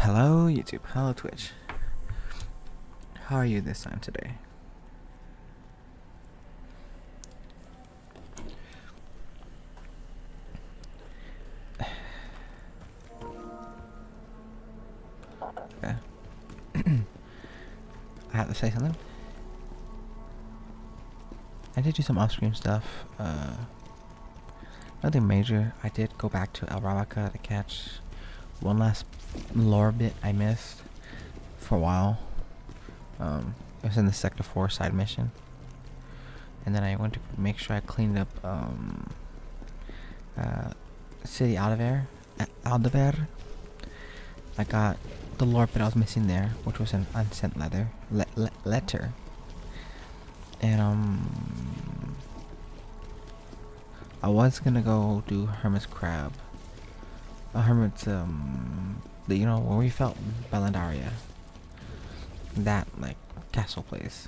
Hello YouTube, hello Twitch. How are you this time today? Okay. I have to say something. I did do some off-screen stuff. Nothing major. I did go back to El Rabaca to catch one last lore bit I missed for a while. It was in the Sector 4 side mission. And then I went to make sure I cleaned up City Aldever. I got the lore bit I was missing there, which was an unsent letter. And I was gonna go do Hermit's Crab. Hermit's you know, where we felt Bellandaria. That like castle place.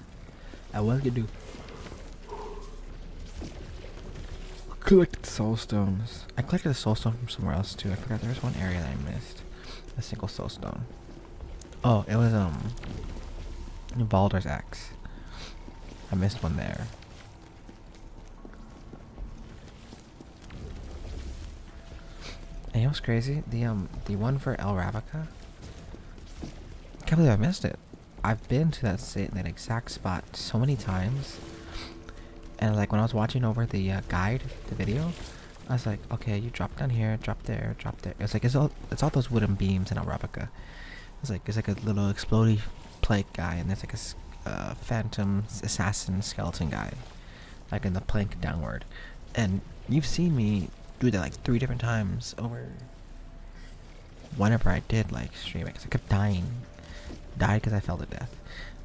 I was gonna do collected soul stones. I collected a soul stone from somewhere else too. I forgot there was one area that I missed. A single soul stone. Oh, it was Baldur's Axe. I missed one there. And you know what's crazy? The one for El Ravica. I can't believe I missed it. I've been to that exact spot so many times. And like when I was watching over the guide, the video, I was like, okay, you drop down here, drop there, drop there. It's like it's all those wooden beams in El Ravica. It's like a little explodey plague guy, and there's like a phantom assassin skeleton guy, like in the plank downward. And you've seen me do that like 3 different times over. Whenever I did like stream it, because I kept dying. Died because I fell to death.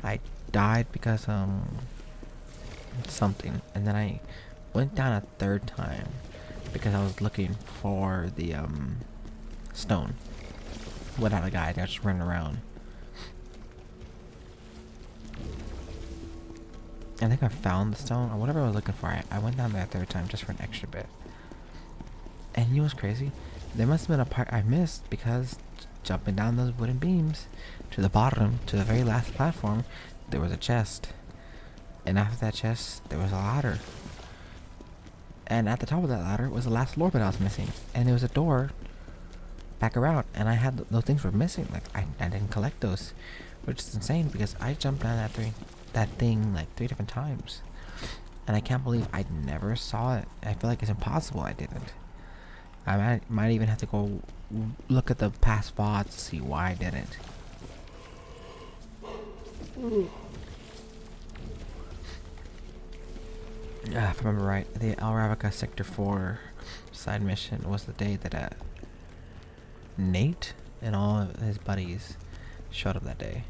I died because something, and then I went down a 3rd time because I was looking for the stone without a guide. I was just running around. I think I found the stone or whatever I was looking for. I went down there a 3rd time just for an extra bit. And you know what's crazy? There must have been a part I missed because jumping down those wooden beams to the bottom, to the very last platform, there was a chest. And after that chest, there was a ladder. And at the top of that ladder was the last lore bit I was missing. And there was a door back around. And I had those things were missing. Like, I didn't collect those. Which is insane because I jumped down that thing like 3 different times. And I can't believe I never saw it. I feel like it's impossible I didn't. I might even have to go look at the past VODs to see why I didn't. If I remember right, the El Ravica Sector 4 side mission was the day that Nate and all of his buddies showed up that day.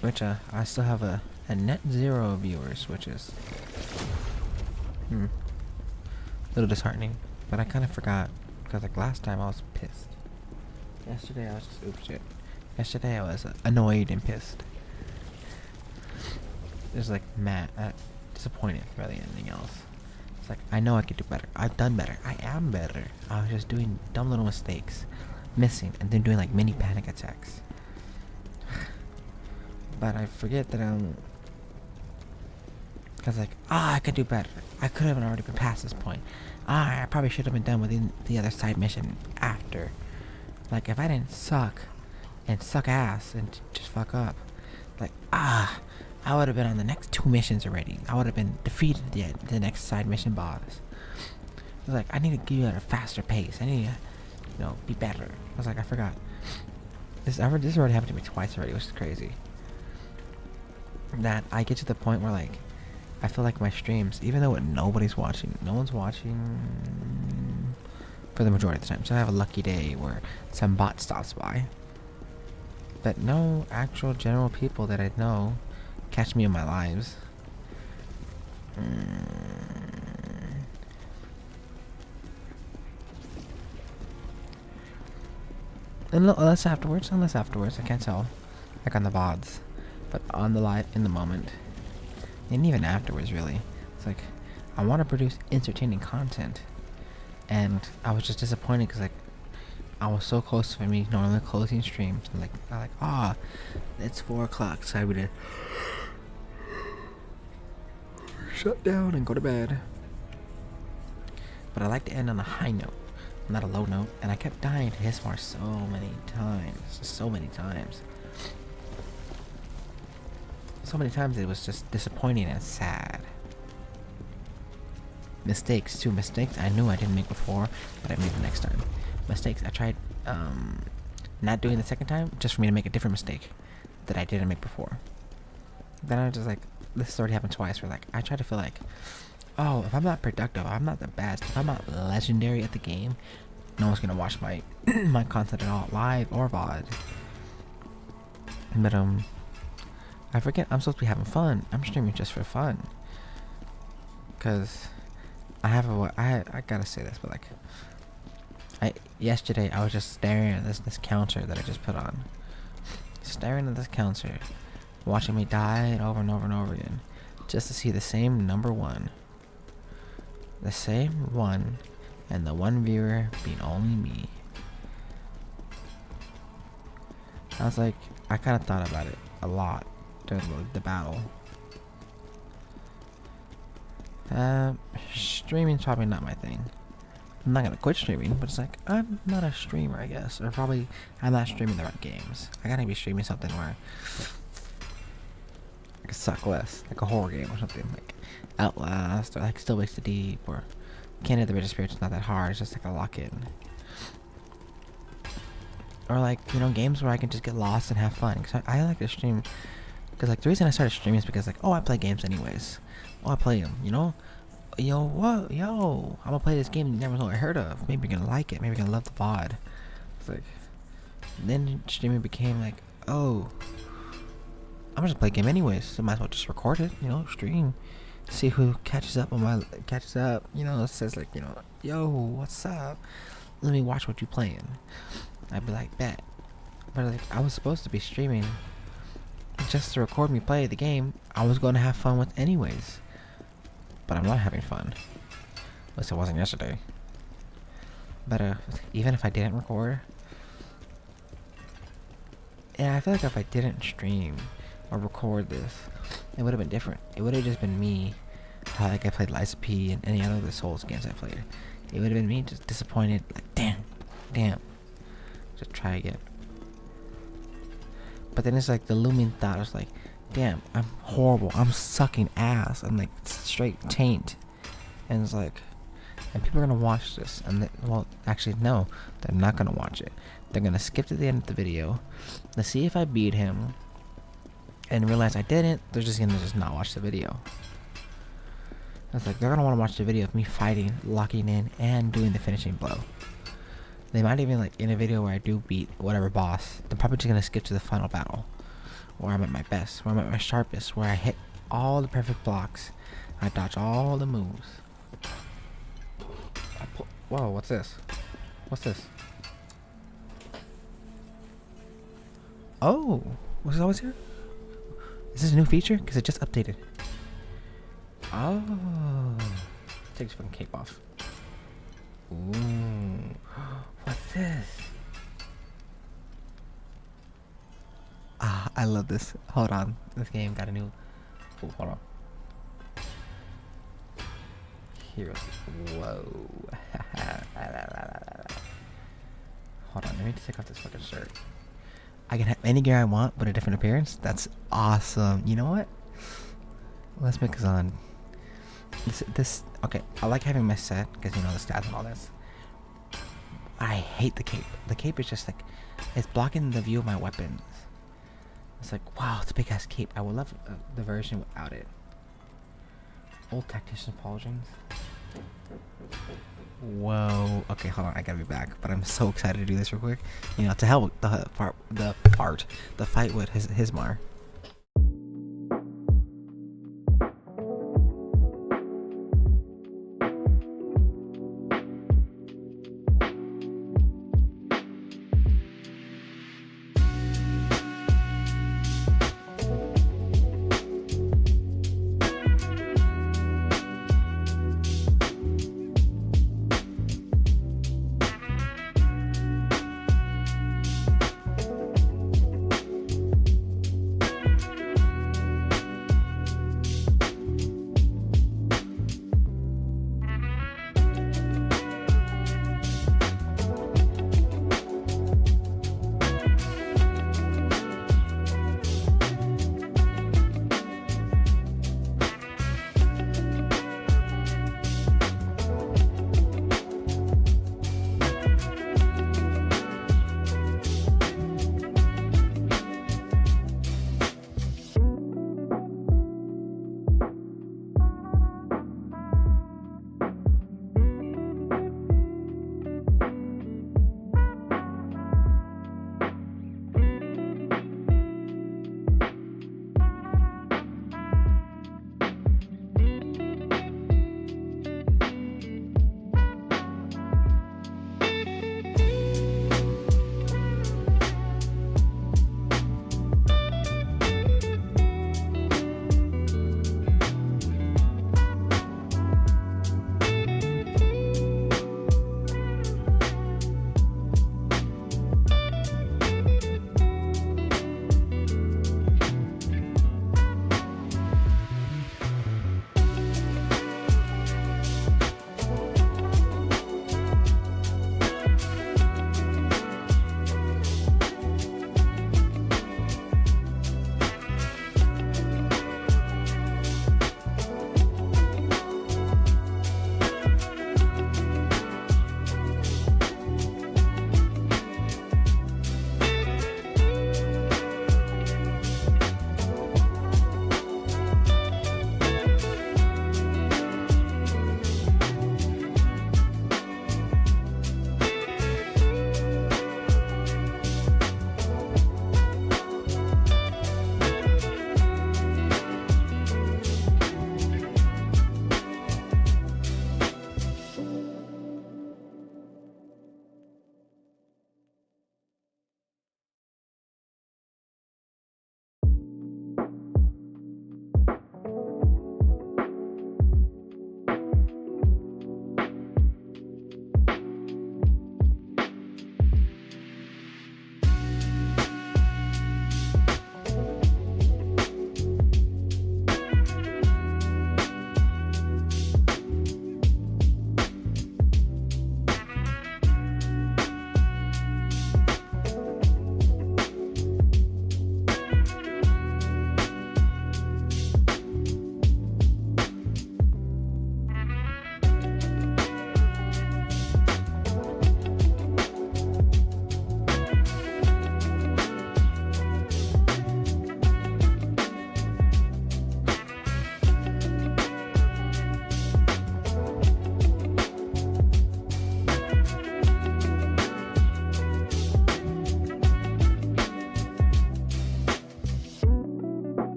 Which I still have a net 0 viewers, which is a little disheartening. But I kind of forgot because like last time I was pissed. Yesterday I was just oops shit. Yesterday I was annoyed and pissed. Just like mad, disappointed rather than anything else. It's like I know I could do better. I've done better. I am better. I was just doing dumb little mistakes, missing, and then doing like mini panic attacks. But I forget that because like I could do better. I could have already been past this point. I probably should have been done with the other side mission after. Like if I didn't suck and suck ass and just fuck up, like I would have been on the next 2 missions already. I would have been defeated the next side mission boss. I was like, I need to give you at a faster pace. I need to, be better. I was like, I forgot. This already happened to me twice already, which is crazy. That I get to the point where like, I feel like my streams, even though nobody's watching, no one's watching for the majority of the time. So I have a lucky day where some bot stops by. But no actual general people that I know catch me in my lives. Unless afterwards, I can't tell. Like on the VODs. But on the live, in the moment. And even afterwards, really. It's like, I want to produce entertaining content. And I was just disappointed because, like, I was so close to me normally closing streams. And it's 4 o'clock, so I would shut down and go to bed. But I like to end on a high note, not a low note. And I kept dying to Hismar so many times. So many times. So many times it was just disappointing and sad. Mistakes too. Mistakes I knew I didn't make before, but I made the next time. Mistakes I tried not doing the second time just for me to make a different mistake that I didn't make before. Then I was just like, this has already happened twice where like I try to feel like, oh, if I'm not productive, I'm not the best, if I'm not legendary at the game, no one's gonna watch my my content at all, live or VOD. But I forget I'm supposed to be having fun. I'm streaming just for fun. Cause I gotta say this, but like yesterday I was just staring at this counter that I just put on. Staring at this counter, watching me die over and over and over again. Just to see the same number 1. The same one, and the one viewer being only me. I was like, I kind of thought about it a lot during the battle. Streaming's probably not my thing. I'm not gonna quit streaming, but it's like, I'm not a streamer, I guess. Or probably, I'm not streaming the right games. I gotta be streaming something where I could suck less, like a horror game or something, like Outlast, or like Still Wakes the Deep, or Candy the British Spirit's not that hard, it's just like a lock-in. Or like, you know, games where I can just get lost and have fun. Cause I like to stream, because like the reason I started streaming is because like, oh, I play games anyways. Oh, I play them, you know? Yo, what? Yo, I'm gonna play this game you never heard of. Maybe you're gonna like it. Maybe you're gonna love the VOD. It's like, then streaming became like, oh, I'm just play a game anyways. So might as well just record it, you know, stream. See who catches up, you know, it says like, you know, yo, what's up? Let me watch what you playing. I'd be like, bet. But like, I was supposed to be streaming just to record me play the game I was going to have fun with anyways. But I'm not having fun. At least it wasn't yesterday. But even if I didn't record, yeah, I feel like if I didn't stream or record this, it would have been different. It would have just been me, how like I played Lies of P and any other Souls games I played. It would have been me just disappointed, like damn. Just try again. But then it's like the looming thought is like, damn, I'm horrible. I'm sucking ass. I'm like straight taint. And it's like, and people are gonna watch this, and well, actually no, they're not gonna watch it. They're gonna skip to the end of the video to see if I beat him, and realize I didn't. They're just gonna not watch the video. It's like they're gonna want to watch the video of me fighting, locking in, and doing the finishing blow. They might even like in a video where I do beat whatever boss. They're probably just gonna skip to the final battle, where I'm at my best, where I'm at my sharpest, where I hit all the perfect blocks, I dodge all the moves. Whoa, what's this? What's this? Oh, was this always here? Is this a new feature? Because it just updated. Oh, take this fucking cape off. Ooh, what's this? Ah, I love this. Hold on, this game got a new. Oh, hold on. Heroes. Whoa. Hold on, let me take off this fucking shirt. I can have any gear I want, but a different appearance. That's awesome. You know what? Let's make Khazan. This okay. I like having my set because you know the stats and all this. I hate the cape. The cape is just like it's blocking the view of my weapons. It's like wow, it's a big ass cape. I would love the version without it. Old tactician pauldrons. Whoa. Okay, hold on. I gotta be back. But I'm so excited to do this real quick. You know, to hell with the fight with Hismar.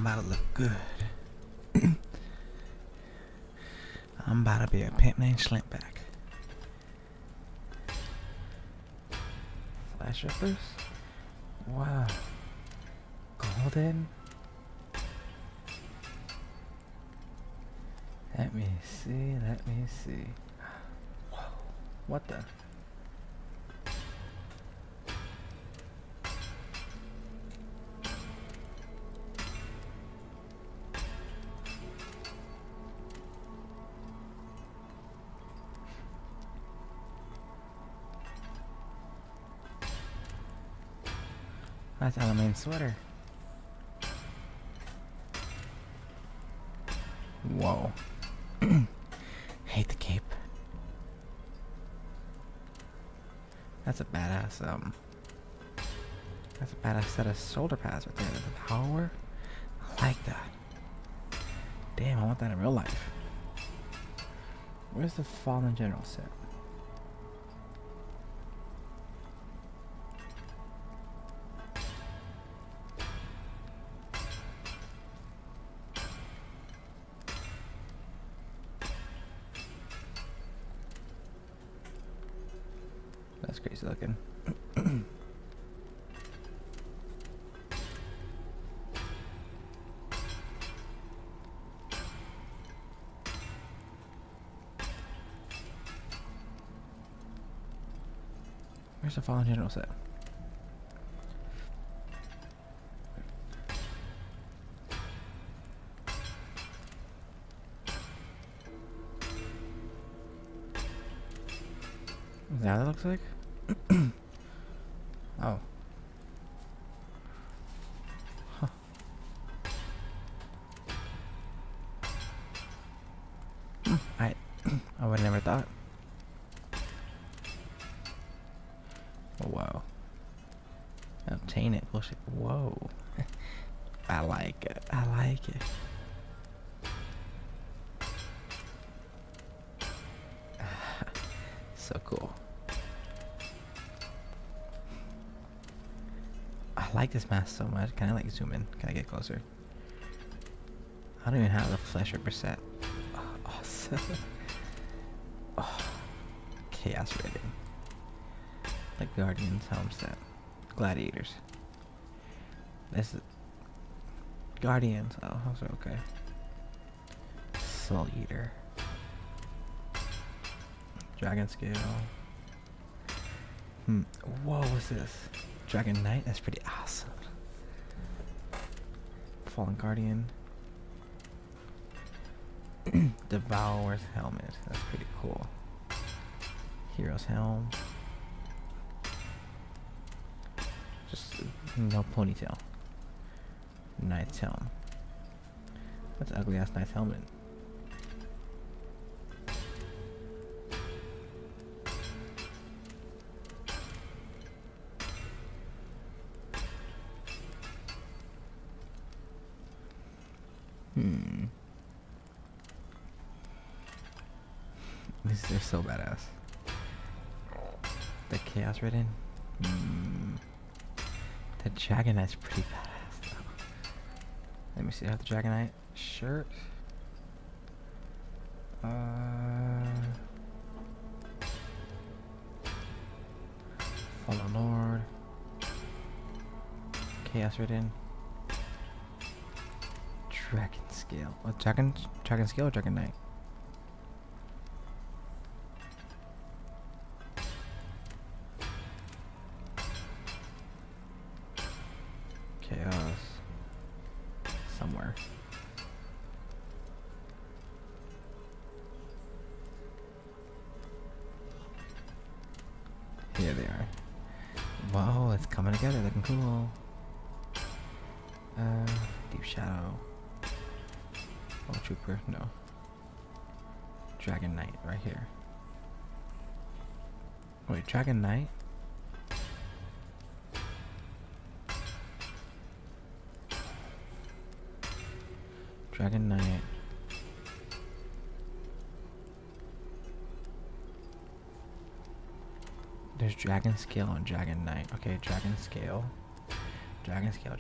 about to look good. I'm about to be a pimp named Slintback. Flash rippers? Wow. Golden? Let me see. Whoa. What the? That's Alamein sweater. Whoa. Hate the cape. That's a badass, set of shoulder pads right there. The power. I like that. Damn, I want that in real life. Where's the Fallen General set? That's crazy looking. Where's the Fallen General set? Is that what it looks like? Oh. Huh. I would have never thought. Oh, wow. Obtain it. Bullshit. Whoa. I like it. So cool. I like this mask so much. Can I like zoom in? Can I get closer? I don't even have the flesh ripper set. Oh, awesome. Oh, chaos rating. The Guardian's helm set. Gladiators. This is Guardians. Oh, also okay. Soul Eater. Dragon Scale. Whoa, what's this? Dragon Knight? That's pretty awesome. Fallen Guardian. Devourer's Helmet. That's pretty cool. Hero's Helm. Just no ponytail. Knight's Helm. That's an ugly ass Knight's Helmet. They're so badass. The Chaos Ridden. The Dragon Knight's pretty badass though. Let me see. I have the Dragon Knight shirt. Fallen Lord. Chaos Ridden. Dragon Scale. What, Dragon Scale or Dragon Knight? Chaos. Somewhere. Here they are. Whoa, it's coming together, looking cool. Deep Shadow. Oh, Trooper, no. Dragon Knight, right here. Wait, Dragon Knight? Dragon Knight. There's Dragon Scale and Dragon Knight. Okay, Dragon Scale. Dragon Scale.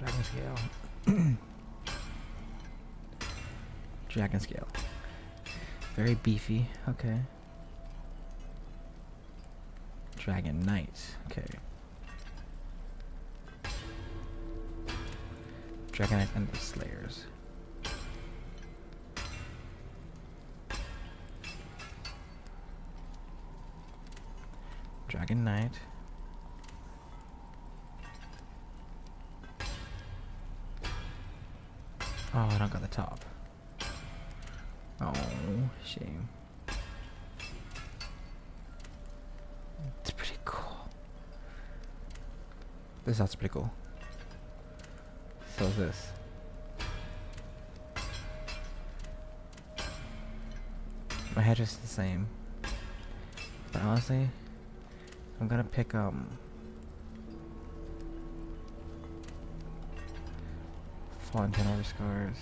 Dragon scale. Very beefy. Okay. Dragon Knight. Okay. Dragon Knight and the Slayers. Dragon Knight. Oh, I don't got the top. Oh, shame. It's pretty cool. This sounds pretty cool. So is this. My head is the same. But honestly, I'm gonna pick Fallen Tenor Scars.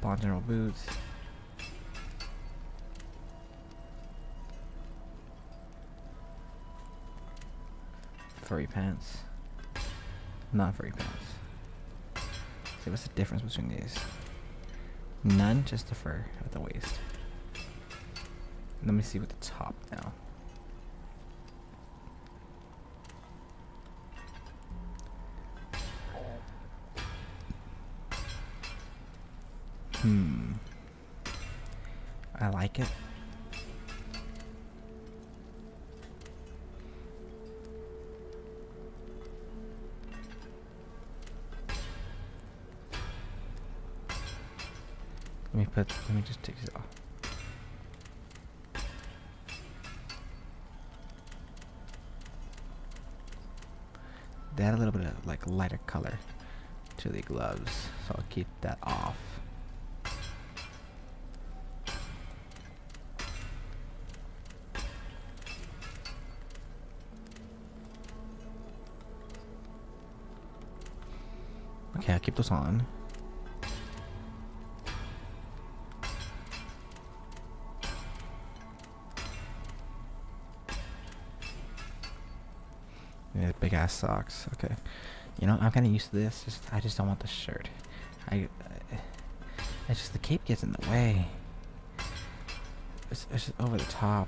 Bond General Boots. Furry pants. Not furry pants. See, what's the difference between these? None, just the fur at the waist. Let me see with the top now. I like it. Let me just take this off. They add a little bit of like lighter color to the gloves, so I'll keep that off. Okay, I'll keep those on. Yeah, big ass socks. Okay, you know I'm kind of used to this. I just don't want the shirt. It's just the cape gets in the way. It's just over the top.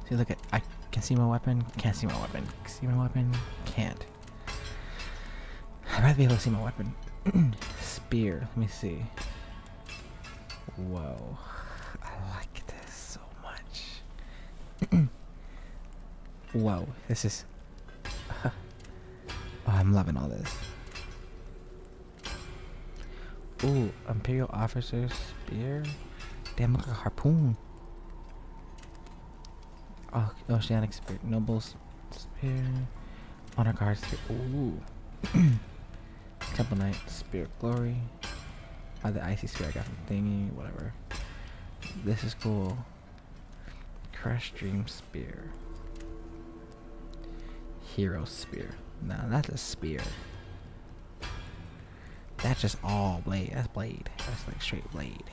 See, look at, I can see my weapon, can't see my weapon, see my weapon, can't. I'd rather be able to see my weapon. Spear, let me see. Whoa, I like this so much. Whoa, this is, oh, I'm loving all this. Ooh, Imperial Officer Spear. Damn, look like a harpoon. Oh, Oceanic Spear, Noble Spear, Honor Guard Spear, ooh. Temple Knight Spear of Glory. The Icy Spear I got from Thingy, whatever. This is cool. Crush Dream Spear. Hero Spear. Nah, that's a spear. That's just all blade. That's blade. That's like straight blade.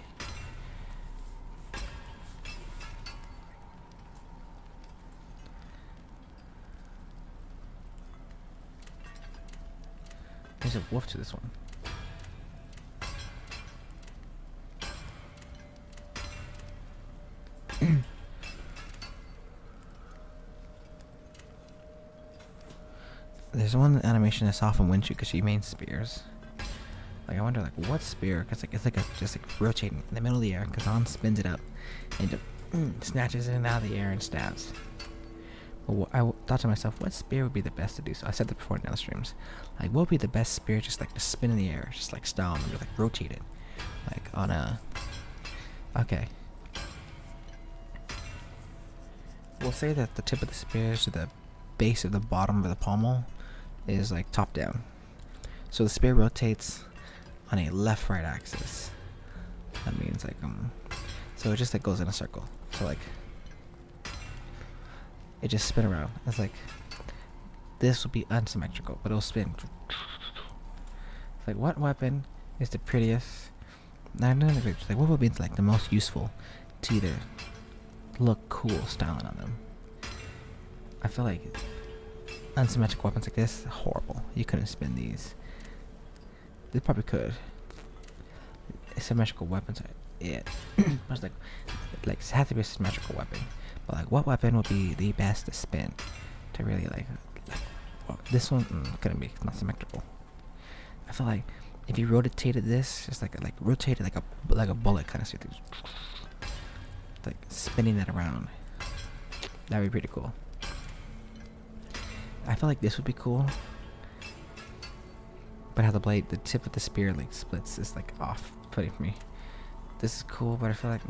There's a wolf to this one. There's one animation I saw from Winchu because she made spears. Like I wonder, like what spear? Because like it's like just like rotating in the middle of the air. Khazan spins it up and just snatches it out of the air and stabs. Well, I thought to myself, what spear would be the best to do? So I said that before in other streams. Like, what would be the best spear? Just like to spin in the air, just like style and like rotate it, like on a. Okay. We'll say that the tip of the spear to the base of the bottom of the pommel is like top down. So the spear rotates on a left-right axis. That means like so it just like goes in a circle. So like it just spin around. It's like this will be unsymmetrical, but it'll spin. It's like what weapon is the prettiest? I don't know. Like what would be like the most useful to either look cool styling on them. I feel like unsymmetrical weapons like this, horrible. You couldn't spin these. They probably could. Symmetrical weapons are it. I was like it has to be a symmetrical weapon. But like, what weapon would be the best to spin to really like well, this one couldn't be. It's not symmetrical. I feel like if you rotated this, just like rotated like a bullet kind of shit, like spinning it around, that'd be pretty cool. I feel like this would be cool, but how the blade, the tip of the spear like splits is like off-putting for me. This is cool, but I feel like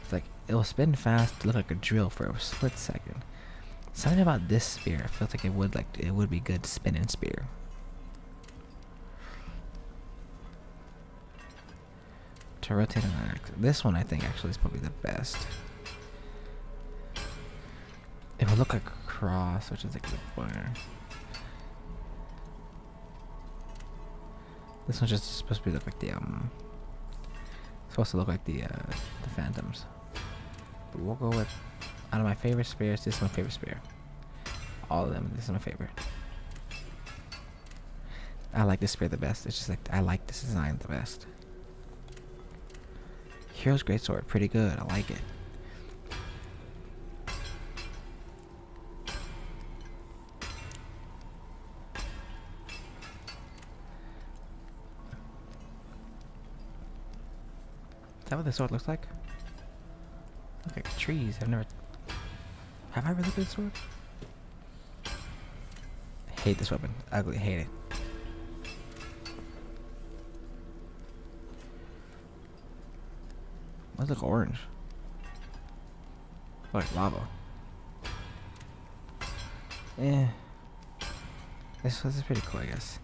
it's like it'll spin fast to look like a drill for a split second. Something about this spear feels like it would be good spinning spear. To rotate an axe. This one I think actually is probably the best. It would look like a cross, which is like the pointer. This one's just supposed to look like the supposed to look like the phantoms. But we'll go with, out of my favorite spears, this is my favorite spear. All of them, this is my favorite. I like this spear the best. It's just like I like this design the best. Hero's Greatsword, pretty good. I like it. Is that what the sword looks like? Look like trees. Have I really played this sword? I hate this weapon. Ugly. Hate it. Why does it look orange? Like lava. Yeah. This is pretty cool, I guess.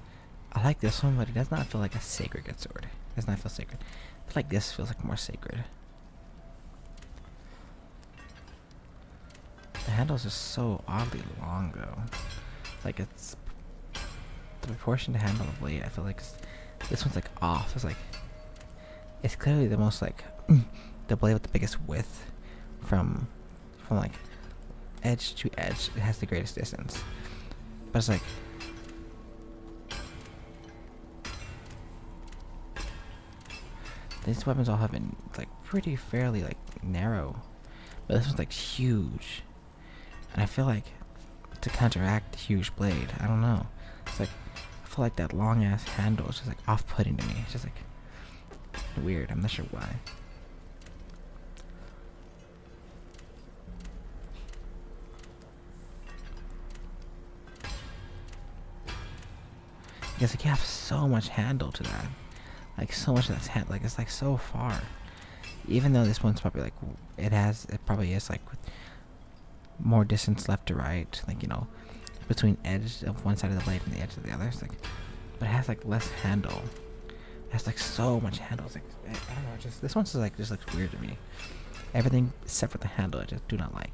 I like this one, but it does not feel like a sacred good sword. It does not feel sacred. I feel like this feels like more sacred. The handles are so oddly long, though. Like it's the proportion to handle the blade. I feel like this one's like off. It's clearly the most like the blade with the biggest width from like edge to edge. It has the greatest distance, but it's like these weapons all have been like pretty fairly like narrow, but this one's like huge, and I feel like to counteract the huge blade, I don't know. It's like I feel like that long ass handle is just like off-putting to me. It's just like weird. I'm not sure why. Because like you have so much handle to that. Like so much of that's like it's like so far. Even though this one's probably like it probably is like with more distance left to right, like you know, between edge of one side of the blade and the edge of the other. It's like, but it has like less handle. It has like so much handle. It's like I don't know. Just this one's just looks weird to me. Everything except for the handle, I just do not like.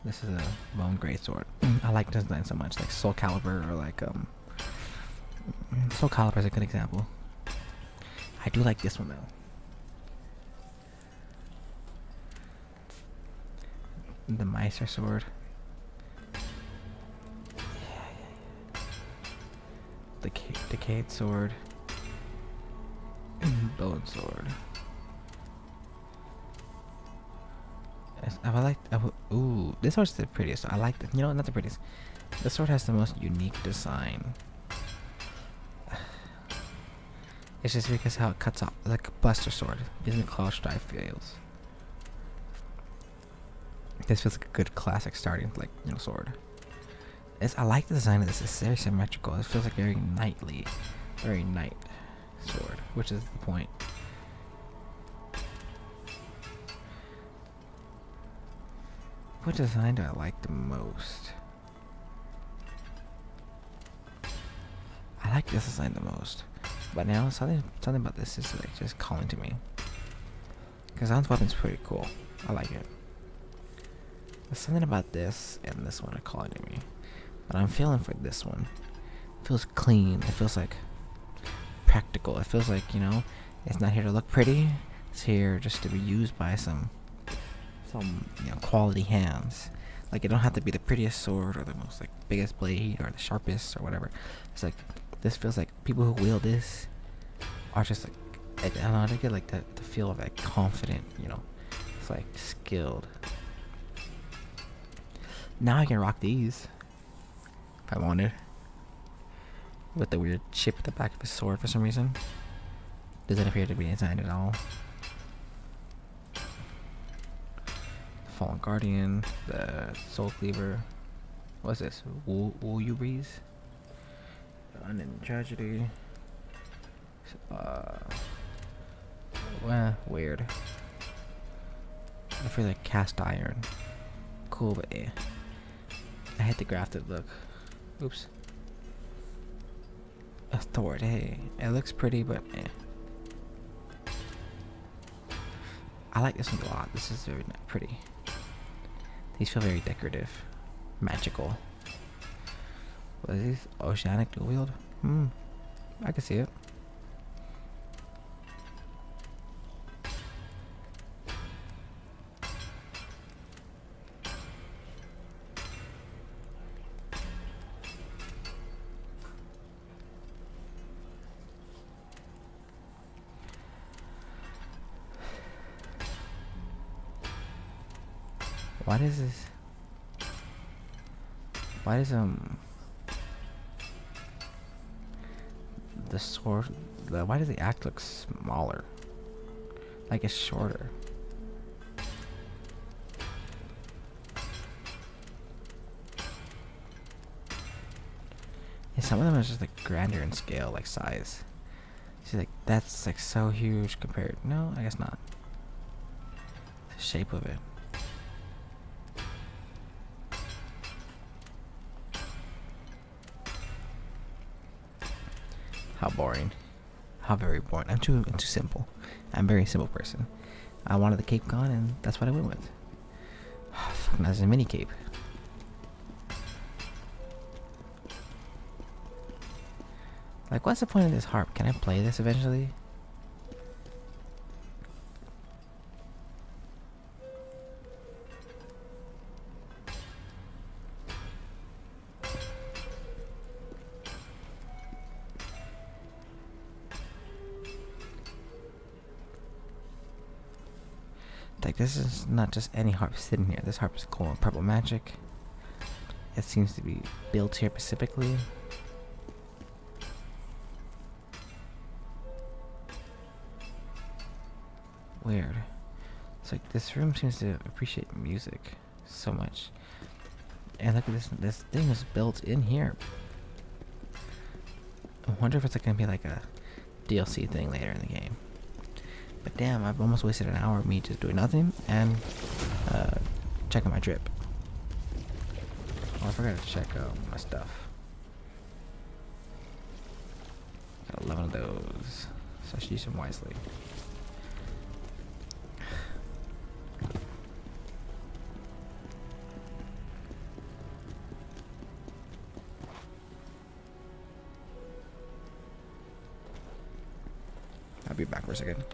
This is a bone greatsword. I like this design so much, like Soul Calibur or like Soul Calibur is a good example. I do like this one though. The Meister sword. The Decayed sword. Bone sword. Ooh, this sword's the prettiest. I like it. You know, not the prettiest. This sword has the most unique design. It's just because how it cuts off, like a Buster sword. Gives me claw strike feels. This feels like a good classic starting, like, you know, sword. I like the design of this. It's very symmetrical. It feels like very knightly, very knight sword, which is the point. What design do I like the most? I like this design the most, but now something about this is like just calling to me. Khazan's weapon's pretty cool. I like it. There's something about this and this one are calling to me, but I'm feeling for this one. feels clean. It feels like practical. It feels like, you know, it's not here to look pretty. It's here just to be used by some you know, quality hands. Like, it don't have to be the prettiest sword or the most like biggest blade or the sharpest or whatever. It's like, this feels like people who wield this are just like, I don't know, they get like the feel of like confident, you know. It's like skilled. Now I can rock these if I wanted. With the weird chip at the back of his sword for some reason. Doesn't appear to be designed at all. Fallen Guardian, the Soul Cleaver. What's this? Will you breeze? Unending Tragedy. Well, weird. I feel like cast iron. Cool, but eh. I hate the grafted look. Oops. A sword, hey. It looks pretty, but eh. I like this one a lot. This is very pretty. These feel very decorative. Magical. What is this? Oceanic dual wield? I can see it. Why does this? Why does the sword? Why does the axe look smaller? Like it's shorter. Yeah, some of them are just like grander in scale, like size. See, like that's like so huge compared. No, I guess not. The shape of it. How boring. How very boring. I'm too simple. I'm a very simple person. I wanted the cape gone and that's what I went with. Fuck, that's a mini cape. Like, what's the point of this harp? Can I play this eventually? Like, this is not just any harp sitting here. This harp is called Purple Magic. It seems to be built here specifically. Weird. It's like this room seems to appreciate music so much. And look at this. This thing is built in here. I wonder if it's like gonna be like a DLC thing later in the game. But damn, I've almost wasted an hour of me just doing nothing and checking my drip. Oh, I forgot to check my stuff. Got 11 of those, so I should use them wisely. I'll be back for a second.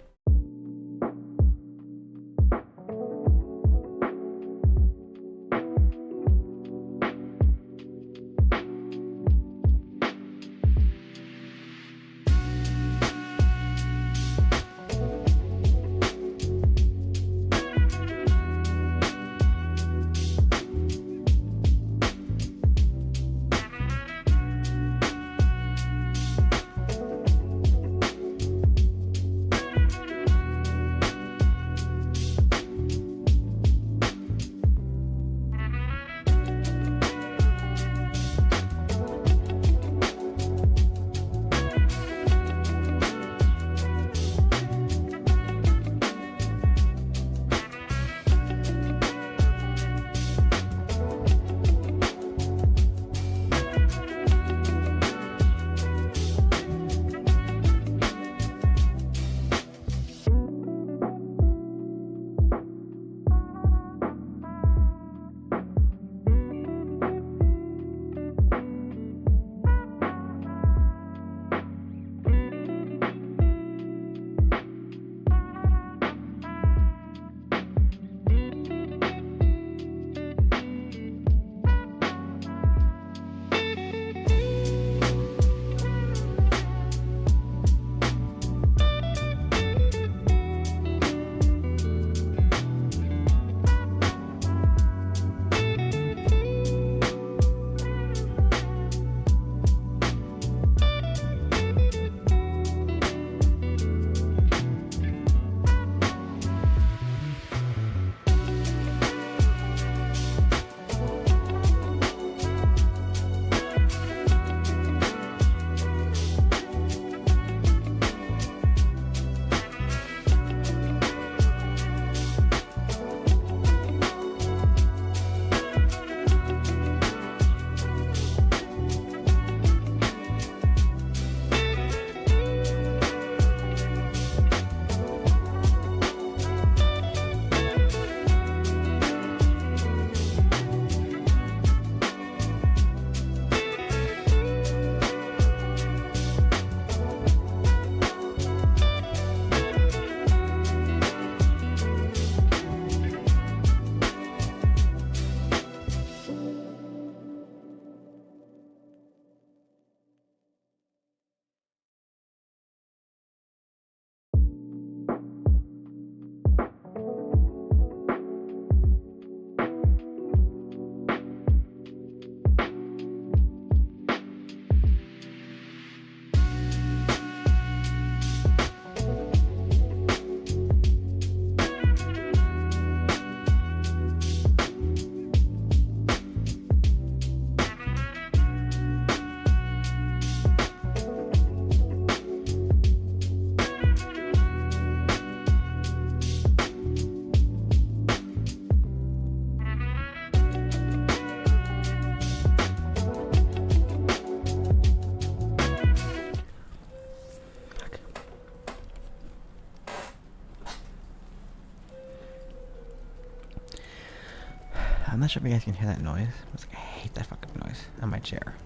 I'm not sure if you guys can hear that noise. It's like, I hate that fucking noise on my chair.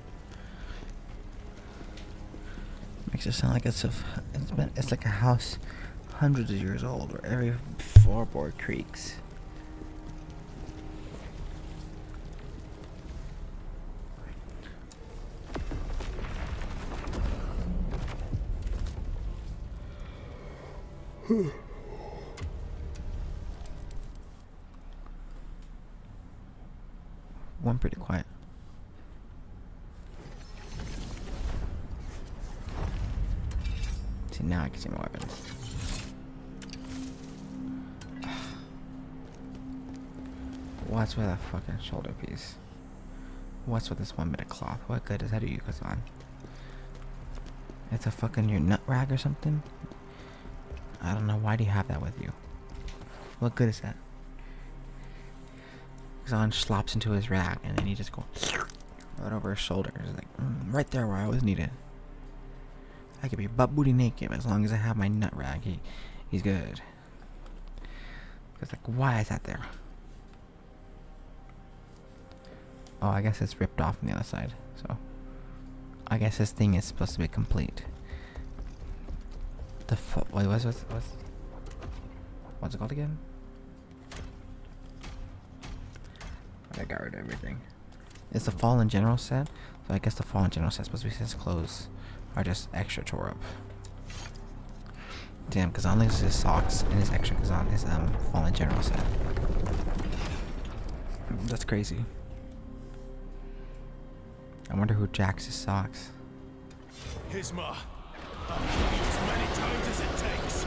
Makes it sound like it's like a house hundreds of years old where every floorboard creaks. One pretty quiet. See, now I can see my weapons. What's with that fucking shoulder piece? What's with this 1 minute cloth? What good does that do you, Khazan? It's a fucking your nut rag or something? I don't know. Why do you have that with you? What good is that? Khazan slops into his rag and then he just goes right over his shoulder. It's like right there where I always need it. I could be butt booty naked as long as I have my nut rag. He's good. It's like, why is that there? Oh, I guess it's ripped off on the other side. So I guess this thing is supposed to be complete. Wait, what's it called again? I got rid of everything. It's the Fallen General set, so I guess the Fallen General set is supposed to be his clothes are just extra tore up. Damn, Khazan loses his socks and his extra Khazan is Fallen General set. That's crazy. I wonder who jacks his socks. Hisma, I'll kill you as many times as it takes.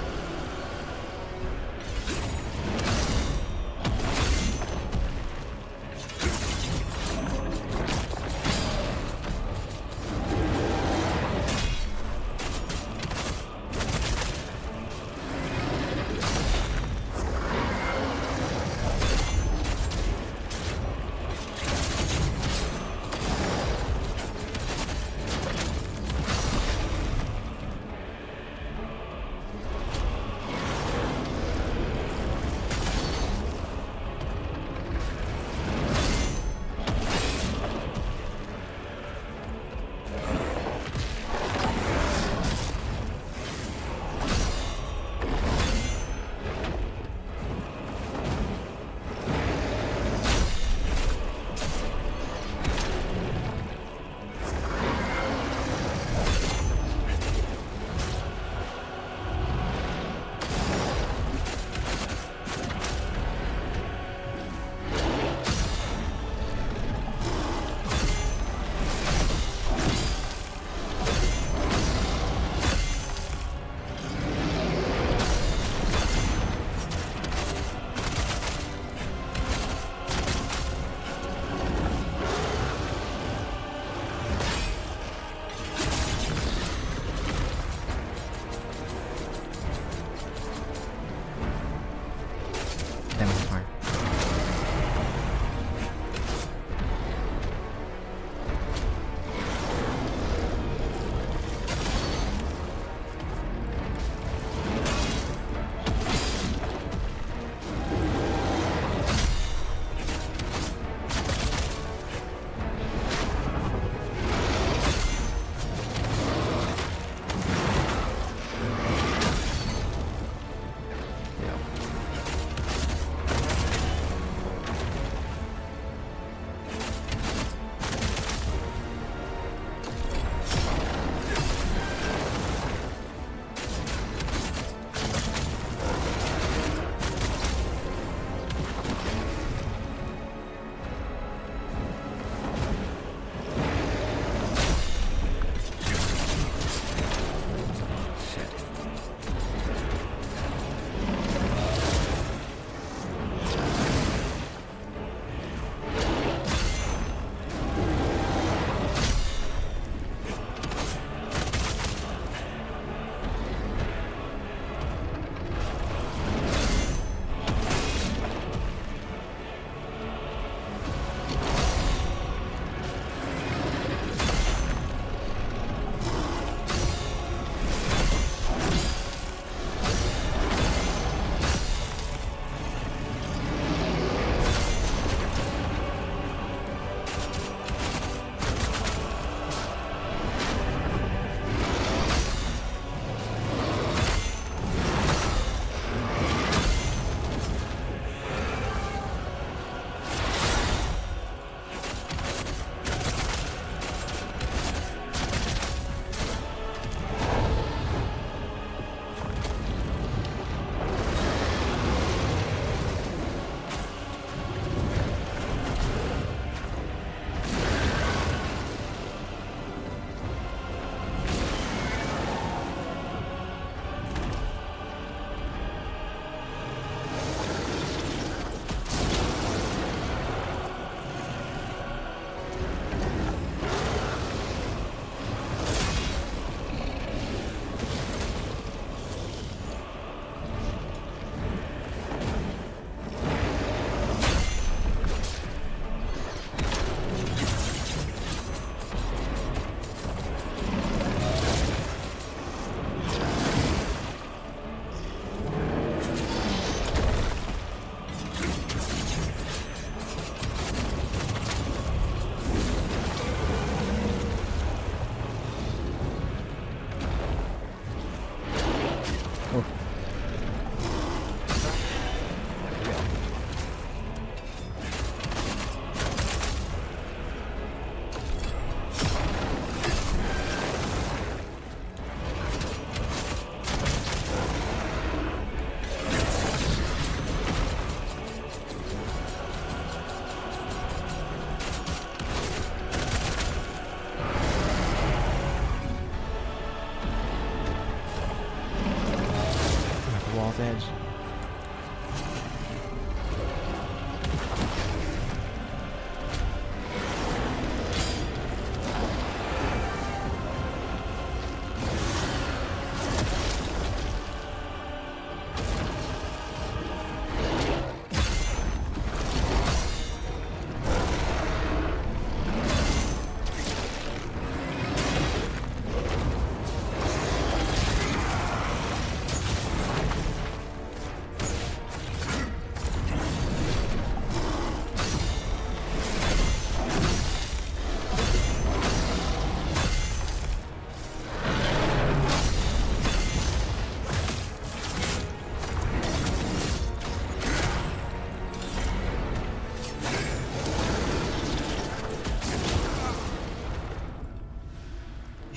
edge.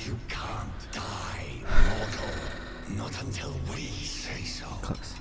You can't die, mortal. Not until we say so. Close.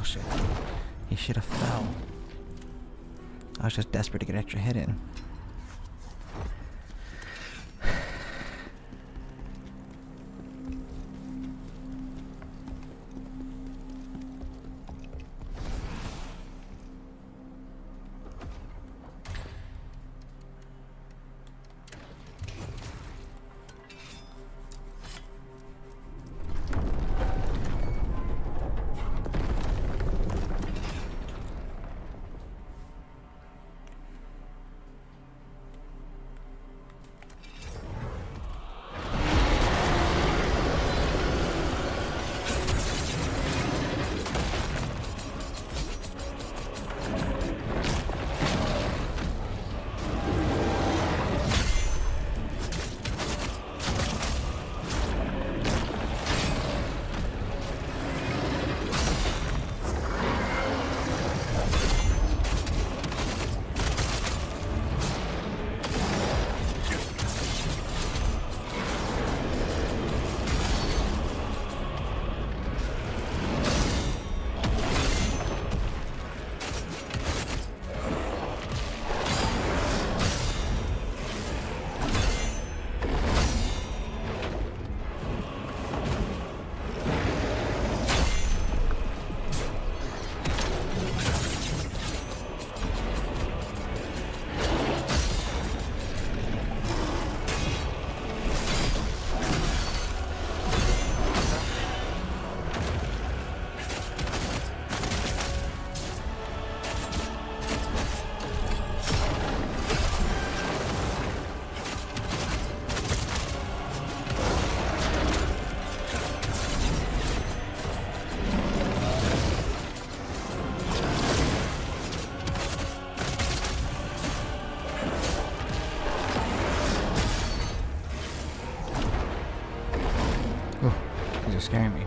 shit. He should have fell. I was just desperate to get extra hit in. These are scaring me.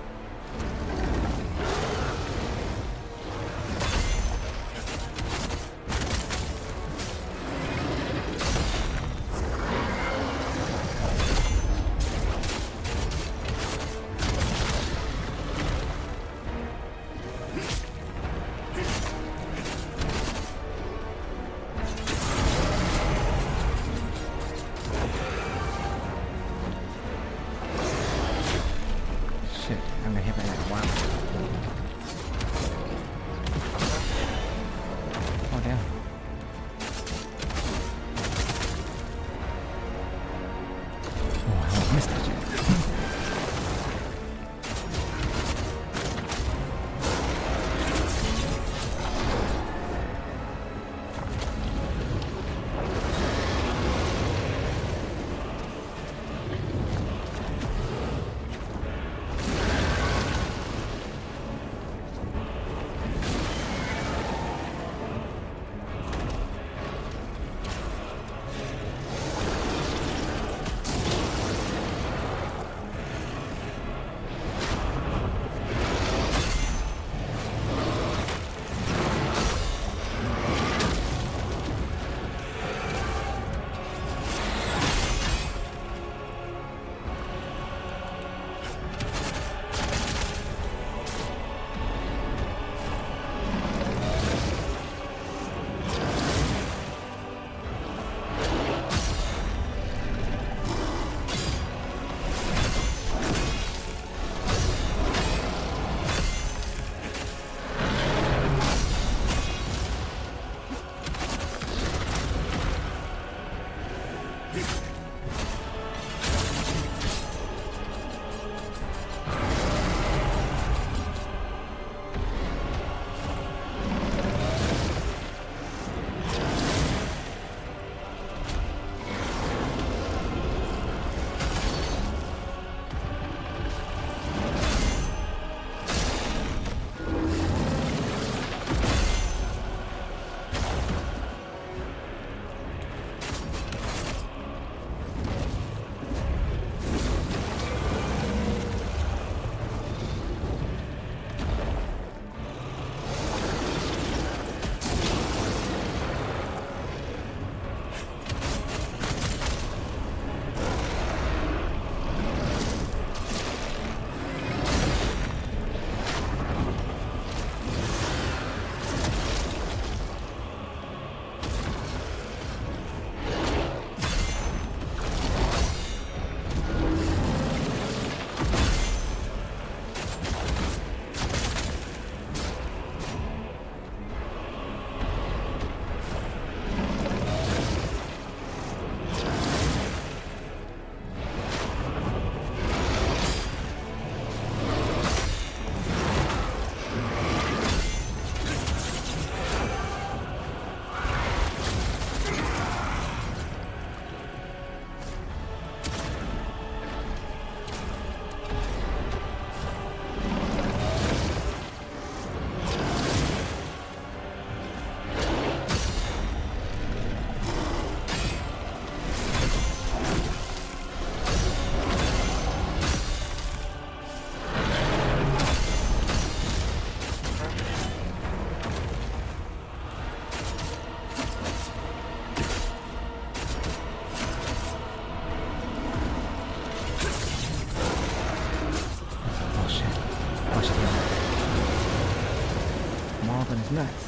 jumping is nuts.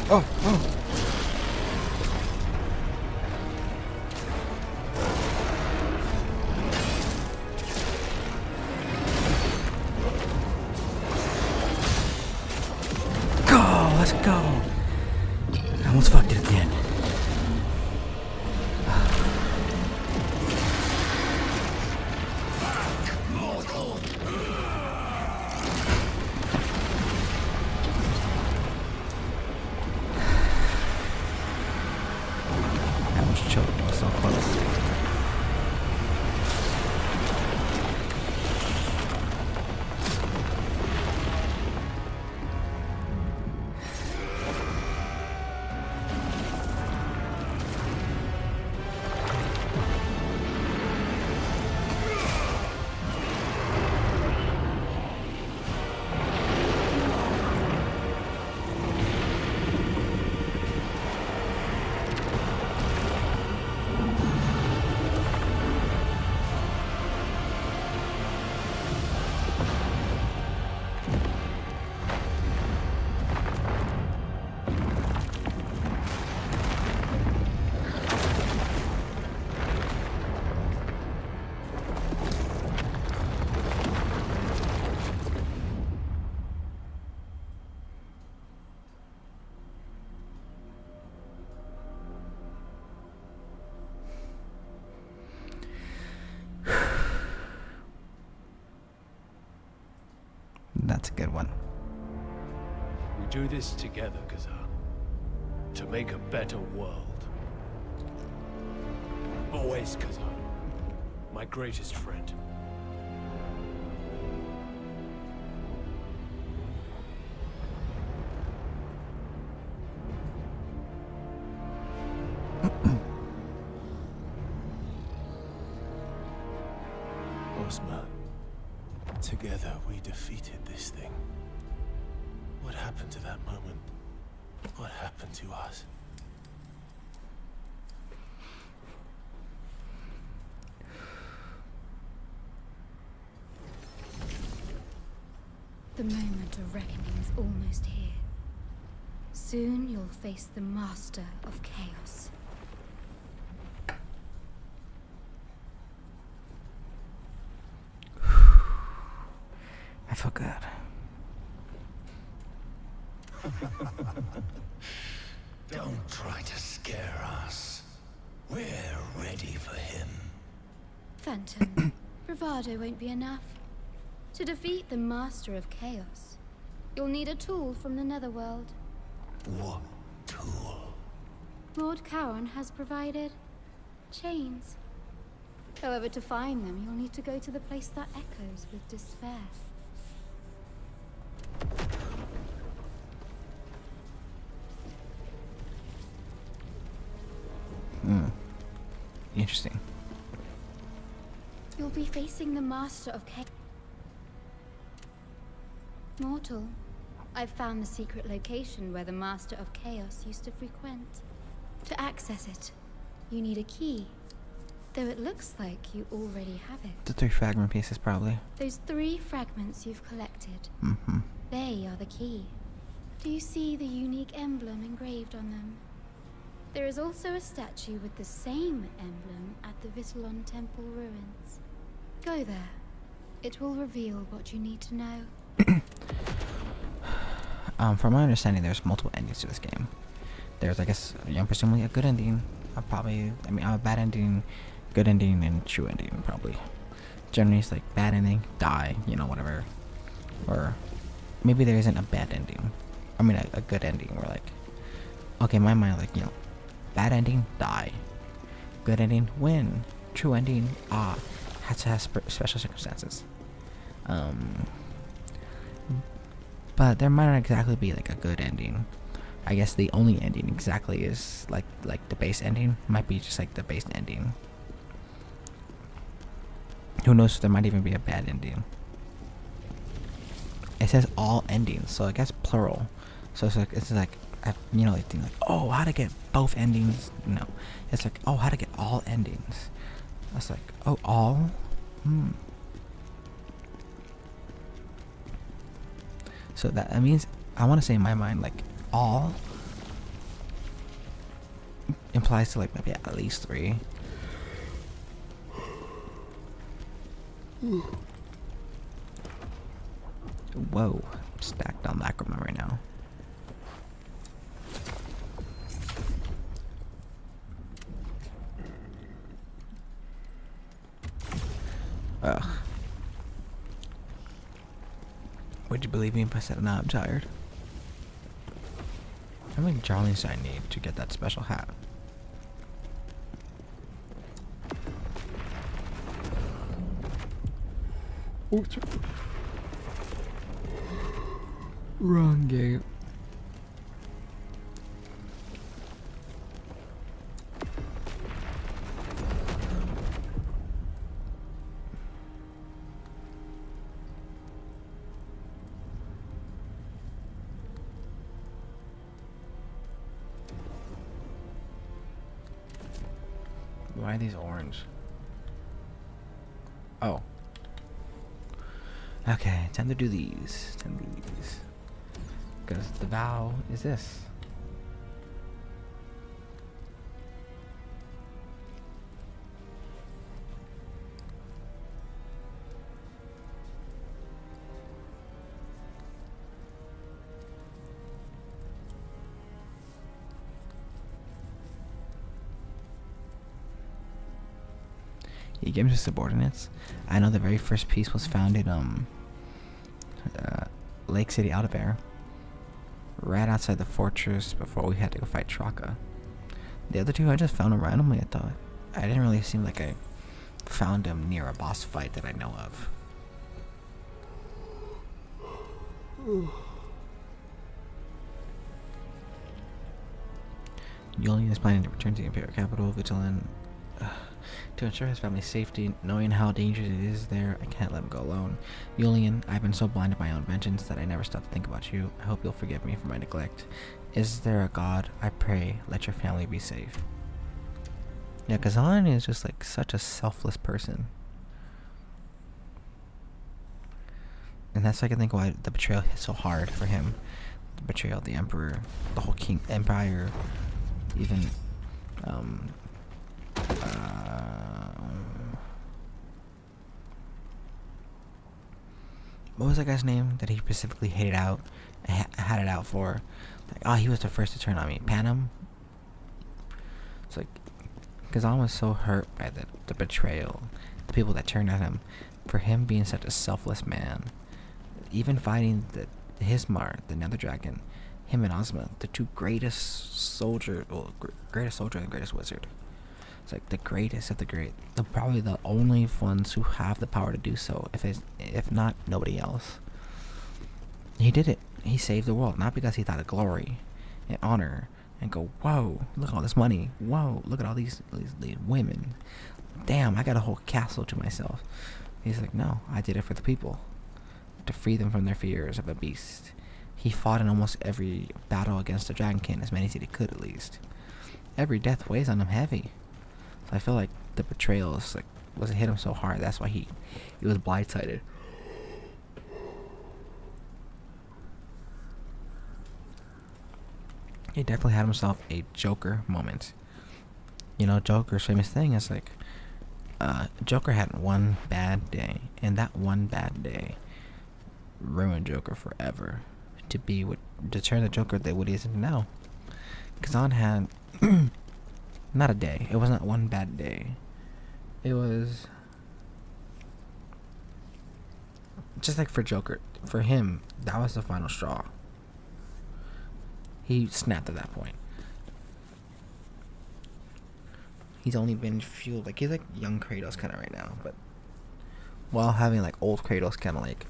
Oh, oh. Go, let's go. I almost fucked it again. I almost choked. I was so close. That's a good one. We do this together, Khazan. To make a better world. Always, Khazan. My greatest friend. Ozma. Together we defeated this thing. What happened to that moment? What happened to us? The moment of reckoning is almost here. Soon you'll face the master of chaos. I feel good. Don't try to scare us. We're ready for him. Phantom, bravado won't be enough. To defeat the master of chaos, you'll need a tool from the netherworld. What tool? Lord Charon has provided chains. However, to find them, you'll need to go to the place that echoes with despair. Interesting. You'll be facing the Master of Chaos. Mortal, I've found the secret location where the Master of Chaos used to frequent. To access it, you need a key. Though it looks like you already have it. The 3 fragment pieces, probably. Those 3 fragments you've collected, they are the key. Do you see the unique emblem engraved on them? There is also a statue with the same emblem at the Vitellon Temple ruins. Go there. It will reveal what you need to know. From my understanding, there's multiple endings to this game. There's, I guess, presumably a good ending. A bad ending, good ending, and true ending, probably. Generally, it's like bad ending, die, whatever. Or maybe there isn't a bad ending. A good ending where, like, okay, in my mind, like, bad ending, die. Good ending, win. True ending, has to have special circumstances. But there might not exactly be like a good ending. I guess the only ending exactly is like the base ending. Might be just like the base ending. Who knows? There might even be a bad ending. It says all endings, so I guess plural. So it's like oh, how to get both endings? No, it's like, oh, how to get all endings. That's like, oh, all. So that means, I want to say in my mind, like, all implies to, like, maybe at least 3. Whoa, I'm stacked on Lacrimon right now. Ugh. Would you believe me if I said now I'm tired? How many Jarlings do I need to get that special hat? Wrong gate. Why are these orange? Oh. Okay, time to do these. Because the vow is this. He gives us subordinates. I know the very first piece was found in Lake City Altabear, right outside the fortress before we had to go fight Traka. The other 2 I just found them randomly. I didn't really seem like I found them near a boss fight that I know of. Yulian is planning to return to the Imperial capital, Vitellon. To ensure his family's safety, knowing how dangerous it is there, I can't let him go alone. Yulian, I've been so blind to my own vengeance that I never stopped to think about you. I hope you'll forgive me for my neglect. Is there a God? I pray, let your family be safe. Yeah, Khazan is just like such a selfless person. And that's like I think why the betrayal hit so hard for him. The betrayal of the Emperor, the whole Empire, even what was that guy's name that he specifically had it out for? Like, oh, he was the first to turn on me. Panem? It's like, Khazan was so hurt by the betrayal, the people that turned on him, for him being such a selfless man. Even fighting his Mar, the Nether Dragon, him and Ozma, the 2 greatest soldier, greatest soldier and greatest wizard. It's like the greatest of the great. They're probably the only ones who have the power to do so. If not, nobody else. He did it. He saved the world, not because he thought of glory and honor, and go, whoa, look at all this money. Whoa, look at all these women. Damn, I got a whole castle to myself. He's like, no, I did it for the people, to free them from their fears of a beast. He fought in almost every battle against the Dragon King, as many as he could at least. Every death weighs on him heavy. So I feel like the betrayal is like was hit him so hard. That's why he was blindsided. He definitely had himself a Joker moment. You know, Joker's famous thing is like, Joker had one bad day, and that one bad day ruined Joker forever. To turn the Joker that what he is now. Khazan had not a day. It was not one bad day. It was just like for Joker, for him, that was the final straw. He snapped at that point. He's only been fueled, like, he's like young Kratos kind of right now, but while having like old Kratos kind of like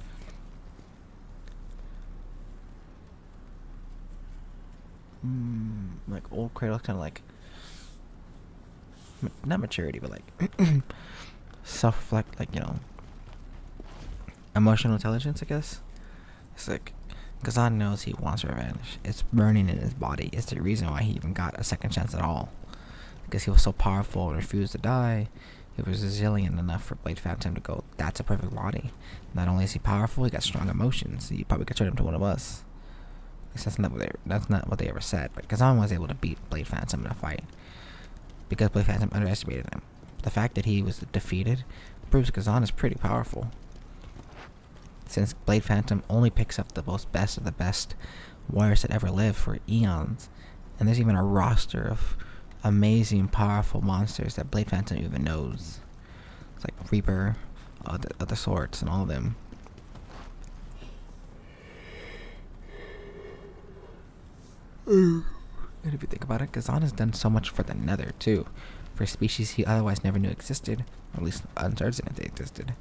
old Kratos kind of like not maturity, but like self-reflect, like, you know, emotional intelligence, I guess. It's like Khazan knows he wants revenge. It's burning in his body. It's the reason why he even got a second chance at all, because he was so powerful and refused to die. He was resilient enough for Blade Phantom to go, that's a perfect body. Not only is he powerful, he got strong emotions. You probably could turn him to one of us. That's not what they ever said. But Khazan was able to beat Blade Phantom in a fight because Blade Phantom underestimated him. The fact that he was defeated proves Khazan is pretty powerful, since Blade Phantom only picks up the most best of the best warriors that ever lived for eons, and there's even a roster of amazing, powerful monsters that Blade Phantom even knows. It's like Reaper, other sorts, and all of them. And if you think about it, Khazan has done so much for the Nether too, for a species he otherwise never knew existed, or at least uncertain if they existed.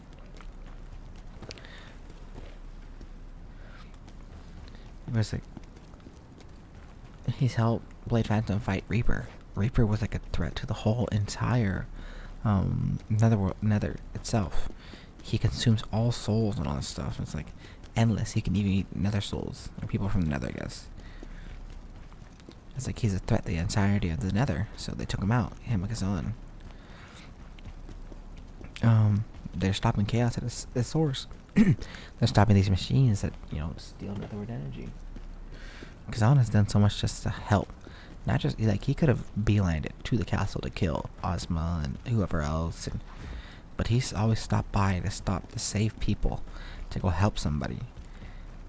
It was like he's helped Blade Phantom fight Reaper. Reaper was like a threat to the whole entire Nether itself. He consumes all souls and all this stuff. It's like endless. He can even eat Nether souls, or people from the Nether, I guess. It's like he's a threat to the entirety of the Nether, so they took him out. Him and Khazan. They're stopping chaos at its source. They're stopping these machines that, you know, steal Netherworld energy. Khazan has done so much just to help. Not just, like, he could have beelined it to the castle to kill Ozma and whoever else, but he's always stopped by to save people, to go help somebody.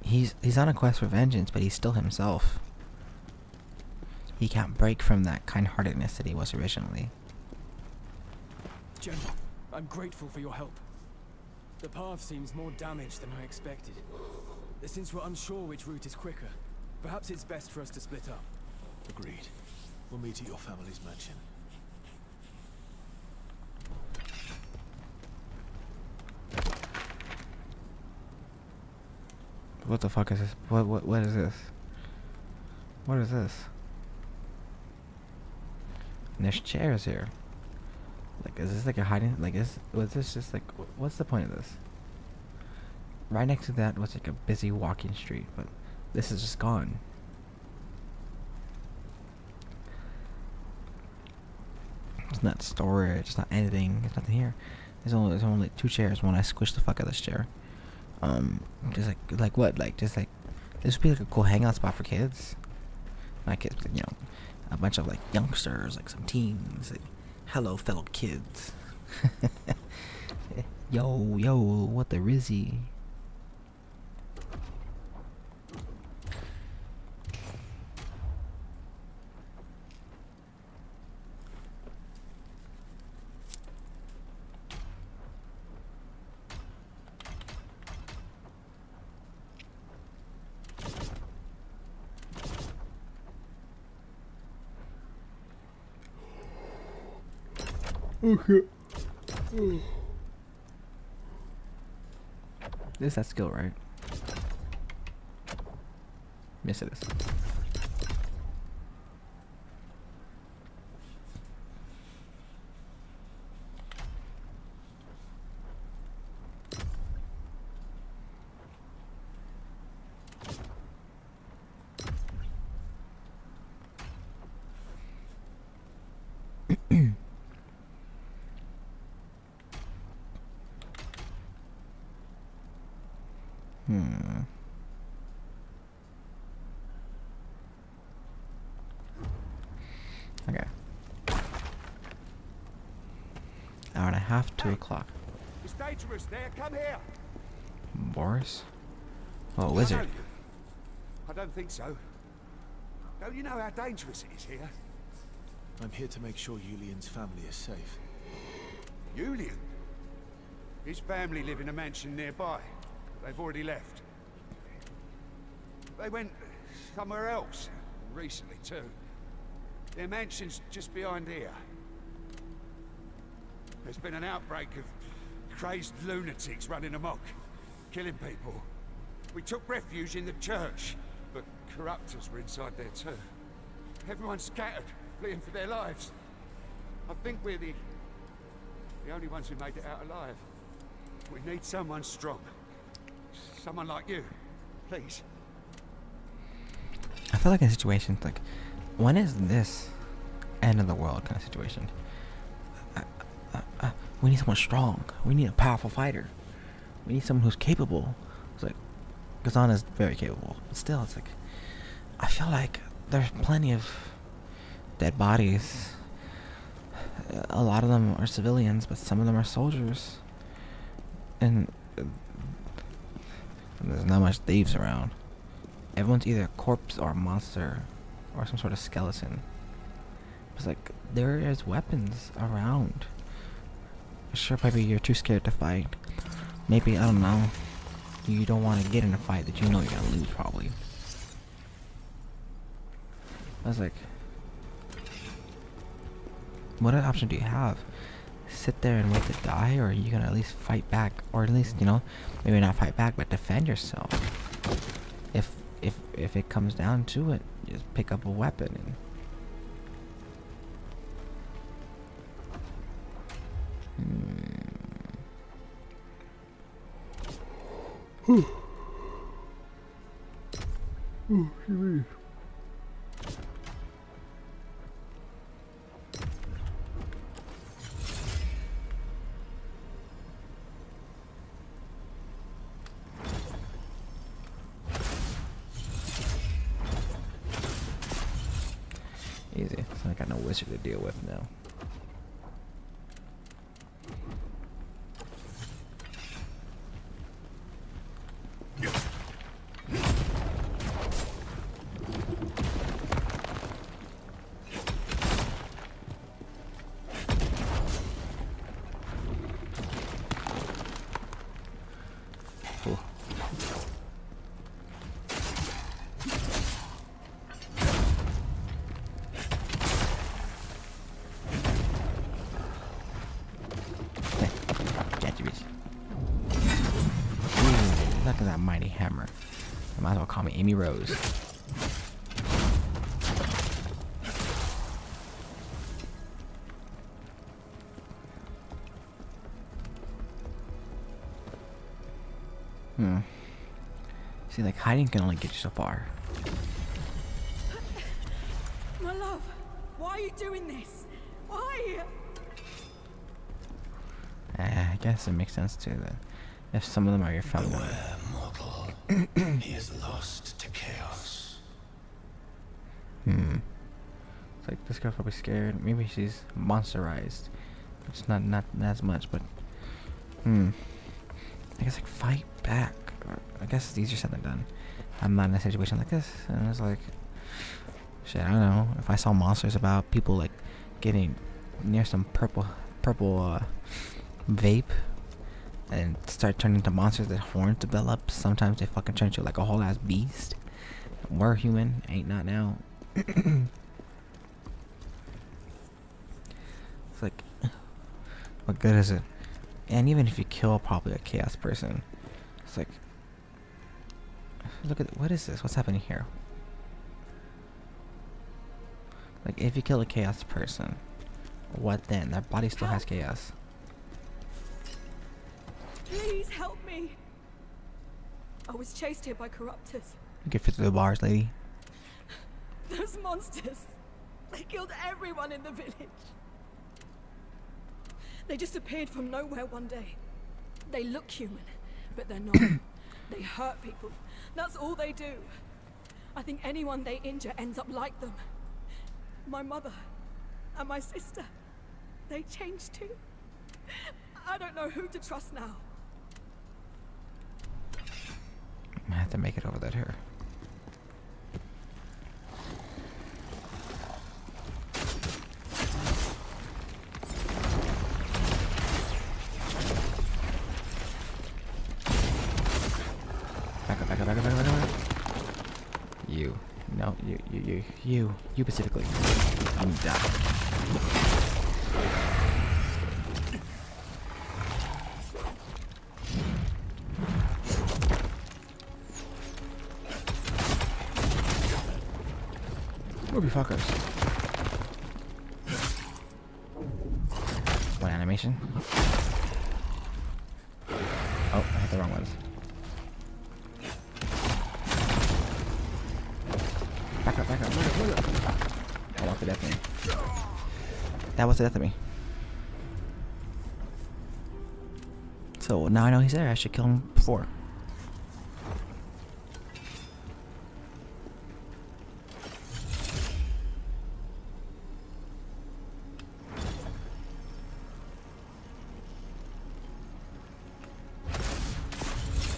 He's on a quest for vengeance, but he's still himself. He can't break from that kind-heartedness that he was originally. General, I'm grateful for your help. The path seems more damaged than I expected. Since we're unsure which route is quicker, perhaps it's best for us to split up. Agreed. We'll meet at your family's mansion. What the fuck is this? What is this? What is this? And there's chairs here. Like, is this like a hiding? Like, was this just like? What's the point of this? Right next to that was like a busy walking street, but this is just gone. It's not storage. It's not anything. There's nothing here. There's only two chairs. One, I squished the fuck out of this chair. Just like what? Like, just like, this would be like a cool hangout spot for kids. My kids, you know, a bunch of like youngsters, like some teens. Like, hello, fellow kids. yo, what the rizzy? Okay. This is that skill, right? Yes, it is. Okay. Hour and a half, 2 o'clock. It's dangerous there. Come here. Boris? Oh, I know wizard. you. I don't think so. Don't you know how dangerous it is here? I'm here to make sure Julian's family is safe. Julian? His family live in a mansion nearby. They've already left. They went somewhere else. Recently, too. Their mansion's just behind here. There's been an outbreak of crazed lunatics running amok, killing people. We took refuge in the church, but corruptors were inside there too. Everyone's scattered, fleeing for their lives. I think we're the only ones who made it out alive. We need someone strong. Someone like you. Please. I feel like in situations like, when is this end of the world kind of situation? We need someone strong. We need a powerful fighter. We need someone who's capable. It's like, Khazan is very capable, but still, it's like, I feel like there's plenty of dead bodies. A lot of them are civilians, but some of them are soldiers. And there's not much thieves around. Everyone's either a corpse or a monster or some sort of skeleton. It's like, there is weapons around. Sure, maybe you're too scared to fight. Maybe, I don't know, you don't want to get in a fight that you know you're gonna lose, probably. I was like, what other option do you have? Sit there and wait to die, or are you gonna at least fight back? Or at least, you know, maybe not fight back, but defend yourself. If it comes down to it, just pick up a weapon and... Easy. So I got no wizard to deal with now. Cool. Look at that mighty hammer. You might as well call me Amy Rose. See, like, hiding can only get you so far. My love, why are you doing this? Why? I guess it makes sense too, that if some of them are your family. Beware, mortal. He is lost to chaos. It's like, this girl's probably scared. Maybe she's monsterized. It's not as much, but I guess, like, fight back. Or, I guess it's easier said than done. I'm not in a situation like this, and it's like, shit, I don't know. If I saw monsters about, people like getting near some purple vape and start turning into monsters, their horns develop. Sometimes they fucking turn into like a whole ass beast. We're human, ain't not now. It's like, what good is it? And even if you kill probably a chaos person, it's like, look at, what is this? What's happening here? Like, if you kill a chaos person, what then? Their body still has chaos. Please help me. I was chased here by corruptors. You get fit through the bars, lady. Those monsters. They killed everyone in the village. They just appeared from nowhere one day. They look human, but they're not. They hurt people. That's all they do. I think anyone they injure ends up like them. My mother and my sister, they changed too. I don't know who to trust now. I have to make it over that here. Back up, back up, back up, back up, back up. You. No, you specifically. You die. Movie fuckers. One animation. Oh, I hit the wrong ones. Back up, back up, move up. That was the death of me. That was the death of me. So now I know he's there. I should kill him before.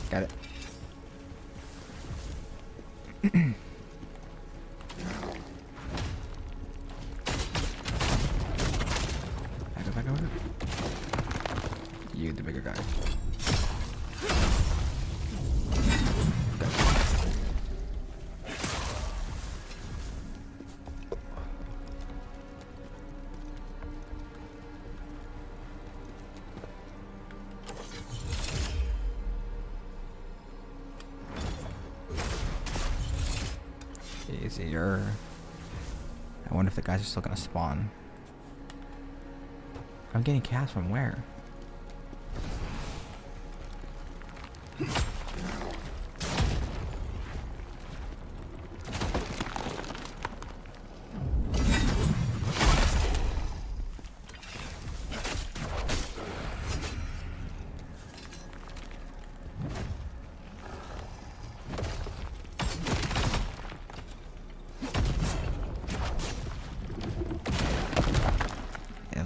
Got it. Back up. You, the bigger guy. Easier. I wonder if the guys are still gonna spawn. I'm getting cast from where?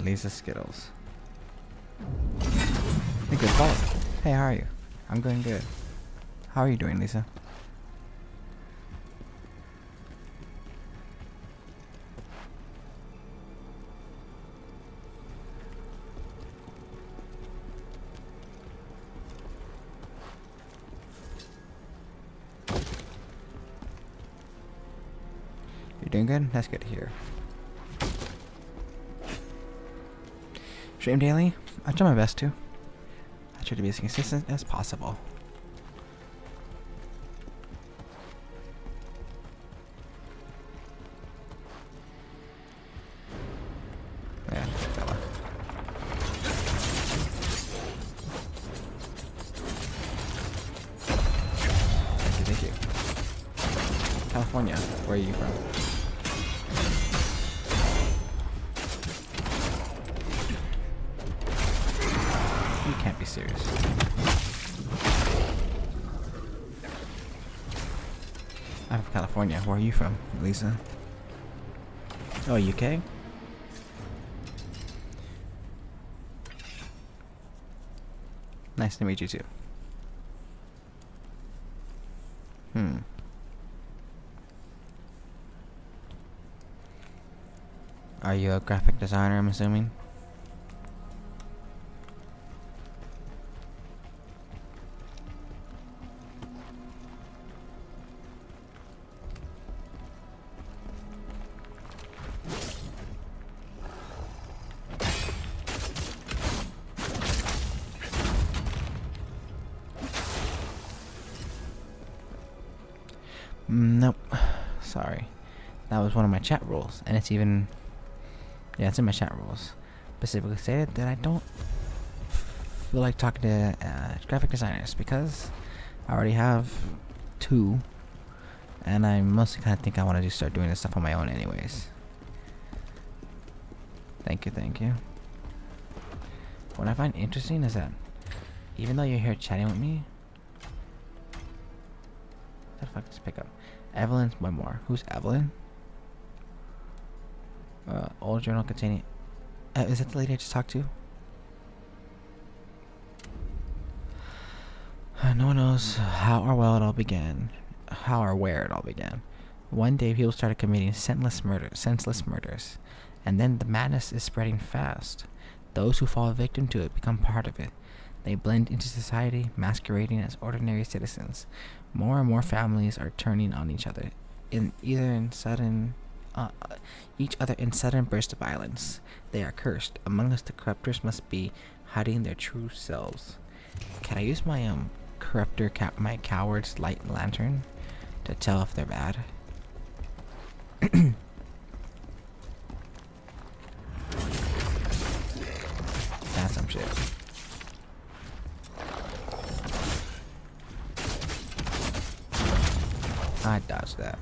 Lisa Skittles. Hey, good follow. Hey, how are you? I'm doing good. How are you doing, Lisa? You're doing good? That's good to hear. Stream daily? I try my best to. I try to be as consistent as possible. Yeah, fella. Thank you. California, where are you from? You can't be serious. I'm from California. Where are you from, Lisa? Oh, UK? Nice to meet you too. Are you a graphic designer, I'm assuming? Nope. Sorry. That was one of my chat rules, and it's even... Yeah, it's in my chat rules. Specifically stated that I don't feel like talking to graphic designers because I already have 2, and I mostly kind of think I want to just start doing this stuff on my own anyways. Thank you. What I find interesting is that even though you're here chatting with me, fuck just pick up? Evelyn's memoir. Who's Evelyn? Old journal containing. Is that the lady I just talked to? No one knows how or well it all began. How or where it all began. One day people started committing senseless murders. And then the madness is spreading fast. Those who fall victim to it become part of it. They blend into society, masquerading as ordinary citizens. More and more families are turning on each other, each other in sudden bursts of violence. They are cursed. Among us, the corruptors must be hiding their true selves. Can I use my corruptor my coward's light lantern to tell if they're bad? That's some shit. I dodged that.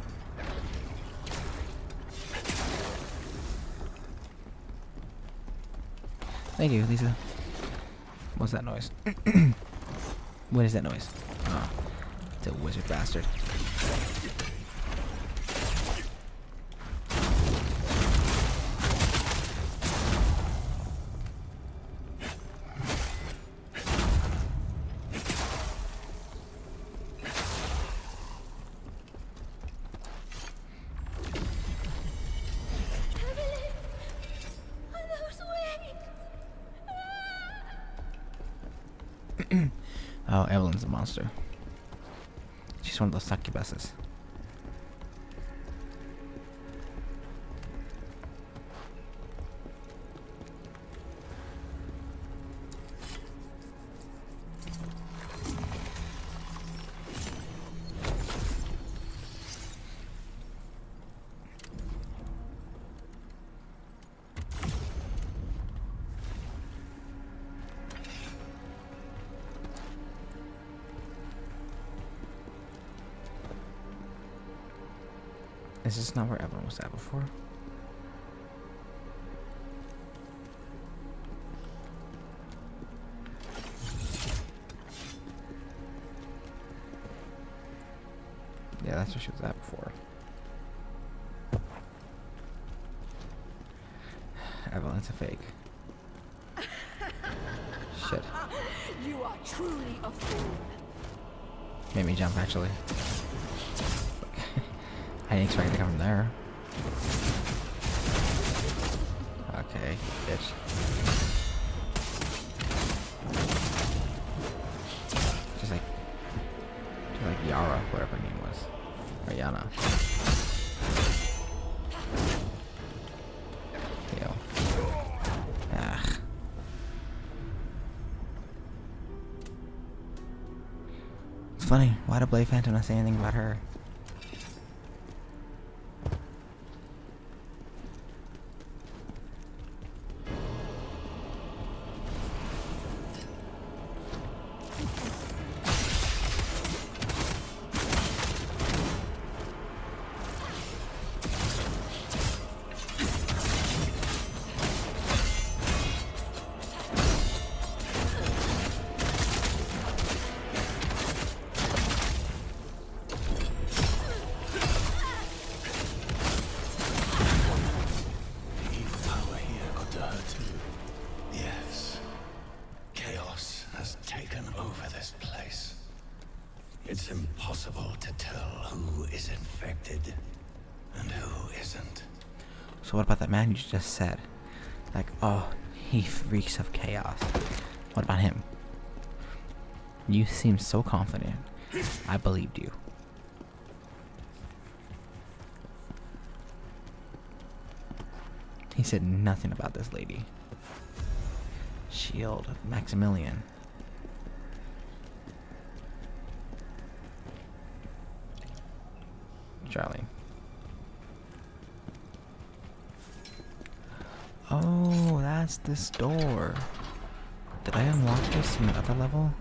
Thank you, Lisa. What's that noise? What is that noise? Oh, it's a wizard bastard. Oh, Evelyn's a monster. She's one of those succubuses. Is this not where Evelyn was at before? Yeah, that's where she was at before. Evelyn's a fake. Shit. You are truly a fool. Made me jump, actually. I didn't expect it to come from there. Okay, bitch. Just like Yara, whatever her name was. Or Yana. Yo. Ah. It's funny, why did Blade Phantom not say anything about her? It's impossible to tell who is infected and who isn't. So what about that man you just said? Like, oh, he reeks of chaos. What about him? You seem so confident. I believed you. He said nothing about this lady. Shield of Maximilian. Charlie. Oh, that's this door. Did I unlock this in the other level?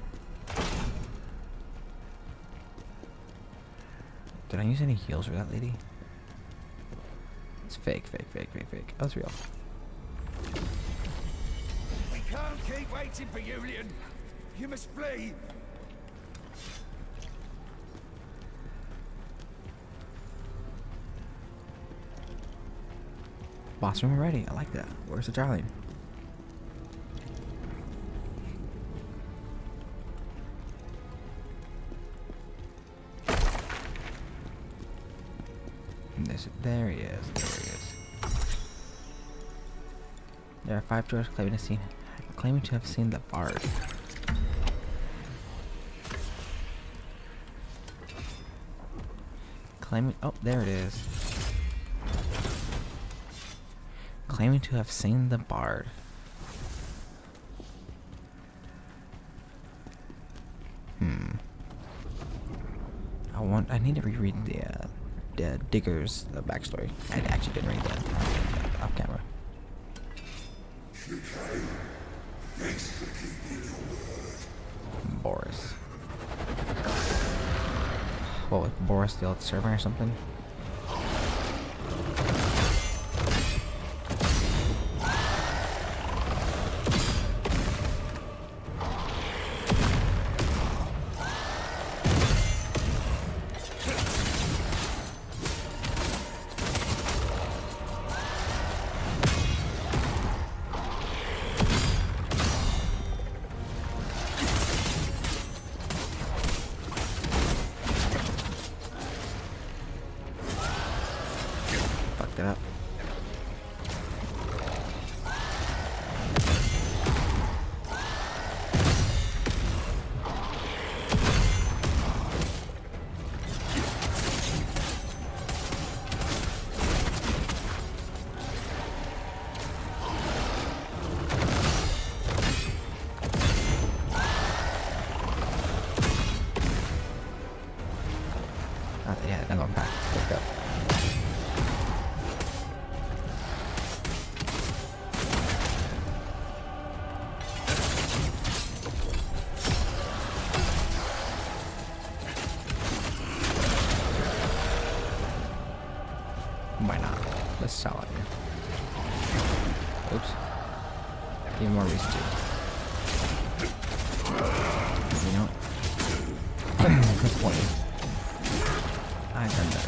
Did I use any heals for that lady? It's fake. Oh, it's real. We can't keep waiting for Julian. You must flee. Boss room already. I like that. Where's the Darling? There he is. There he is. There are 5 dwarves claiming to have seen the bard. Claiming. Oh, there it is. Claiming to have seen the bard. I need to reread the Digger's backstory. I actually didn't read that off camera. Boris. What, like Boris the old servant or something? Fucked it up. Yeah, I'm going back. Fucked up. Why not? Let's sell it. Oops. Even more reason to. You know? What's the point? I've done that.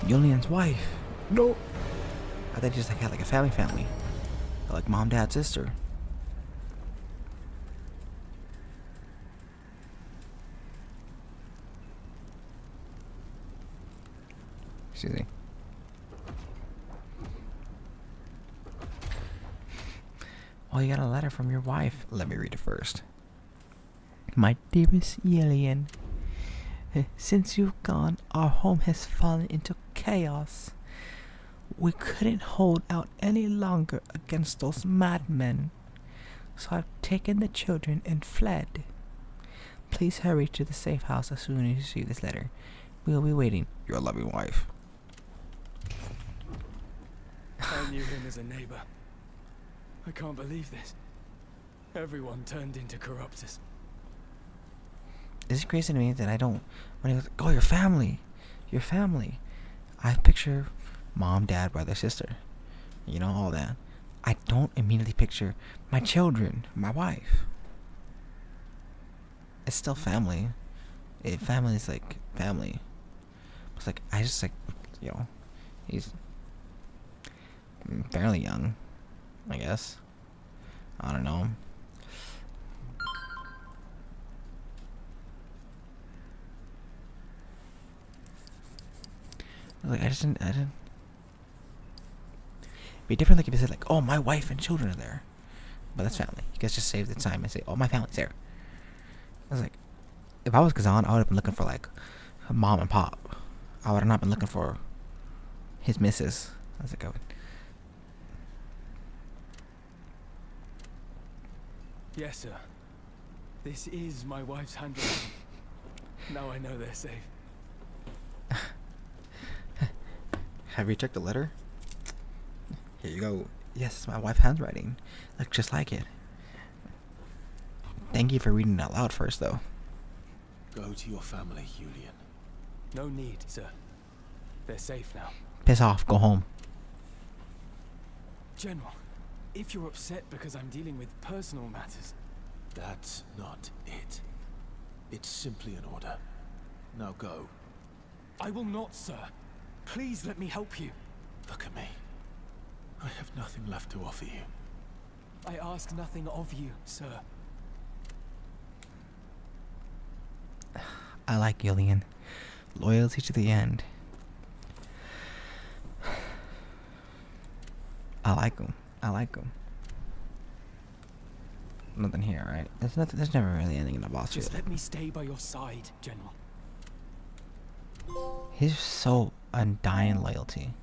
Julian's wife. No. I thought they just had like a family. Like mom, dad, sister. Excuse me. Oh, you got a letter from your wife. Let me read it first. My dearest Julian, since you've gone, our home has fallen into chaos. We couldn't hold out any longer against those madmen, so I've taken the children and fled. Please hurry to the safe house as soon as you receive this letter. We'll be waiting. Your loving wife. I knew him as a neighbor. I can't believe this. Everyone turned into corruptors. It's crazy to me that I don't. When he goes, "Oh, your family," I picture mom, dad, brother, sister. You know, all that. I don't immediately picture my children, my wife. It's still family. Family is like family. It's like I just like, you know, he's fairly young, I guess. I don't know. Like I didn't. Be different like if you said like, oh, my wife and children are there, but that's family. You guys just save the time and say, oh, my family's there. I was like, if I was Khazan, I would have been looking for like mom and pop. I would have not been looking for his missus. I was like, I would. Yes, sir. This is my wife's handwriting. Now I know they're safe. Have you checked the letter? Here you go. Yes, it's my wife's handwriting. Looks just like it. Thank you for reading it out loud first, though. Go to your family, Julian. No need, sir. They're safe now. Piss off. Go home. General, if you're upset because I'm dealing with personal matters... That's not it. It's simply an order. Now go. I will not, sir. Please let me help you. Look at me. I have nothing left to offer you. I ask nothing of you, sir. I like Gillian. Loyalty to the end. I like him. I like him. Nothing here, right? There's nothing. There's never really anything in the boss Just field. let me stay by your side, General. He's so undying loyalty.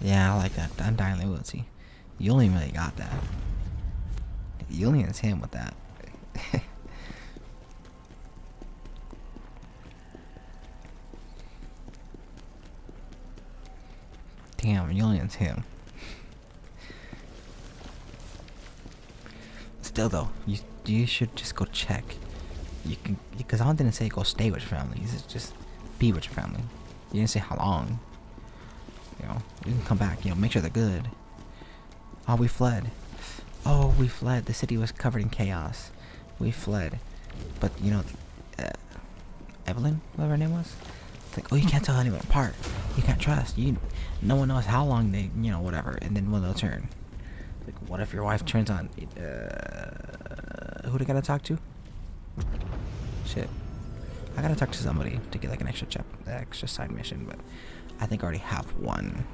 Yeah, I like that. Undying loyalty. You only really got that. You only has him with that. Damn, Julian's him. Still though, you should just go check. You can, because I didn't say go stay with your family. He said just be with your family. You didn't say how long. You know, you can come back. You know, make sure they're good. Oh, we fled. Oh, we fled. The city was covered in chaos. We fled, but you know, Evelyn, whatever her name was. It's like, oh, you can't tell anyone apart. You can't trust. No one knows how long they, you know, whatever. And then when they'll turn. Like, what if your wife turns on? Who do I gotta talk to? Shit, I gotta talk to somebody to get like an extra side mission. But I think I already have one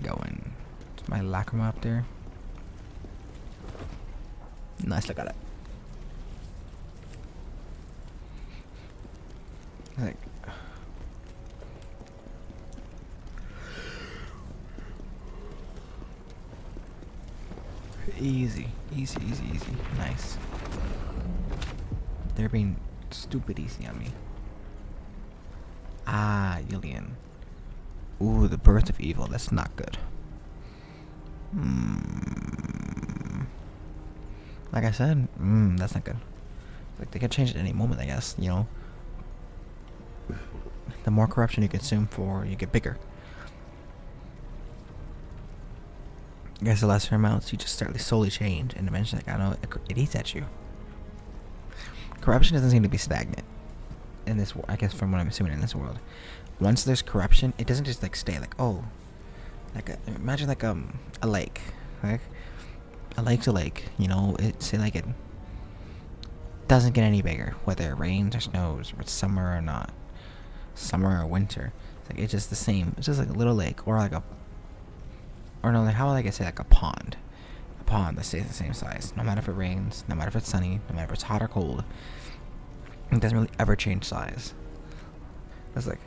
going. Is my lacrima up there? Nice look at it. Like, easy. Nice. They're being stupid easy on me. Ah, Julian. Ooh, the birth of evil. That's not good. Like I said, that's not good. Like, they could change it at any moment, I guess, you know. The more corruption you consume you get bigger. I guess the lesser amounts, you just start to slowly change, and eventually, like, I know, it eats at you. Corruption doesn't seem to be stagnant in this, I guess, from what I'm assuming in this world. Once there's corruption, it doesn't just, like, stay, like, oh, like, imagine, like, a lake, like, a lake's a lake, you know, it doesn't get any bigger, whether it rains or snows, or it's summer or not, summer or winter. It's like, it's just the same. It's just like a little lake, or like like, how would I say, like a pond that stays the same size, no matter if it rains, no matter if it's sunny, no matter if it's hot or cold. It doesn't really ever change size. It's like,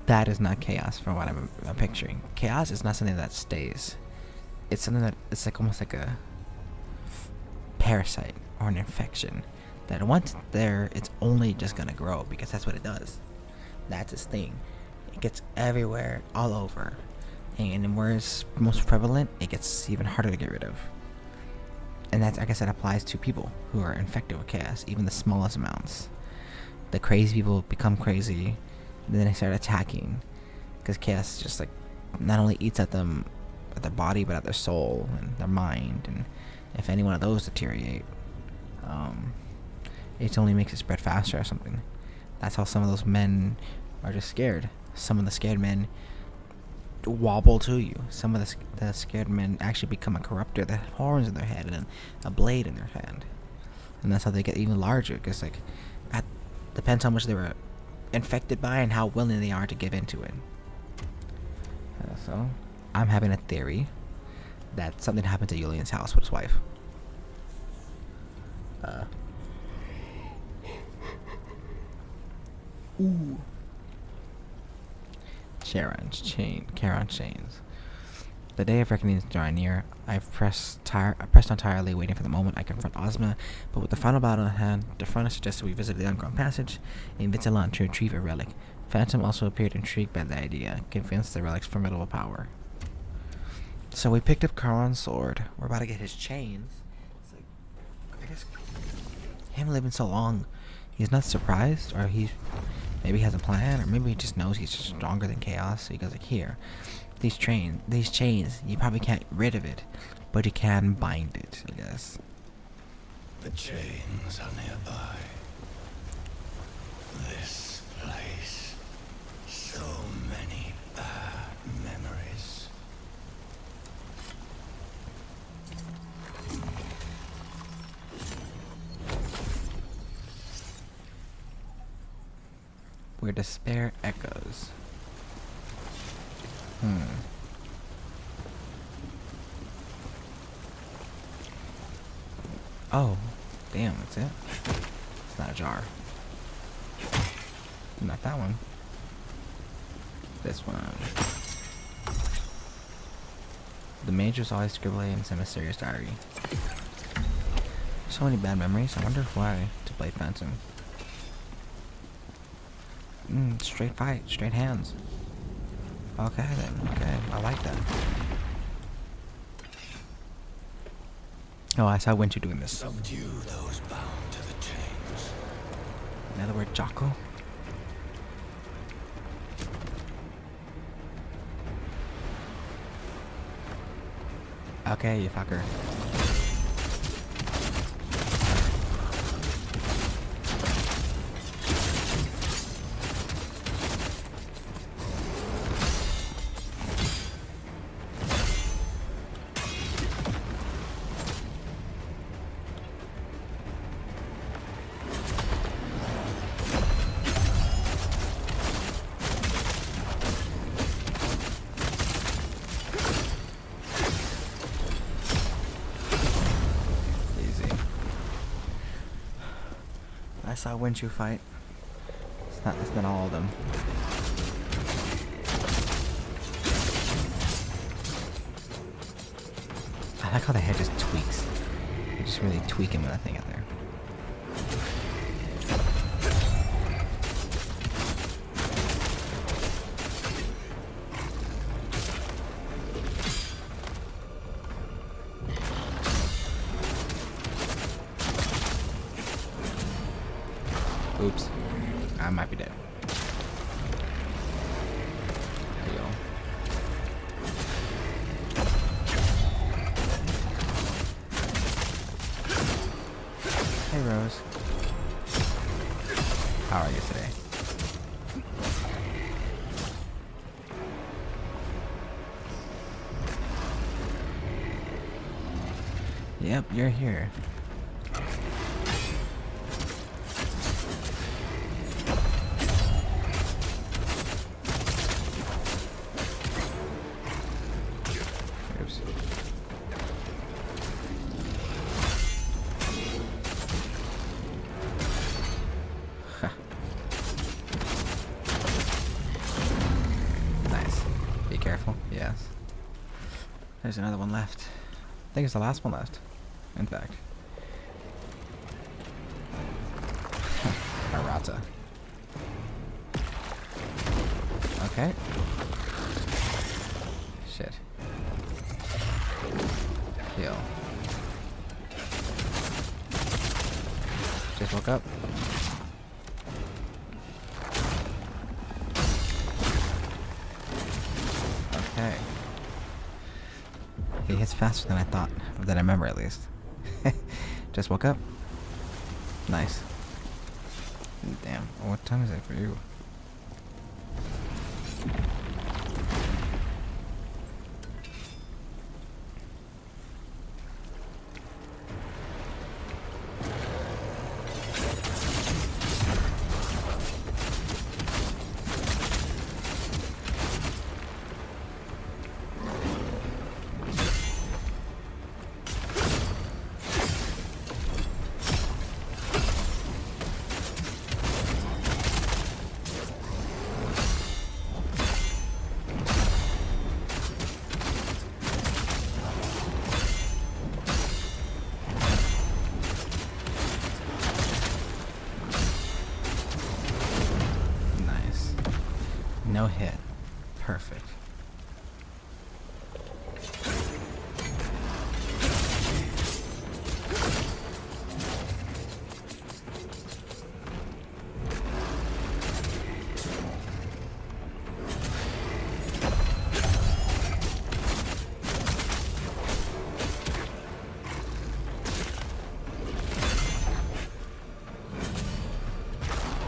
that is not chaos from what I'm picturing. Chaos is not something that stays. It's something that, it's like almost like a parasite or an infection that once it's there, it's only just gonna grow, because that's what it does. That's its thing. It gets everywhere, all over, and where it's most prevalent, it gets even harder to get rid of. And that's, I guess, that applies to people who are infected with chaos, even the smallest amounts. The crazy people become crazy, and then they start attacking, because chaos just, like, not only eats at them, at their body, but at their soul and their mind. And if any one of those deteriorate, it only makes it spread faster or something. That's how some of those men are just scared. Some of the scared men wobble to you. Some of the scared men actually become a corruptor. They have horns in their head and a blade in their hand, and that's how they get even larger. Because, like, depends how much they were infected by and how willing they are to give into it. So, I'm having a theory that something happened to Julian's house with his wife. Ooh. Charon's chains. The day of reckoning is drawing near. I pressed on tirelessly, waiting for the moment I confront Ozma, but with the final battle at hand, the front suggested we visit the underground passage in Vitalan to retrieve a relic. Phantom also appeared intrigued by the idea, convinced the relic's formidable power. So we picked up Khazan's sword. We're about to get his chains. It's like, I guess him living so long, he's not surprised, or maybe he has a plan, or maybe he just knows he's just stronger than chaos. So he goes like, here, these chains, you probably can't get rid of it, but you can bind it, I guess. The chains are nearby. This place. So many bad memories. Where despair echoes. Oh, damn, that's it. It's not a jar. Not that one. This one. The Major's always scribbling in some mysterious diary. So many bad memories. I wonder why to play Phantom. Straight fight, straight hands. Okay then, okay, I like that. Oh, I saw Winter doing this. Subdue those bound to the chains. Another word, Jocko. Okay, you fucker. I saw Winchu fight. It's not all of them. I like how the head just tweaks. You just really tweak him with that thing out there. Oops. I might be dead. There you go. Hey, Rose. How are you today? Yep, you're here. Oops. Nice. Be careful. Yes. There's another one left. I think it's the last one left. In fact. Arata. Okay. Shit. Heal. Just woke up. Okay. He hits faster than I thought, or than I remember at least. Just woke up. Nice. Damn. What time is it for you? No hit. Perfect.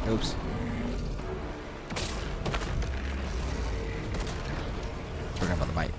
Oops. Forgot about the bite.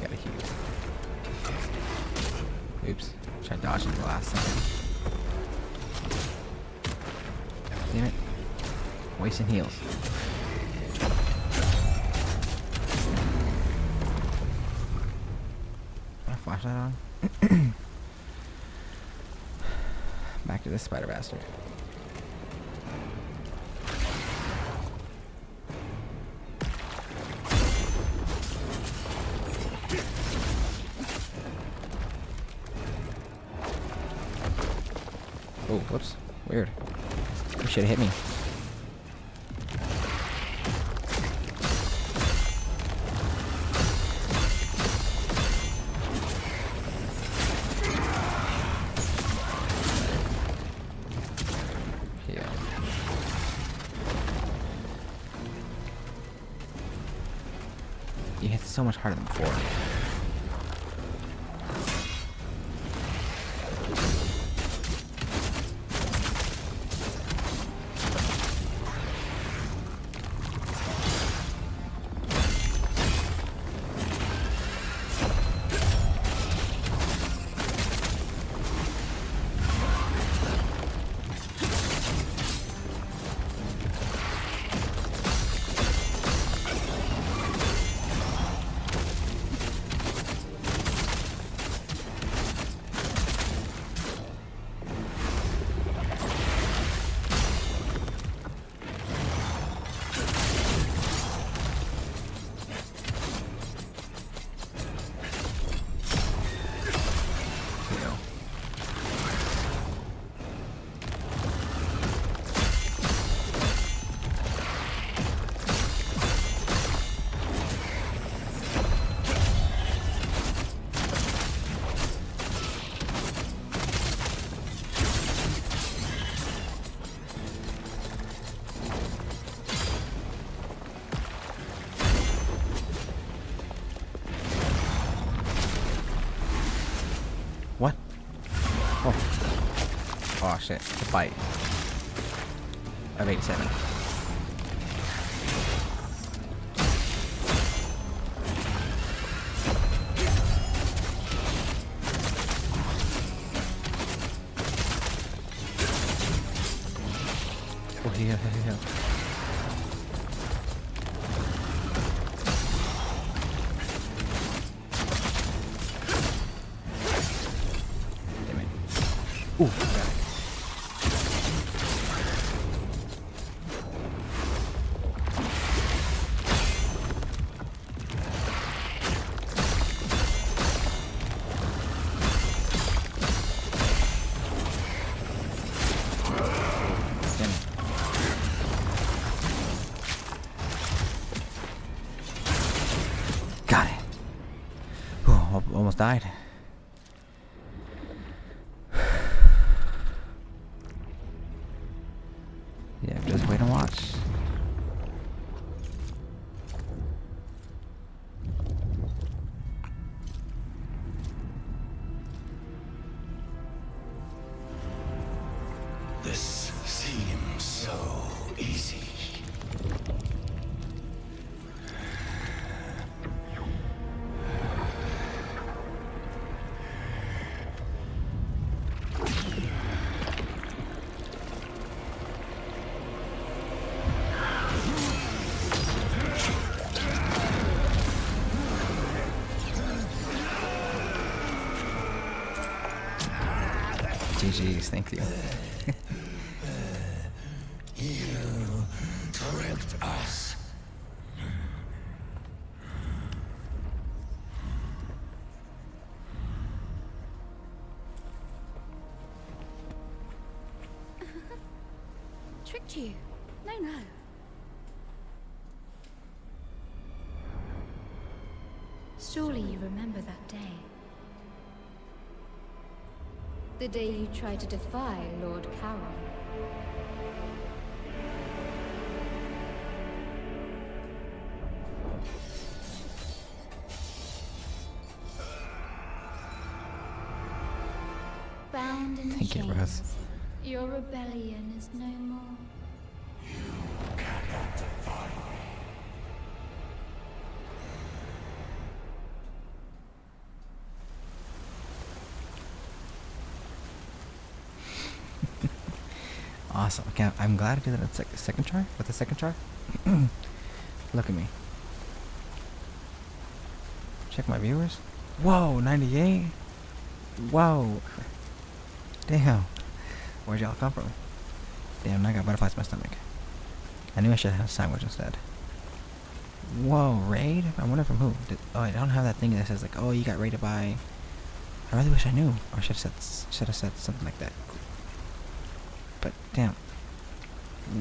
Gotta heal. Oops. Tried dodging the last time. Damn it. Wasting heals. Put my flashlight on. Back to this spider bastard. Oh, whoops. Weird. You should have hit me. Yeah. You hit so much harder than before. What? Oh. Oh shit. The bite. I have 87. Oh, heal. Ooh, got it. Damn it. Got it. Ooh, almost died. Yeah, just wait and watch. This seems so easy. GG's, thank you. You tricked us. Tricked you? No, no. Surely you remember that day. The day you tried to defy Lord Charon. Bound in Thank you, chains, Rose. your rebellion is no more. Awesome. Okay, I'm glad I did that at second try. With the second try. Look at me. Check my viewers. Whoa, 98. Whoa. Damn. Where'd y'all come from? Damn, now I got butterflies in my stomach. I knew I should have a sandwich instead. Whoa, raid? I wonder from who? Oh, I don't have that thing that says like, oh, you got raided by. I really wish I knew, or should have said something like that. But damn.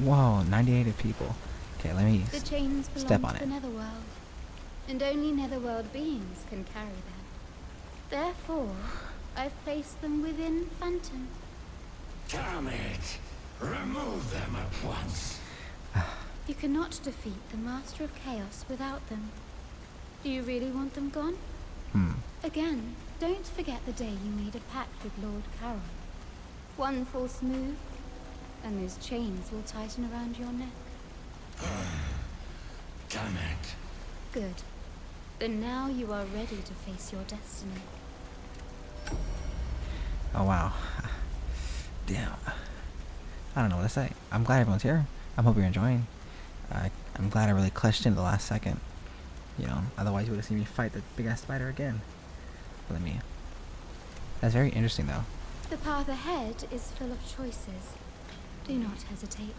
Whoa, 98 people. Okay, let me The chains step belong on to it. the netherworld, and only netherworld beings can carry them. Therefore, I've placed them within Phantom. Damn it! Remove them at once. You cannot defeat the Master of Chaos without them. Do you really want them gone? Again, don't forget the day you made a pact with Lord Charon. One false move, and those chains will tighten around your neck. Damn it. Good. Then now you are ready to face your destiny. Oh wow. Damn. I don't know what to say. I'm glad everyone's here. I hope you're enjoying. I'm glad I really clutched in the last second. You know, otherwise you would have seen me fight the big ass spider again. But that's very interesting though. The path ahead is full of choices. Do not hesitate.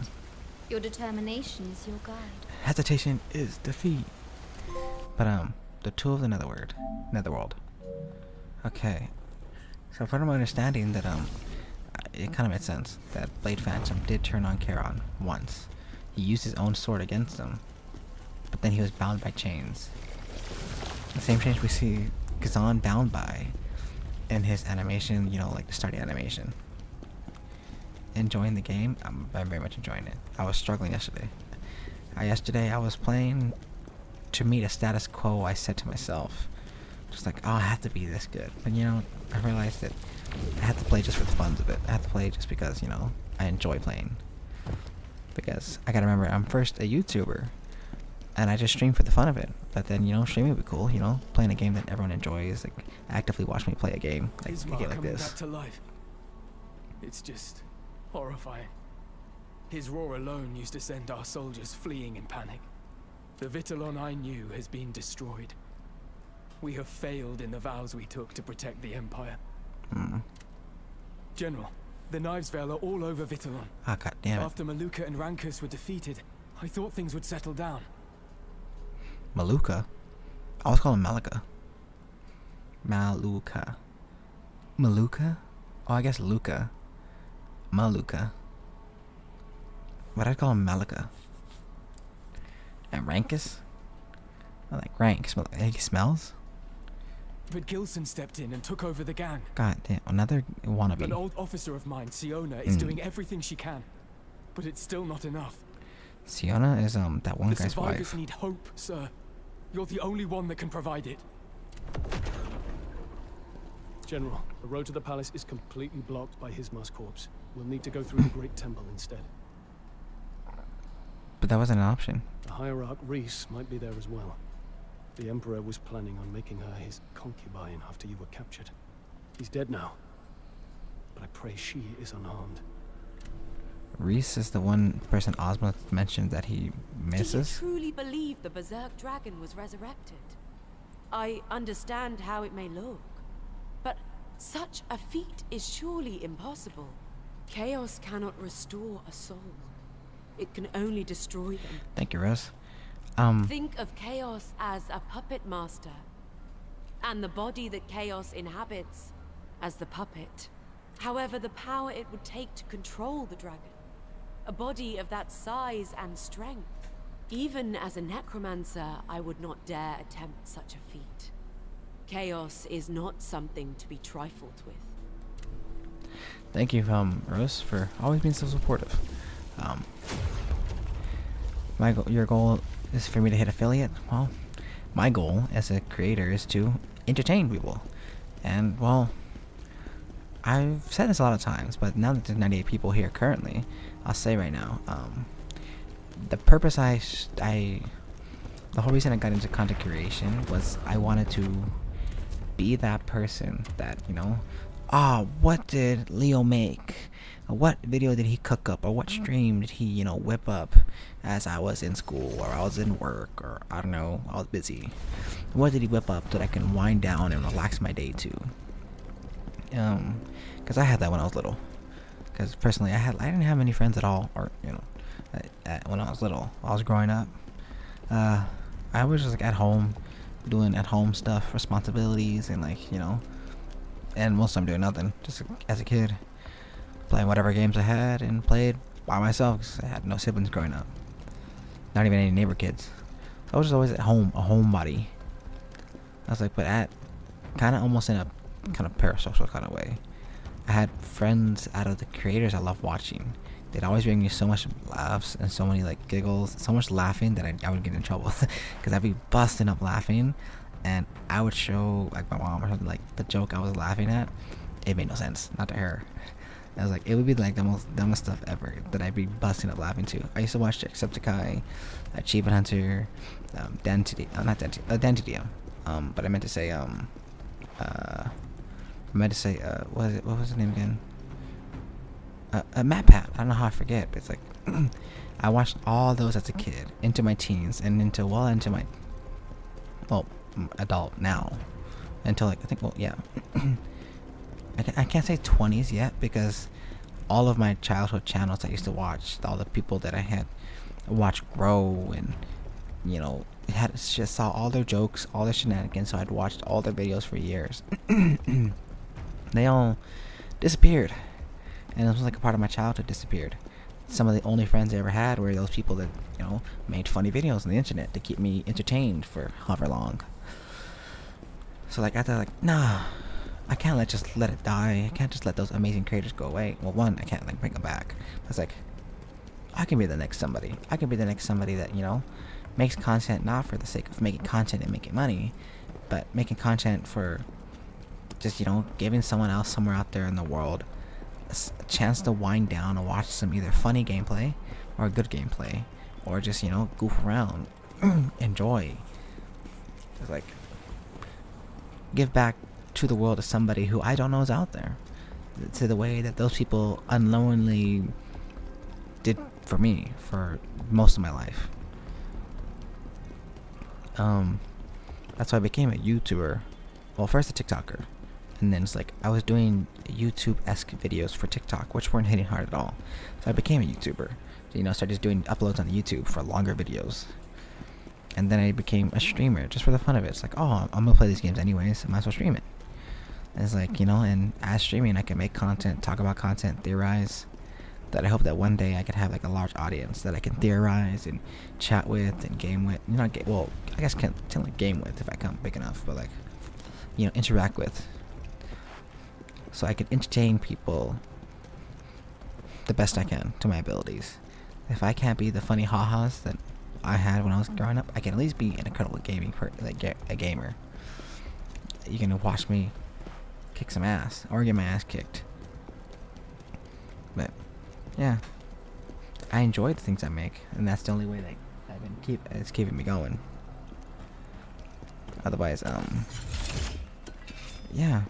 Your determination is your guide. Hesitation is defeat. But the tool of the netherworld. Okay. So from my understanding that it kind of made sense that Blade Phantom did turn on Charon once. He used his own sword against him, but then he was bound by chains. The same chains we see Khazan bound by in his animation, you know, like the starting animation. Enjoying the game? I'm very much enjoying it. I was struggling yesterday. Yesterday I was playing to meet a status quo I set to myself. Just like, oh, I have to be this good. But you know, I realized that I have to play just for the fun of it. I have to play just because, you know, I enjoy playing. Because I gotta remember, I'm first a YouTuber, and I just stream for the fun of it. But then, you know, streaming would be cool, you know, playing a game that everyone enjoys, like actively watch me play a game, like a game like coming this. back to life. It's just horrifying. His roar alone used to send our soldiers fleeing in panic. The Vitellon I knew has been destroyed. We have failed in the vows we took to protect the Empire. General, the Knives Vale are all over Vitellon. Ah, god damn it. After Maluka and Rankus were defeated, I thought things would settle down. Maluka? I was calling Malika. Maluka. Maluka? Oh, I guess Luca. Maluka. But I'd call him Malika. And Rankus? I like rank. He smells? But Gilson stepped in and took over the gang. God damn, another wannabe. An old officer of mine, Siona, is doing everything she can. But it's still not enough. Siona is that one The guy's survivors wife. need hope, sir. You're the only one that can provide it. General, the road to the palace is completely blocked by Hismar's corpse. We'll need to go through the Great Temple instead. But that wasn't an option. The hierarch Reese might be there as well. The Emperor was planning on making her his concubine after you were captured. He's dead now, but I pray she is unharmed. Reese is the one person Ozma mentioned that he misses. Do you truly believe the Berserk dragon was resurrected? I understand how it may look, but Such a feat is surely impossible. Chaos cannot restore a soul. It can only destroy them. Thank you, Rose. Think of Chaos as a puppet master, and the body that Chaos inhabits as the puppet. However, the power it would take to control the dragon, a body of that size and strength. Even as a necromancer, I would not dare attempt such a feat. Chaos is not something to be trifled with. Thank you, Rose, for always being so supportive. Your goal is for me to hit affiliate. Well, my goal as a creator is to entertain people, and well, I've said this a lot of times, but now that there's 98 people here currently, I'll say right now, the purpose the whole reason I got into content creation was I wanted to be that person that, you know, what did Leo make? What video did he cook up? Or what stream did he, you know, whip up as I was in school or I was in work or I don't know, I was busy. What did he whip up that I can wind down and relax my day to? Because I had that when I was little. Because personally, I didn't have many friends at all, or you know, when I was little, I was growing up. I was just like at home, doing at home stuff, responsibilities, and like, you know, and most of the time doing nothing. Just as a kid, playing whatever games I had and played by myself because I had no siblings growing up. Not even any neighbor kids. I was just always at home, a homebody. I was like, but at kind of almost in a kind of parasocial kind of way. I had friends out of the creators I love watching. They'd always bring me so much laughs and so many like giggles, so much laughing that I would get in trouble because I'd be busting up laughing, and I would show like my mom or something like the joke I was laughing at. It made no sense, not to her. I was like, it would be like the most dumbest stuff ever that I'd be busting up laughing to. I used to watch Jacksepticeye, Achievement Hunter, Dentity, but I meant to say what was his name again? Matt Pat. I don't know how I forget, but it's like I watched all those as a kid, into my teens, and into my adult now, until like I think I can't say 20s yet because all of my childhood channels I used to watch, all the people that I had watched grow and, you know, just saw all their jokes, all their shenanigans, so I'd watched all their videos for years. They all disappeared, and it was like a part of my childhood disappeared. Some of the only friends I ever had were those people that, you know, made funny videos on the internet to keep me entertained for however long. So like I thought, like, nah, I can't just let it die. I can't just let those amazing creators go away. Well, one, I can't like bring them back. I was like, I can be the next somebody. I can be the next somebody that, you know, makes content not for the sake of making content and making money, but making content for just, you know, giving someone else somewhere out there in the world a chance to wind down and watch some either funny gameplay or good gameplay, or just, you know, goof around, enjoy. Just like give back to the world to somebody who I don't know is out there, to the way that those people unknowingly did for me for most of my life. That's why I became a YouTuber. Well, first a TikToker, and then it's like I was doing YouTube-esque videos for TikTok, which weren't hitting hard at all. So I became a YouTuber. So, you know, started doing uploads on YouTube for longer videos. And then I became a streamer just for the fun of it. It's like, oh, I'm gonna play these games anyways, I might as well stream it. And it's like, you know, and as streaming, I can make content, talk about content, theorize. That I hope that one day I could have like a large audience that I can theorize and chat with and game with. You know, well, I guess can't like game with if I come big enough, but like, you know, interact with. So I can entertain people the best I can to my abilities. If I can't be the funny ha-has that I had when I was growing up, I can at least be an incredible a gamer. You can watch me kick some ass or get my ass kicked. But yeah, I enjoy the things I make, and that's the only way that it's keeping me going. Otherwise, yeah.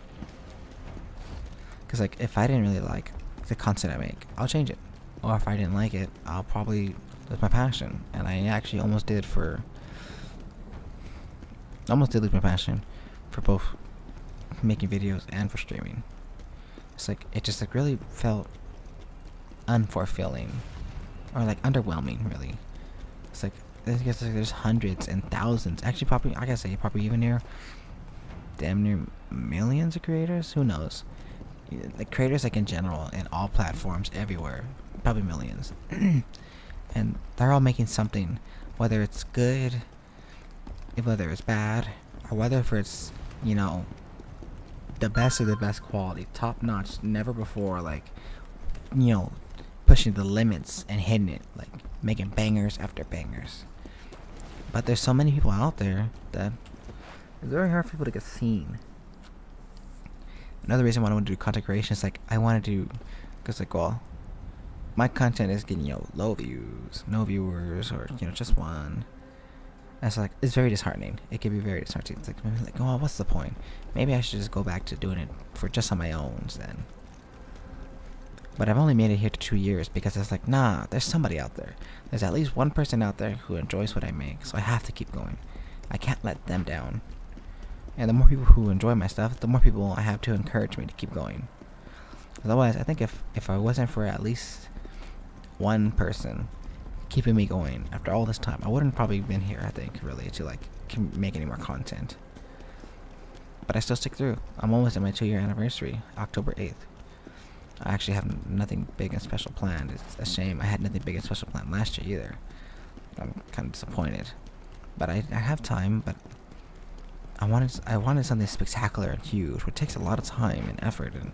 Because like, if I didn't really like the content I make, I'll change it. Or if I didn't like it, I'll probably lose my passion. And I actually almost did lose my passion for both making videos and for streaming. It's like it just like really felt unfulfilling or like underwhelming, really. It's like I guess like there's hundreds and thousands, actually probably I gotta say probably even near damn near millions of creators. Who knows? Like creators like in general in all platforms everywhere, probably millions. And they're all making something, whether it's good, whether it's bad, or whether if it's, you know, the best of the best quality, top notch, never before, like, you know, pushing the limits and hitting it, like making bangers after bangers. But there's so many people out there that it's very hard for people to get seen. Another reason why I want to do content creation is like I want to do, because like, well, my content is getting, you know, low views, no viewers, or, you know, just one. And it's like, it's very disheartening. It can be very disheartening. It's like, oh, what's the point? Maybe I should just go back to doing it for just on my own then. But I've only made it here to 2 years because it's like, nah, there's somebody out there. There's at least one person out there who enjoys what I make, so I have to keep going. I can't let them down. And the more people who enjoy my stuff, the more people I have to encourage me to keep going. Otherwise, I think if I wasn't for at least one person keeping me going after all this time, I wouldn't probably been here, I think, really, to like make any more content. But I still stick through. I'm almost at my 2-year anniversary, October 8th. I actually have nothing big and special planned. It's a shame I had nothing big and special planned last year either. I'm kind of disappointed. But I have time, but I wanted something spectacular and huge, which takes a lot of time and effort, and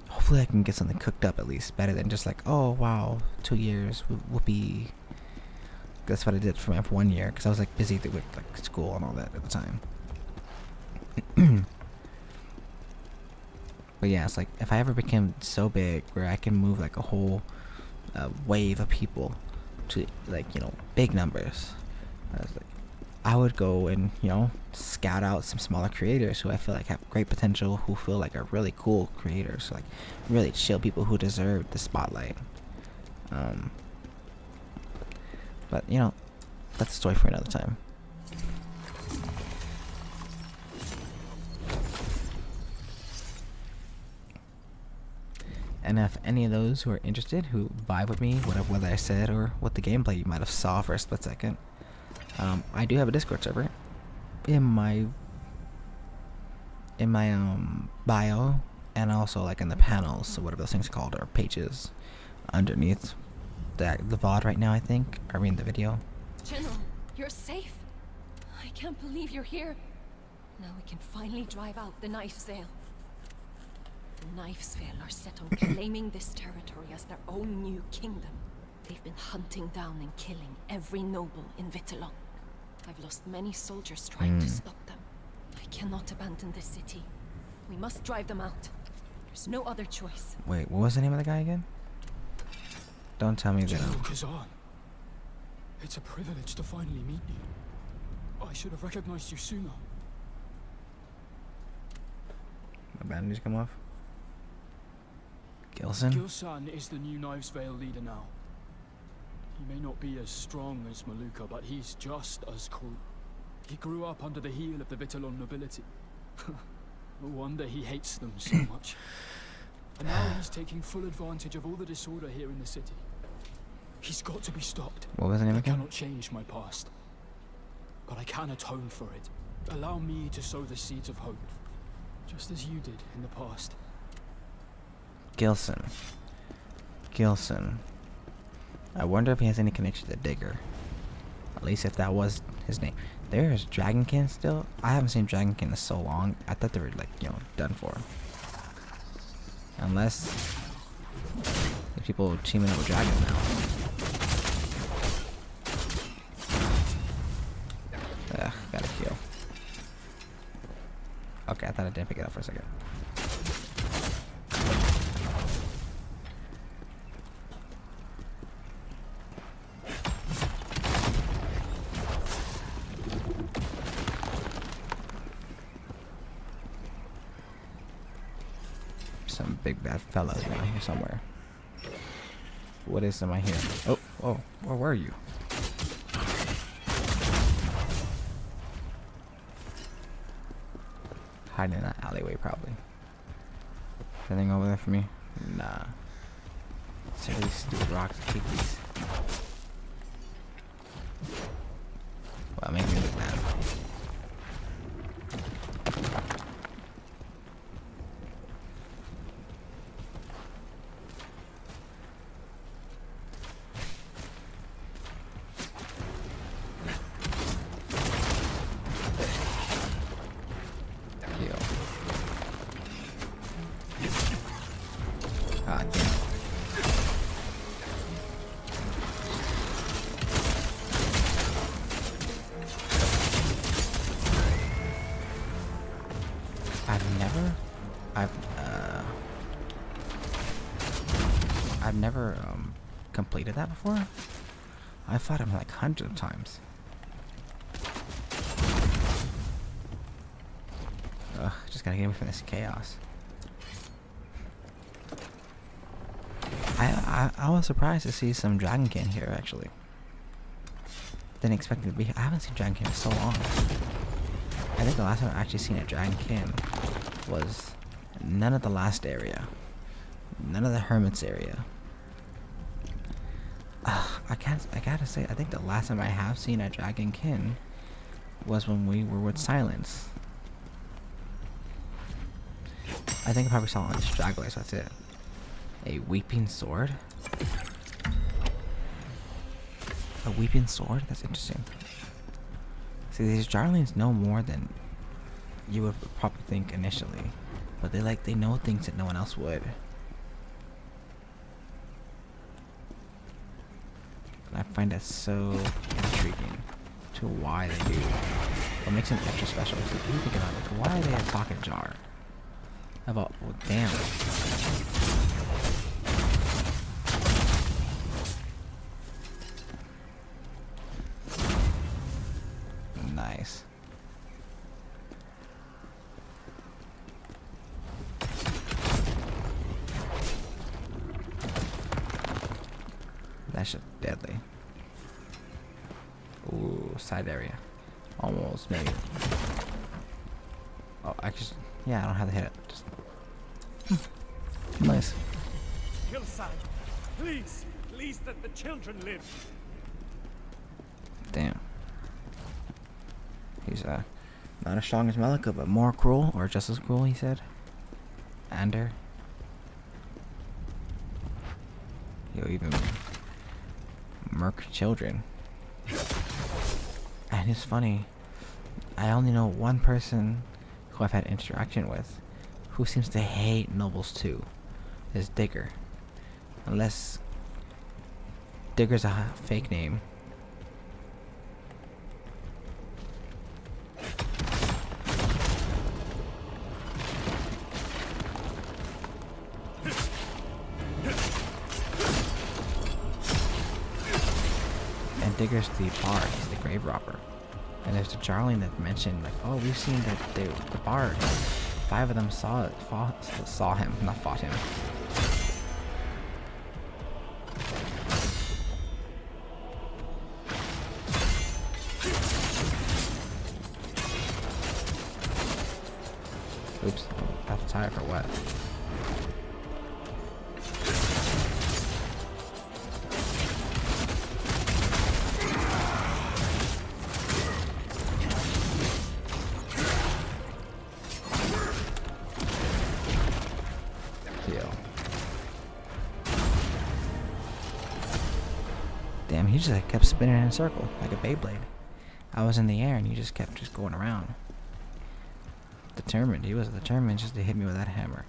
hopefully I can get something cooked up at least better than just like, oh wow, 2 years, whoopee. That's what I did for my 1 year, because I was like busy with like school and all that at the time. But yeah, it's like if I ever became so big where I can move like a whole wave of people to like, you know, big numbers, I would go and, you know, scout out some smaller creators who I feel like have great potential, who feel like are really cool creators, like really chill people who deserve the spotlight. But you know, that's a story for another time. And if any of those who are interested, who vibe with me, whether I said or what the gameplay you might have saw for a split second, I do have a Discord server in my bio, and also like in the panels, so whatever those things are called, or pages underneath the VOD right now, I think, I mean the video. General, you're safe. I can't believe you're here. Now we can finally drive out the Knives Vale. The Knives Vale are set on claiming this territory as their own new kingdom. They've been hunting down and killing every noble in Vitellon. I've lost many soldiers trying to stop them. I cannot abandon this city. We must drive them out. There's no other choice. Wait, what was the name of the guy again? Don't tell me that. General Khazan, it's a privilege to finally meet you. I should have recognized you sooner. My bandages come off. Gilson? Gilsan is the new Knives Vale leader now. He may not be as strong as Maluka, but he's just as cruel. He grew up under the heel of the Vitellon nobility. No wonder he hates them so much. And now he's taking full advantage of all the disorder here in the city. He's got to be stopped. What was the name I again? cannot change my past, but I can atone for it. Allow me to sow the seeds of hope, just as you did in the past. Gilson. I wonder if he has any connection to Digger. At least if that was his name. There's Dragonkin still? I haven't seen Dragonkin in so long. I thought they were like, you know, done for. Unless the people teaming up with Dragon now. Ugh, gotta kill. Okay, I thought I didn't pick it up for a second. Some big bad fellas around here somewhere. What is am I here? Oh, where were you? hiding in that alleyway probably. Anything over there for me? Nah. It's really stupid rocks. I hate these. Well, make me look bad. Heal. Ah, damn. I've never completed that before. I fought him like hundreds of times. Ugh, just gotta get away from this chaos. I was surprised to see some dragonkin here actually. Didn't expect it to be. I haven't seen dragonkin in so long. I think the last time I actually seen a dragonkin was none of the last area, none of the hermit's area. I gotta say, I think the last time I have seen a dragonkin was when we were with Silence. I think I probably saw on stragglers. That's it. A weeping sword. A weeping sword. That's interesting. See, these Jarlings know more than you would probably think initially, but they know things that no one else would. And I find that so intriguing to why they do. What makes them extra special is if you think about it, why are they a pocket jar? How about, well, damn. Nice. That shit deadly. Ooh, side area. Almost, maybe. Oh, I just, yeah, I don't have to hit it. Just, nice. Hillside, please let the children live. Damn. He's not as strong as Malika, but more cruel, or just as cruel, he said. Ander. He'll even murk children. And it's funny, I only know one person who I've had interaction with who seems to hate nobles too. Is Digger. Unless Digger's a fake name. And Digger's the bard, he's the grave robber. And there's the Jarling that mentioned, like, oh, we've seen that the bard, 5 of them saw him, not fought him. Oops, that's tired for what? Damn, he just like, kept spinning in a circle, like a Beyblade. I was in the air and he just kept going around. Determined, he was determined just to hit me with that hammer.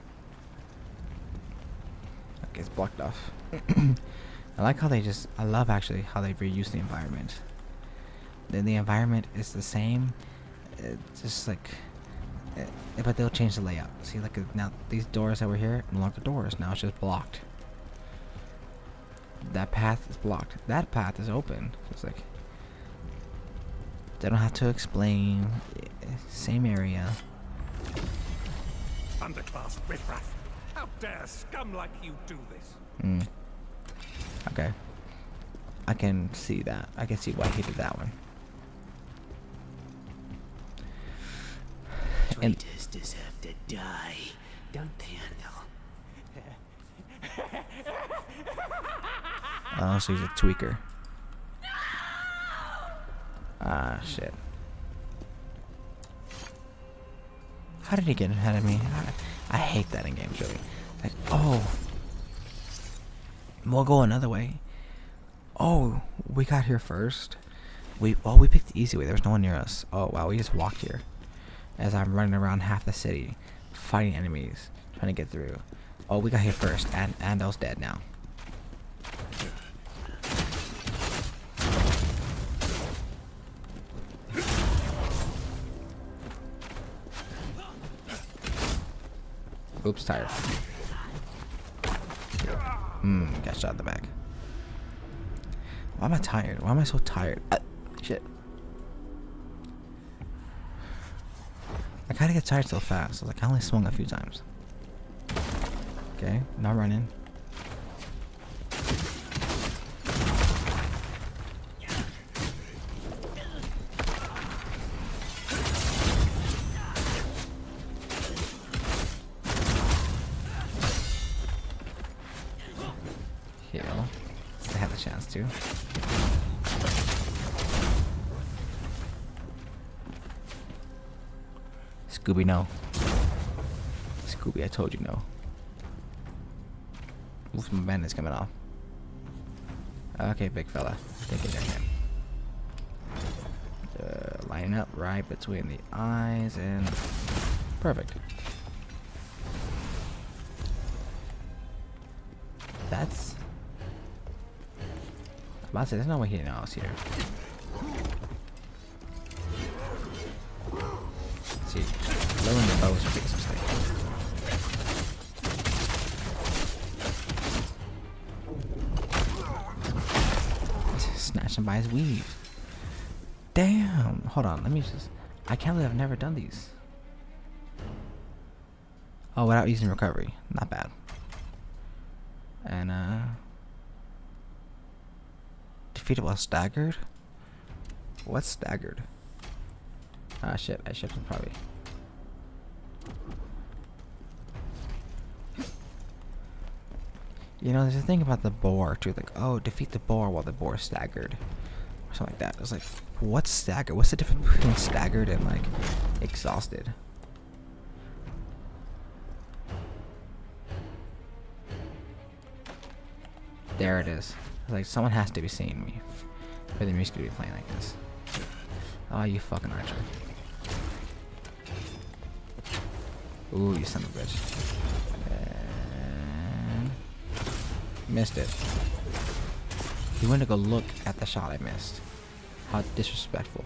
Okay, it's blocked off. I like how I love actually how they reuse the environment. The environment is the same, just like, but they'll change the layout. See, like now these doors that were here, no longer doors, now it's just blocked. That path is blocked. That path is open. It's like they don't have to explain. Same area. Underclass riffraff! How dare scum like you do this? Okay. I can see that. I can see why he did that one. Traitors deserve to die, don't they, Andal? Oh, so he's a tweaker. Ah, shit. How did he get ahead of me? I hate that in games, really. Like, oh. We'll go another way. Oh, we got here first. We picked the easy way. There was no one near us. Oh, wow, we just walked here. As I'm running around half the city, fighting enemies, trying to get through. Oh, we got here first, and Andal's dead now. Oops, tired. Got shot in the back. Why am I tired? Why am I so tired? Shit. I kinda get tired so fast. Like, I only swung a few times. Okay, not running. Heal. I had the chance to. Scooby, no. Scooby, I told you no. Oof, my bandit's coming off. Okay, big fella. Take it down here. Line up right between the eyes and... Perfect. That's... I'm about to say, there's no way he didn't know I was here. Let's see. Lowering the bow is a biggest mistake. Snatch him by his weave. Damn. Hold on. Let me just... I can't believe I've never done these. Oh, without using recovery. Not bad. And, defeated while staggered? What's staggered? Ah, shit. I should have probably... You know, there's a thing about the boar, too. Like, oh, defeat the boar while the boar is staggered. Or something like that. It's like, what's staggered? What's the difference between staggered and, like, exhausted? There it is. Like, someone has to be seeing me for the music to be playing like this. Oh, you fucking archer. Ooh, you son of a bitch. And... missed it. He went to go look at the shot I missed. How disrespectful.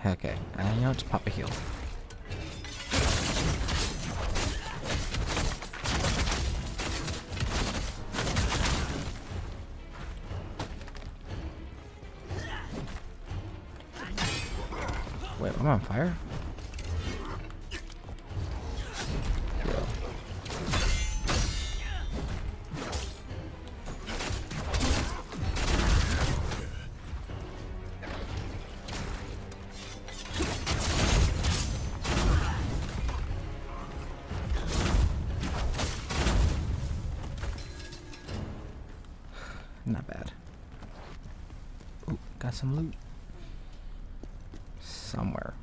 Okay, you know, just pop a heal. Wait, I'm on fire? Yeah. Not bad. Ooh, got some loot. Somewhere.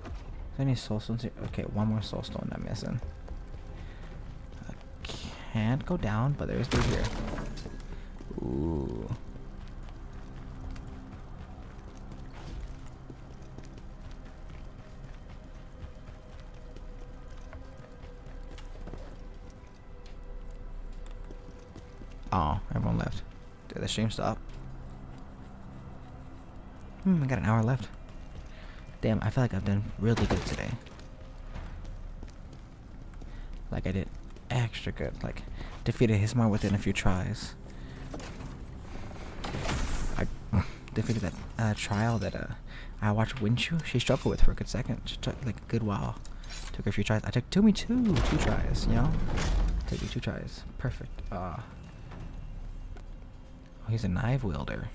Is there any soul stones here? Okay, one more soul stone I'm missing. I can't go down, but there's loot here. Ooh. Oh, everyone left. Did the stream stop? I got an hour left. Damn, I feel like I've done really good today. Like, I did extra good. Like, defeated Hismar within a few tries. I defeated that trial that I watched Winchu. She struggled with for a good second. She took like a good while. Took her a few tries. I took two tries, you know? Took me 2 tries. Perfect. Oh, he's a knife wielder.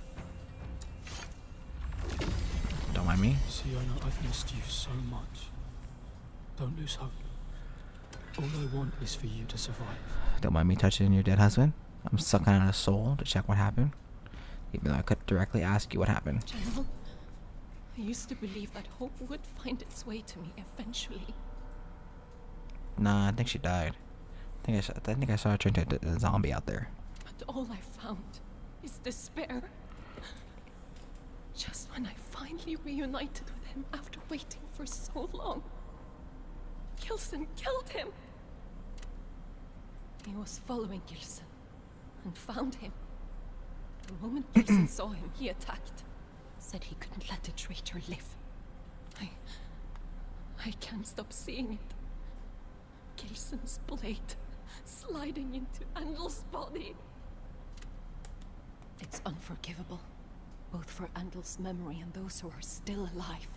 Don't mind me. See, I know I've missed you so much. Don't lose hope. All I want is for you to survive. Don't mind me touching your dead husband. I'm sucking out his soul to check what happened. Even though I could directly ask you what happened. General, I used to believe that hope would find its way to me eventually. Nah, I think she died. I think I saw her turn to a zombie out there. But all I found is despair. Just when I finally reunited with him after waiting for so long, Gilson killed him. He was following Gilson and found him. The moment Gilson saw him, he attacked. Said he couldn't let the traitor live. I can't stop seeing it. Gilson's blade sliding into Andel's body. It's unforgivable, both for Andel's memory and those who are still alive.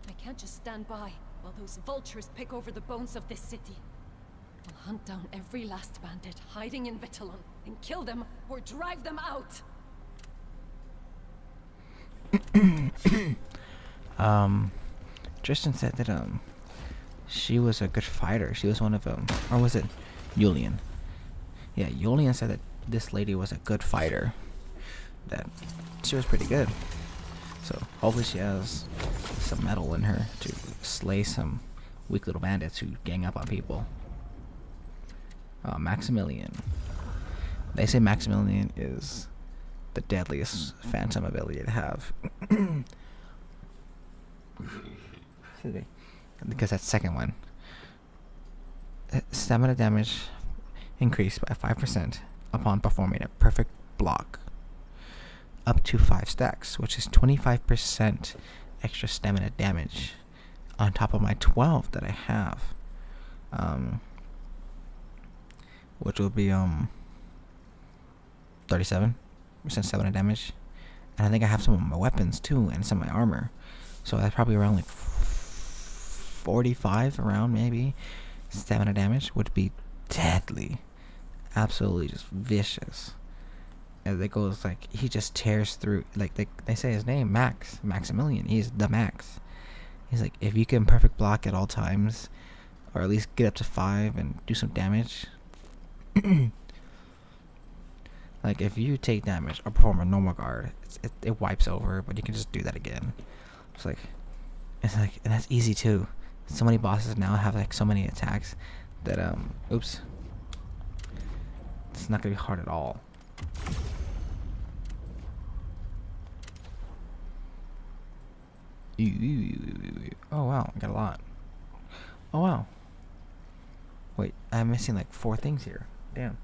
I can't just stand by while those vultures pick over the bones of this city. I'll hunt down every last bandit hiding in Vitellon and kill them or drive them out. Tristan said that she was a good fighter. She was one of or was it Julian? Yeah, Julian said that this lady was a good fighter. That she was pretty good. So hopefully she has some metal in her to slay some weak little bandits who gang up on people. Maximilian. They say Maximilian is the deadliest phantom ability to have. Because that second one. Stamina damage increased by 5% upon performing a perfect block. Up to 5 stacks, which is 25% extra stamina damage on top of my 12 that I have. Which will be 37% stamina damage. And I think I have some of my weapons too and some of my armor. So that's probably around like 45 around maybe. Stamina damage would be deadly. Absolutely just vicious. As it goes, like, he just tears through, like, they say his name, Maximilian. He's the Max. He's like, if you can perfect block at all times, or at least get up to 5 and do some damage. Like, if you take damage or perform a normal guard, it wipes over, but you can just do that again. It's like, and that's easy too. So many bosses now have like so many attacks that oops, it's not gonna be hard at all. Oh wow, I got a lot. Oh wow. Wait, I'm missing like 4 things here. Damn.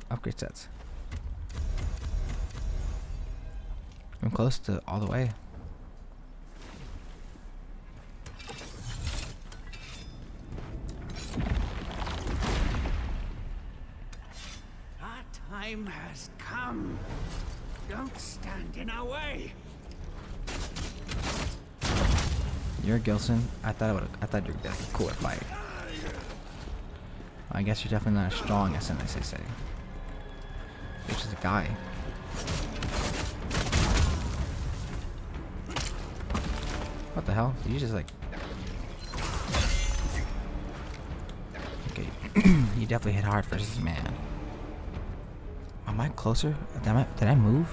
Upgrade sets. I'm close to all the way. Our time has come. Don't stand in our way. You're Gilson. I thought you were cool at fight. I guess you're definitely not as strong as they say. You're just a guy. What the hell? Did you just like... Okay. You definitely hit hard versus man. Am I closer? Did I move?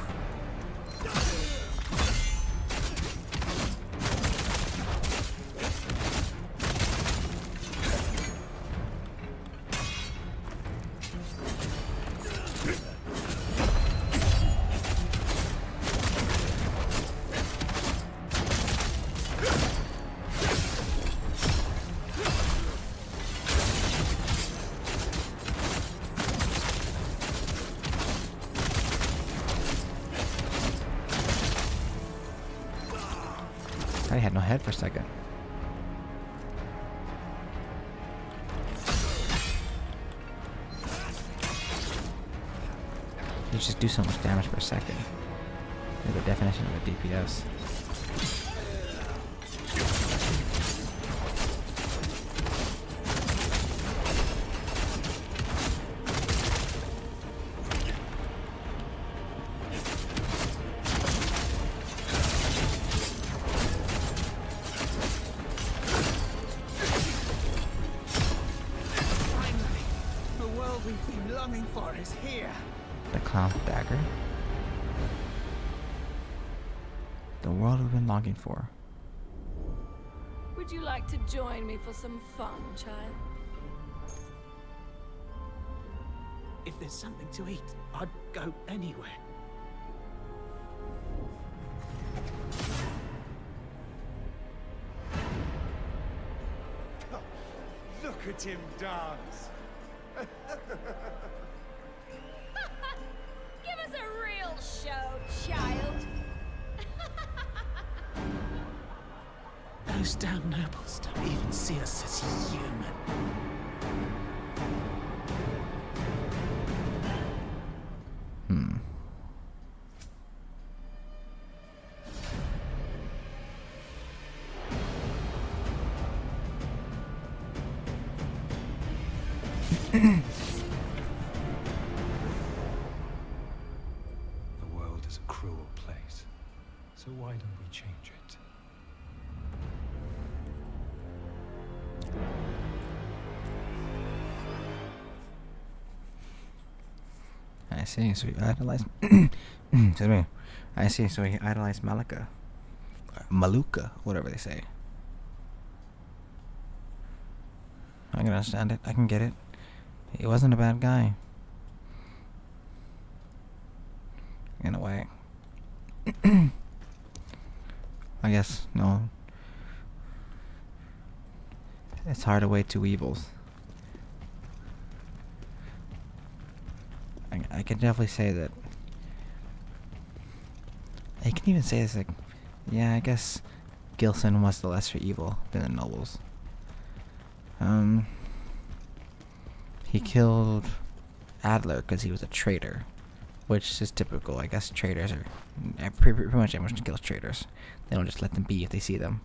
I had no head for a second. You just do so much damage per second. They're the definition of a DPS. longing for is here. The clown's dagger. The world we've been longing for. Would you like to join me for some fun, child? If there's something to eat, I'd go anywhere. Look at him dance. Give us a real show, child. Those damn nobles don't even see us as human. The world is a cruel place, so why don't we change it? I see, so you idolize excuse me. I see, so he idolized Malika. Maluka, whatever they say. I can understand it. I can get it. He wasn't a bad guy. In a way. I guess, no. It's hard to weigh two evils. I can definitely say that. I can even say it's like, yeah, I guess Gilson was the lesser evil than the nobles. He killed Adler because he was a traitor, which is typical. I guess traitors are pretty much everyone kills traitors. They don't just let them be if they see them.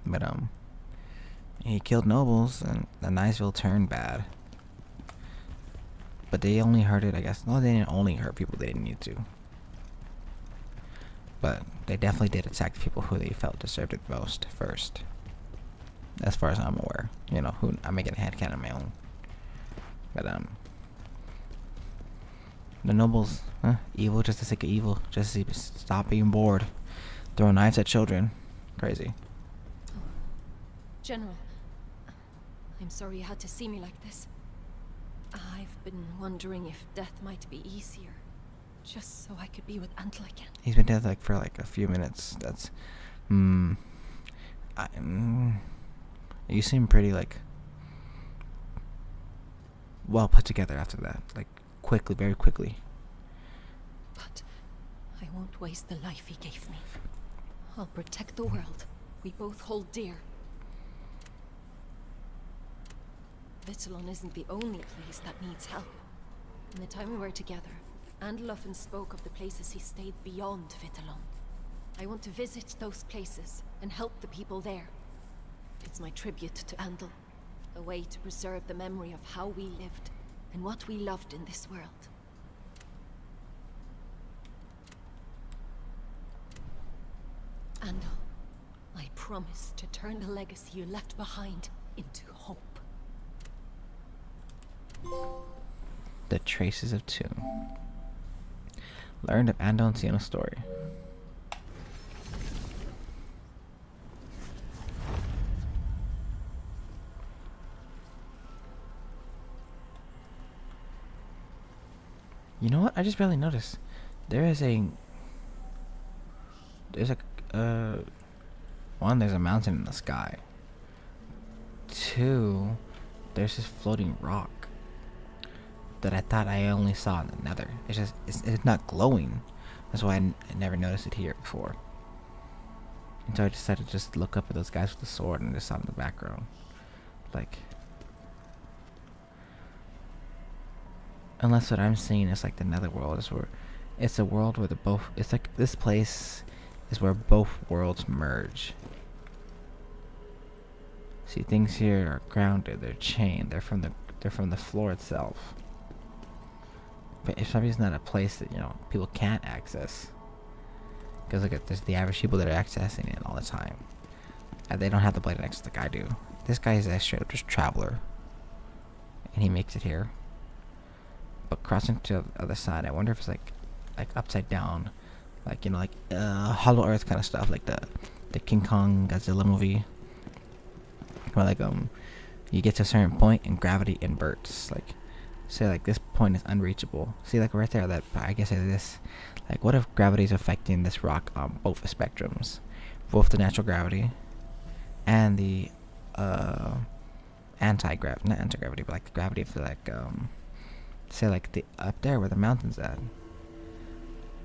But he killed nobles, and the Niceville turned bad. But they only hurt it, I guess. No, they didn't only hurt people they didn't need to. But they definitely did attack the people who they felt deserved it most first. As far as I'm aware. You know, who I'm making a headcanon of my own. But the nobles, evil just to sake of evil, just to stop being bored. Throwing knives at children. Crazy. General, I'm sorry you had to see me like this. I've been wondering if death might be easier. Just so I could be with Antle again. He's been dead for a few minutes. That's, you seem pretty well put together after that. Quickly, very quickly. But I won't waste the life he gave me. I'll protect the world we both hold dear. Vitellon isn't the only place that needs help. In the time we were together, Andal often spoke of the places he stayed beyond Vitellon. I want to visit those places and help the people there. It's my tribute to Andal, a way to preserve the memory of how we lived and what we loved in this world. Andal, I promise to turn the legacy you left behind into hope. The Traces of Tomb. Learned of Andal and Sienna's story. You know what? I just barely noticed. There's a one, there's a mountain in the sky. Two, there's this floating rock that I thought I only saw in the Nether. It's just, it's not glowing. That's why I never noticed it here before. And so I decided to just look up at those guys with the sword and just saw in the background. Unless what I'm seeing is the Netherworld is where it's a world where it's this place is where both worlds merge. See, things here are grounded, they're chained, they're from the floor itself. But it's probably not a place that, people can't access. Because there's the average people that are accessing it all the time. And they don't have the blade access like I do. This guy is a straight up just traveler. And he makes it here. but crossing to the other side, I wonder if it's like upside down, like, you know, like Hollow Earth kind of stuff, like the King Kong Godzilla movie, where like you get to a certain point and gravity inverts. Like, say like this point is unreachable. See, like right there, that I guess this, like, what if gravity is affecting this rock on both spectrums, both the natural gravity and the anti-gravity, not anti-gravity, but like the gravity of the, like say like the up there where the mountain's at.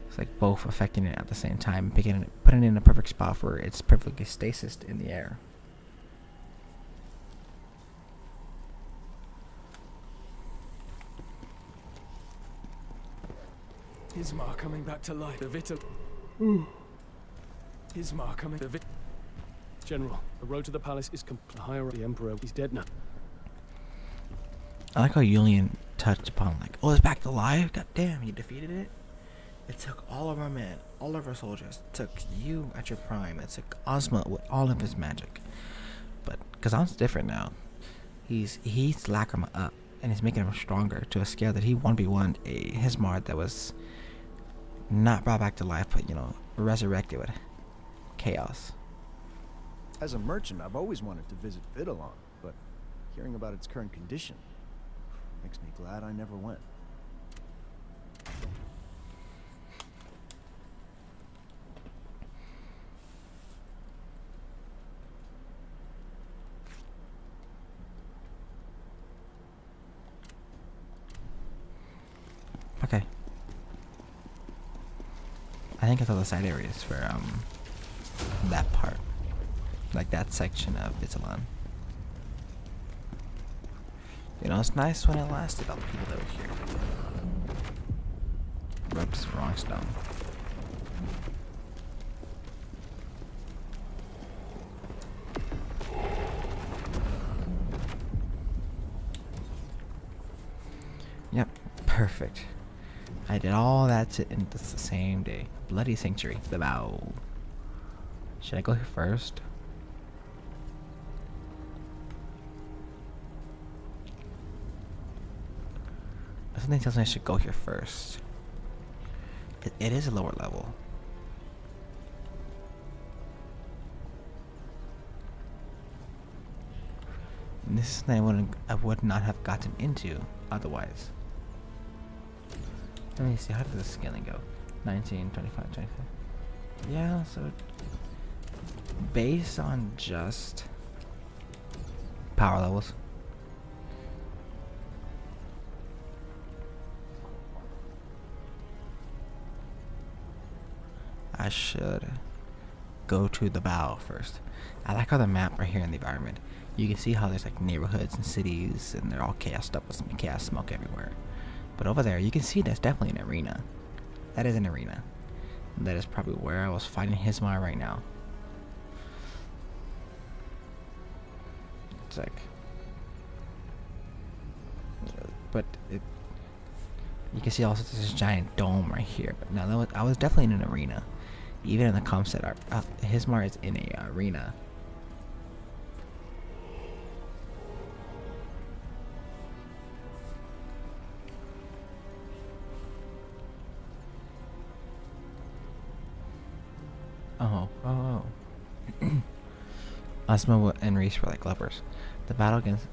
It's like both affecting it at the same time, putting it in a perfect spot where it's perfectly stasis in the air. Ismar coming back to life. The Vital. Ismar coming. The General, the road to the palace is complete. Higher up, the Emperor, he's dead now. I like how Julian touched upon, like, oh, it's back to life? God damn, you defeated it? It took all of our men, all of our soldiers. It took you at your prime. It took Ozma with all of his magic. But Khazan's different now. He's lacking him up, and he's making him stronger to a scale that he 1v1'd a Hismar that was not brought back to life, but, you know, resurrected with chaos. As a merchant, I've always wanted to visit Vitalon, but hearing about its current condition makes me glad I never went. Okay. I think it's all the side areas for that part. Like that section of Vitalon. You know, it's nice when it lasted, all the people that were here. Whoops, wrong stone. Yep, perfect. I did all that in the same day. Bloody Sanctuary, the bow. Should I go here first? Something tells me I should go here first. It is a lower level. And this is something I would not have gotten into otherwise. Let me see, how does the scaling go? 19, 25, 25. Yeah, so based on just power levels, I should go to the bow first. I like how the map right here in the environment, you can see how there's like neighborhoods and cities and they're all chaosed up with some chaos smoke everywhere. But over there you can see that's definitely an arena. That is an arena. That is probably where I was fighting Hismar right now. It's like, but you can see also this giant dome right here. But now I was definitely in an arena. Even in the concept art, Hismar is in a arena. Oh. Ozma and Reese were like lovers. The battle against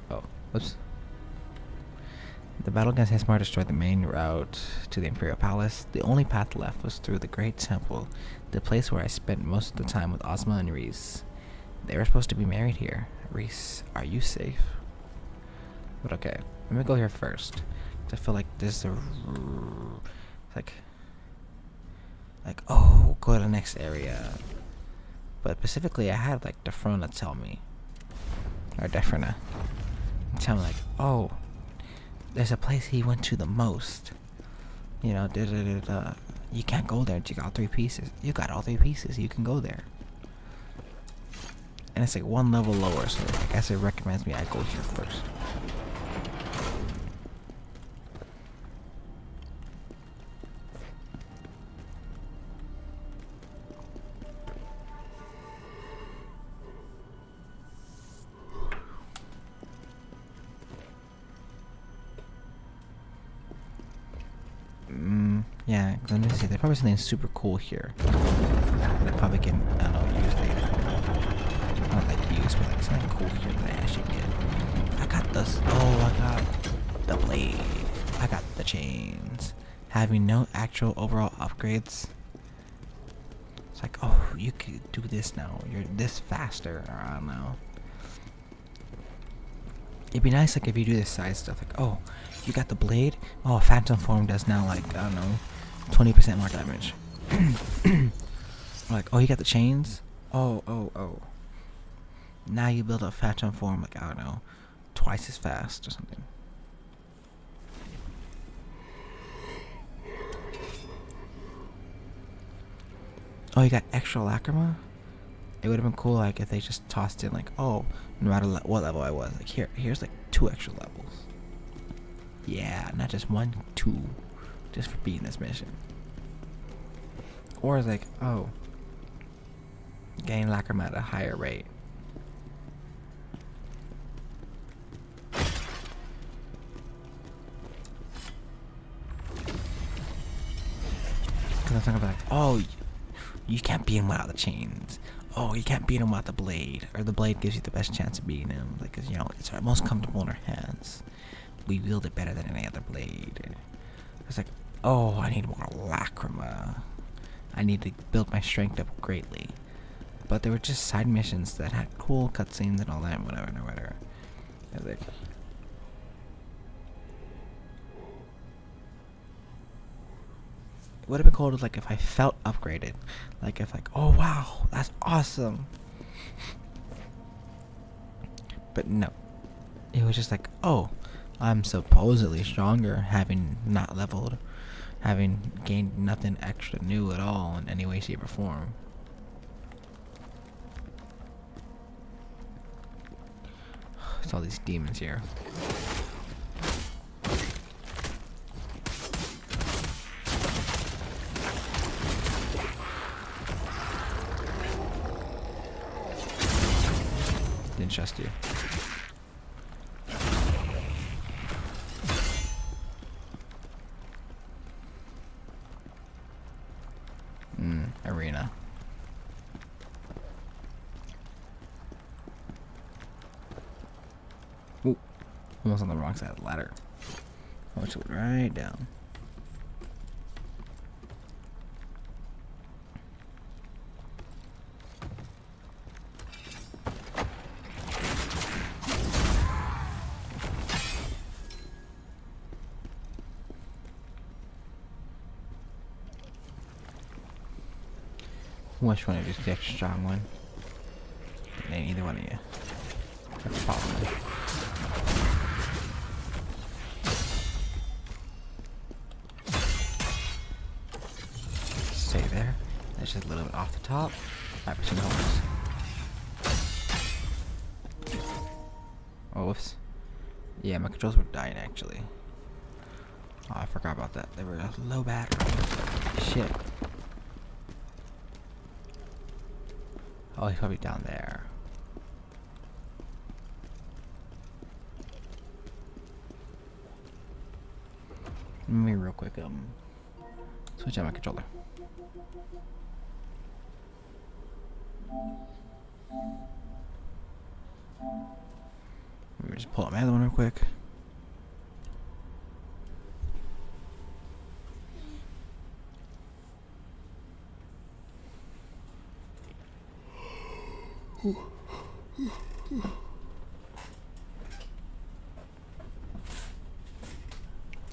The battle against Hismar destroyed the main route to the Imperial Palace. The only path left was through the Great Temple, the place where I spent most of the time with Ozma and Reese. They were supposed to be married here. Reese, are you safe? But okay, let me go here first. I feel like this is like, oh, go to the next area. But specifically, I had like Defrona tell me, or Defrona tell me like, oh, there's a place he went to the most. You know, you can't go there until you got 3 pieces. You got all 3 pieces, you can go there. And it's like 1 level lower, so I guess it recommends me I go here first. Yeah, let me see. There's probably something super cool here. That probably can, I don't know, use later. Not like use, but like something cool here that I actually get. I got this. Oh, I got the blade. I got the chains. Having no actual overall upgrades. It's like, oh, you could do this now. You're this faster. Or I don't know. It'd be nice like if you do this side stuff. Like, oh, you got the blade. Oh, phantom form does now like, I don't know, 20% more damage. Like, oh, you got the chains. Oh. Now you build a phantom form like, I don't know, twice as fast or something. Oh, you got extra lacrima? It would have been cool like if they just tossed in like, oh, no matter what level I was, like here's like 2 extra levels. Yeah, not just 1, 2, just for beating this mission. Or it's like, oh, gain lacrima at a higher rate. Because I'm talking about like, oh, you can't beat him without the chains. Oh, you can't beat him without the blade. Or the blade gives you the best chance of beating him. Like, 'cause, you know, it's our most comfortable in our hands. We wield it better than any other blade. It's like, oh, I need more lacrima. I need to build my strength up greatly. But there were just side missions that had cool cutscenes and all that, whatever. I was like, it would have been cool to, like, if I felt upgraded. Like, if, like, oh, wow, that's awesome. But no. It was just like, oh, I'm supposedly stronger, having not leveled. Having gained nothing extra new at all in any way, shape, or form. It's all these demons here. Didn't trust you. Arena. Ooh, almost on the wrong side of the ladder. I want to go right down. Which one of you is the extra strong one? It ain't either one of you. That's probably. Stay there. That's just a little bit off the top. Right between the holes. Oh, whoops. Yeah, my controls were dying actually. Oh, I forgot about that. They were a low battery. Shit. Oh, he's probably down there. Let me real quick, switch out my controller. Let me just pull out my other one real quick.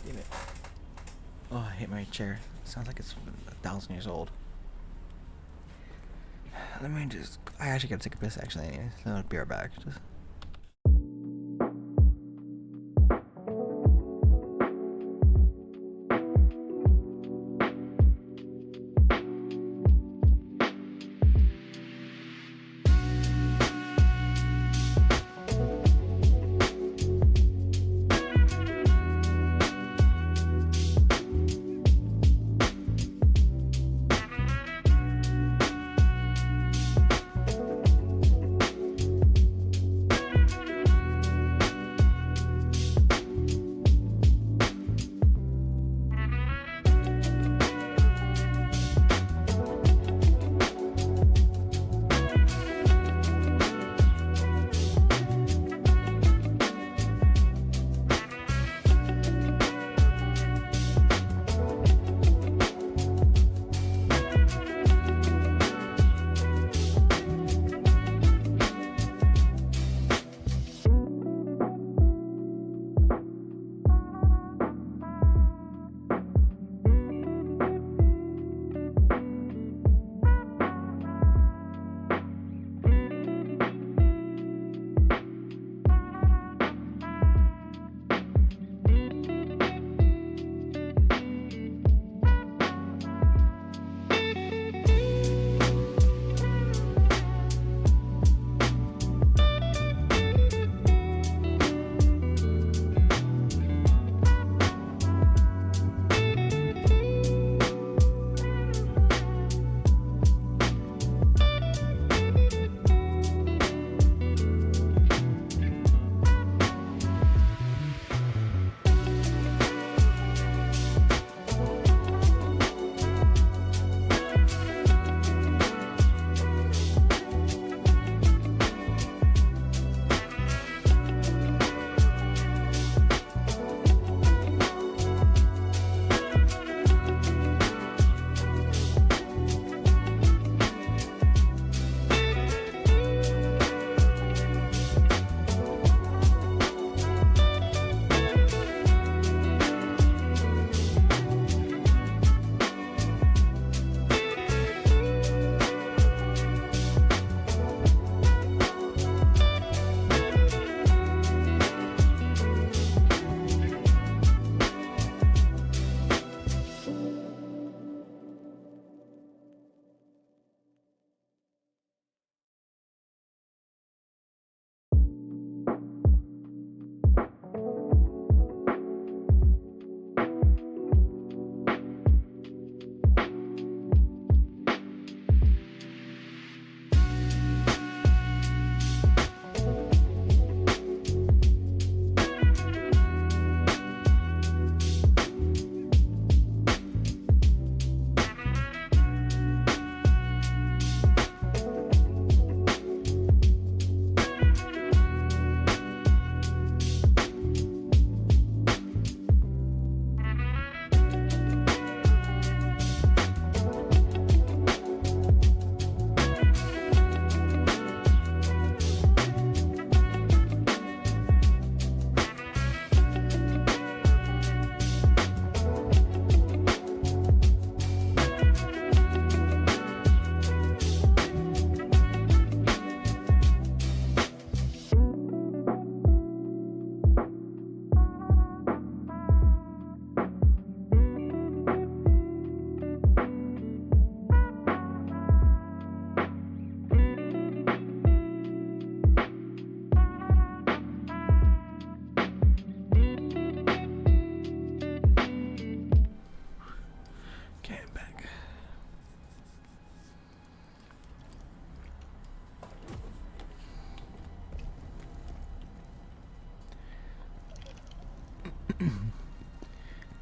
Damn it. Oh, I hit my chair. Sounds like it's 1,000 years old. Let me just... I actually gotta take a piss actually anyways. So I'll be right back. Just...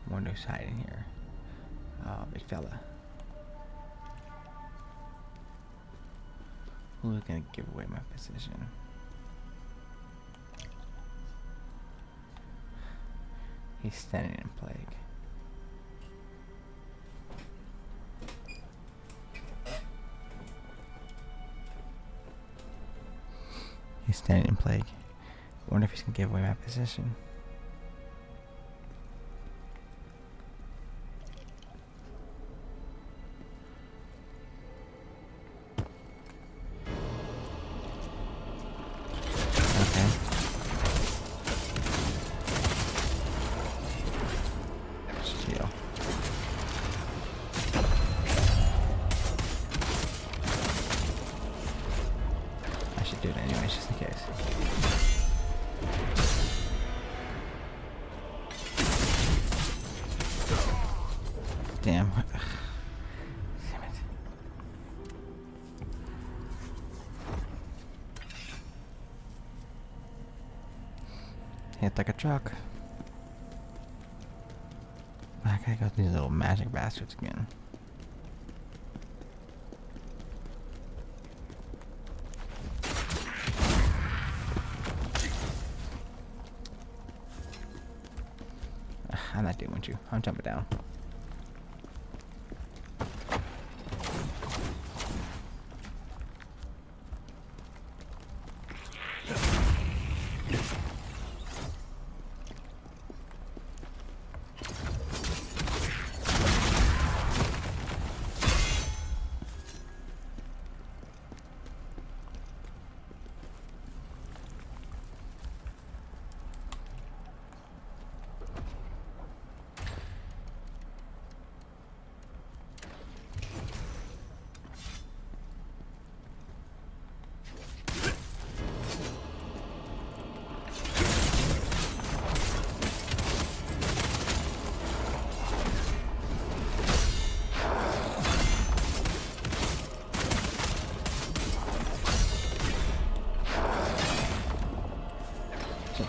Wonder who's hiding here. Oh, big fella. Who's gonna give away my position? He's standing in plague. He's standing in plague. I wonder if he's gonna give away my position. Do it anyways, just in case. Damn. Damn it. Hit like a truck. I gotta go through these little magic bastards again. I'm not doing you. I'm jumping down.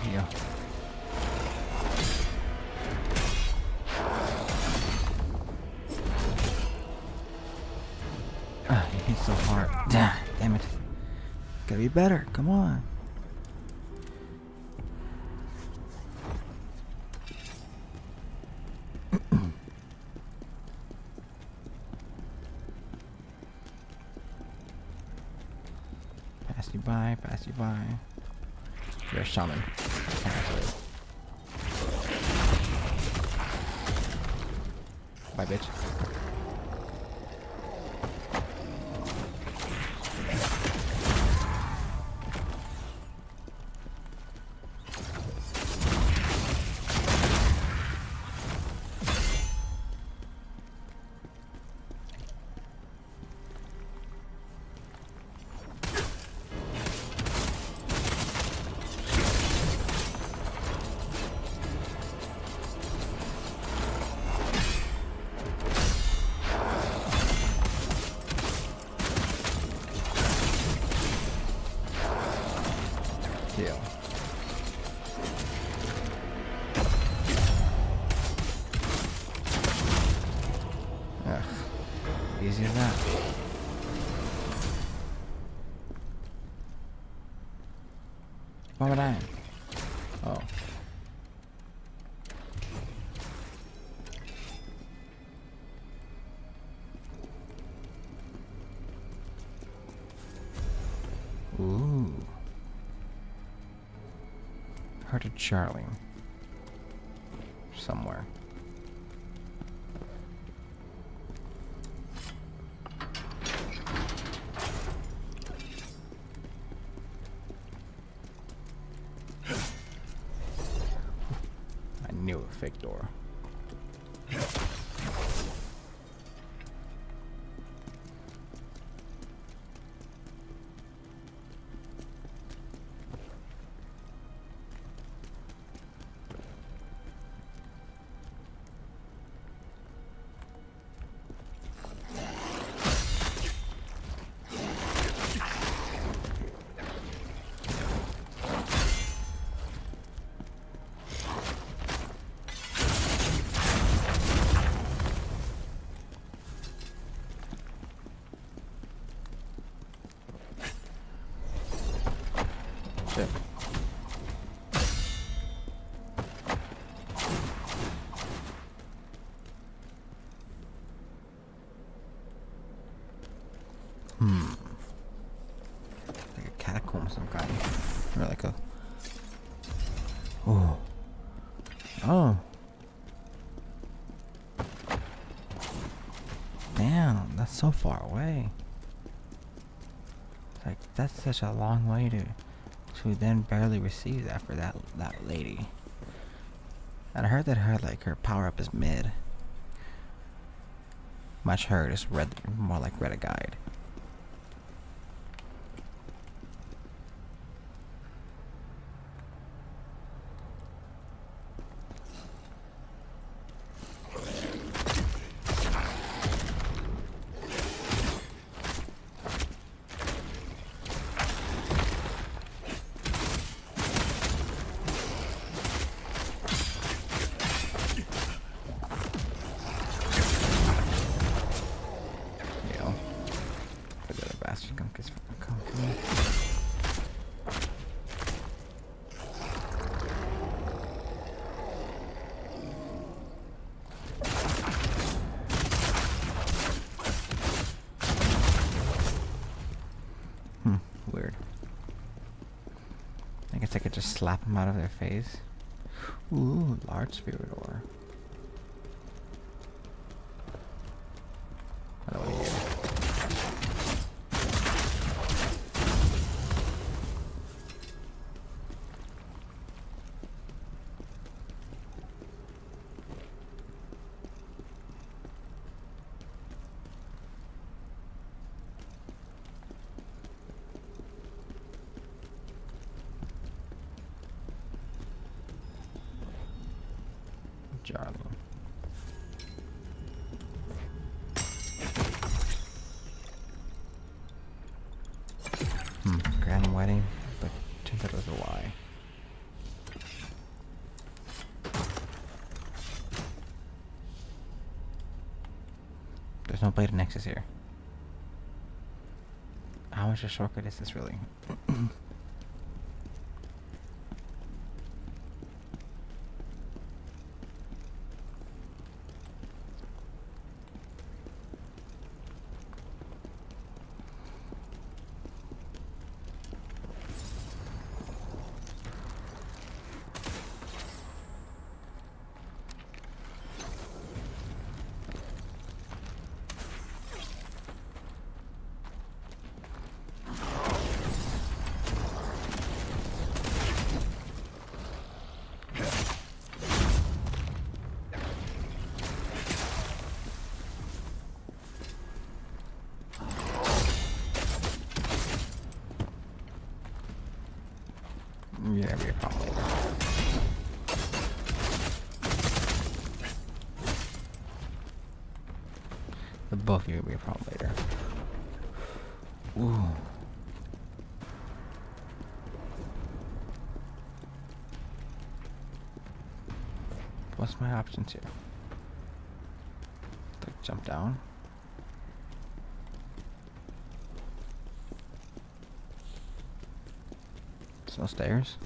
Here. You hit so hard. Damn it. Gotta be better. Come on. Pass you by, pass you by. You're a shaman. Bye, bitch. Kill. Ugh. Easy as that. Why am I dying? Oh. Ooh. Heard of Charlie. Somewhere. I knew a fake door. it. Like a catacomb of some kind. Or like a... Oh. Oh. Damn, that's so far away. Like, that's such a long way to then barely receive that for that lady. And I heard that her power up is mid. Much heard is more like read a guide. Weird. I guess I could just slap them out of their face. Ooh, large spirit ore. I don't want to hear. Charlie. Grand wedding, but turns out it was a lie. There's no blade of Nexus here. How much a shortcut is this really? Yeah, be a problem later. The both of you will be a problem later. Ooh. What's my options here? Like jump down. No stairs.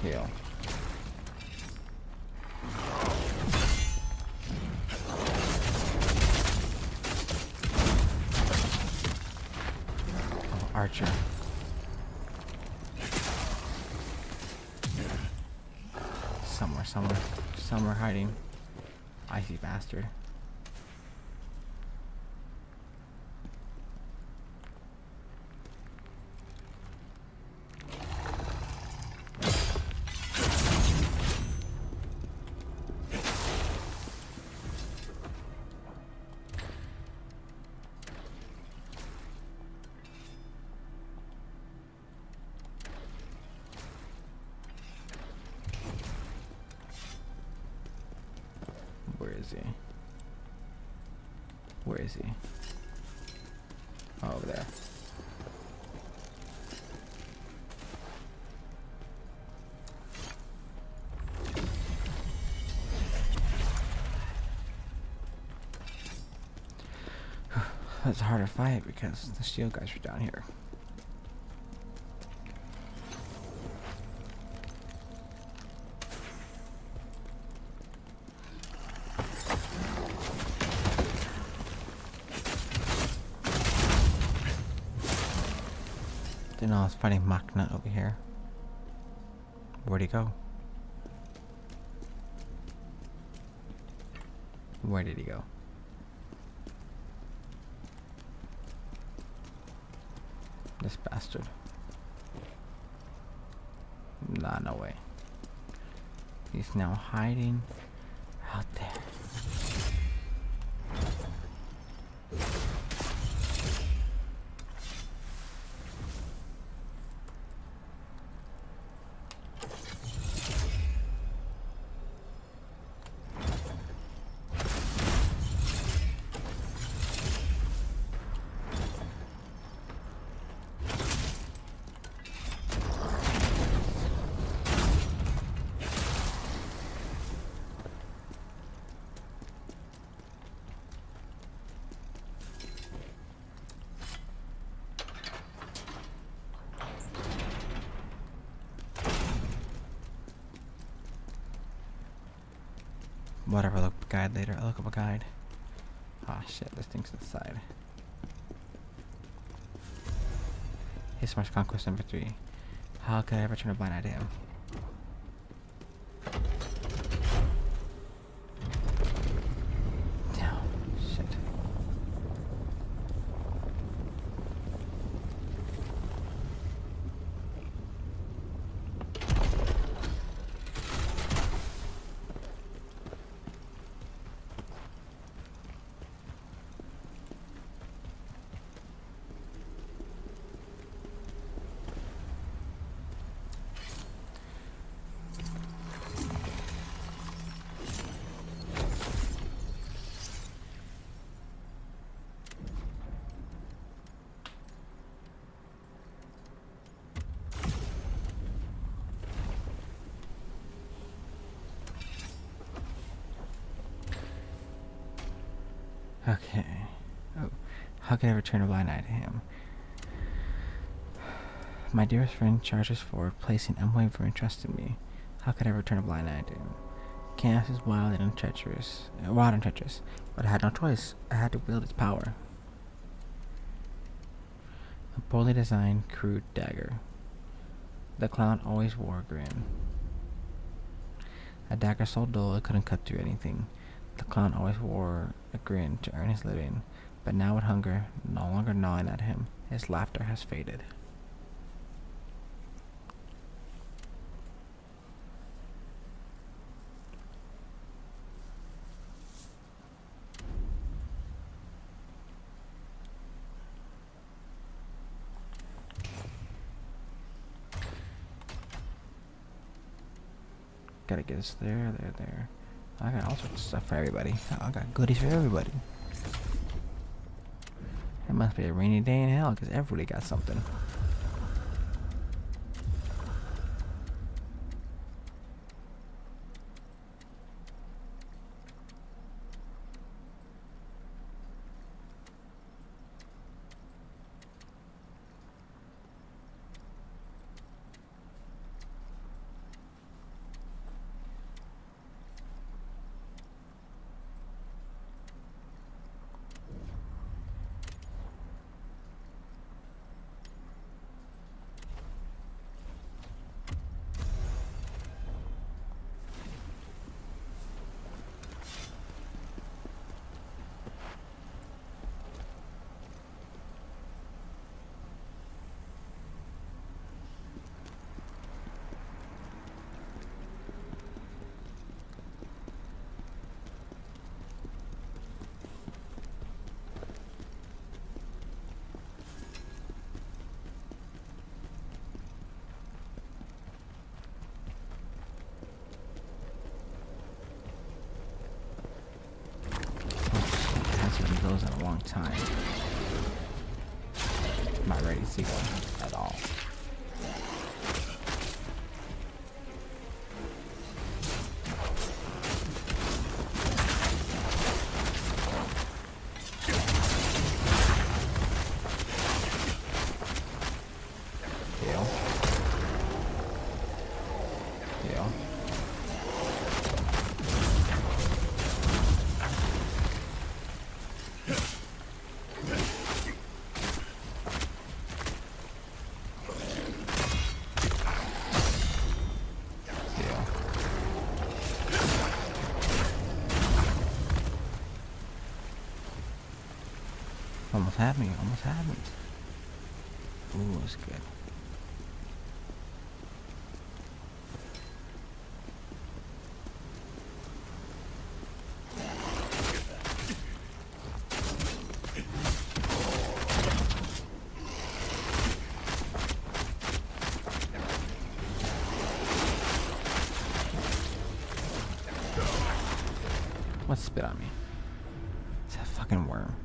Heal. Oh, Archer. Somewhere hiding. Icy bastard. he? Where is he? Oh, over there. It's a harder fight because the shield guys are down here. Didn't know I was fighting Machna over here. Where'd he go? Where did he go? This bastard. Nah, no way. He's now hiding out there. Whatever, look up a guide later. I'll look up a guide. Ah, shit, this thing's inside. His Smash Conquest number 3. How could I ever turn a blind eye to him? Damn, shit. Okay. Oh, how can I ever turn a blind eye to him? My dearest friend charges forward, placing unwavering trust in me. How could I ever turn a blind eye to him? Chaos is wild and treacherous, but I had no choice. I had to wield its power. A poorly designed, crude dagger. The clown always wore a grin. A dagger so dull it couldn't cut through anything. The clown always wore a grin to earn his living, but now with hunger no longer gnawing at him, his laughter has faded. Gotta get us there. I got all sorts of stuff for everybody. I got goodies for everybody. It must be a rainy day in hell because everybody got something. time. I'm not ready to see one at all. Almost had me, almost had me. Ooh, that's good. What spit on me? It's that fucking worm.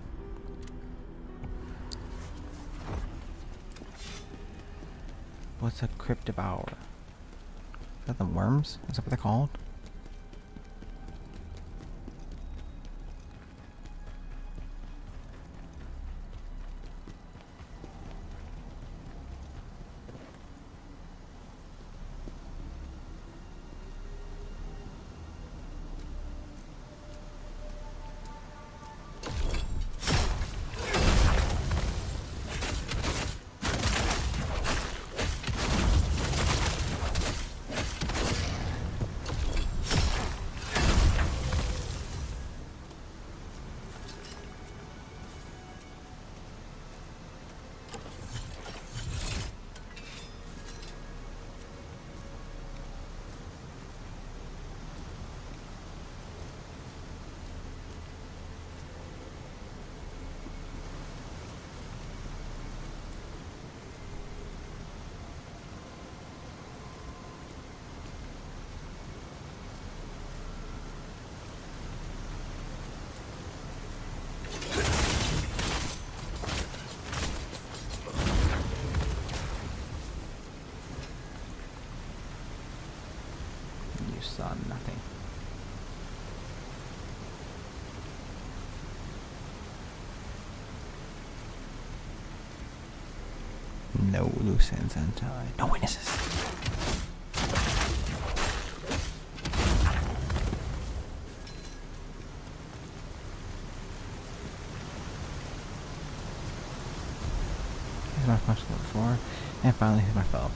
What's a cryptobauer? Is that the worms? Is that what they're called? You saw nothing. No loose ends untied. No witnesses. Here's my punch level 4. And finally here's my foe.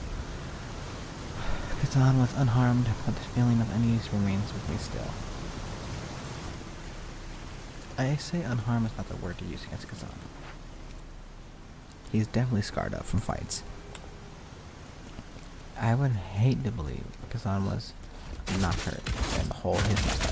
Khazan was unharmed, but the feeling of unease remains with me still. I say unharmed is not the word to use against Khazan. He's definitely scarred up from fights. I would hate to believe Khazan was not hurt and the whole his fight.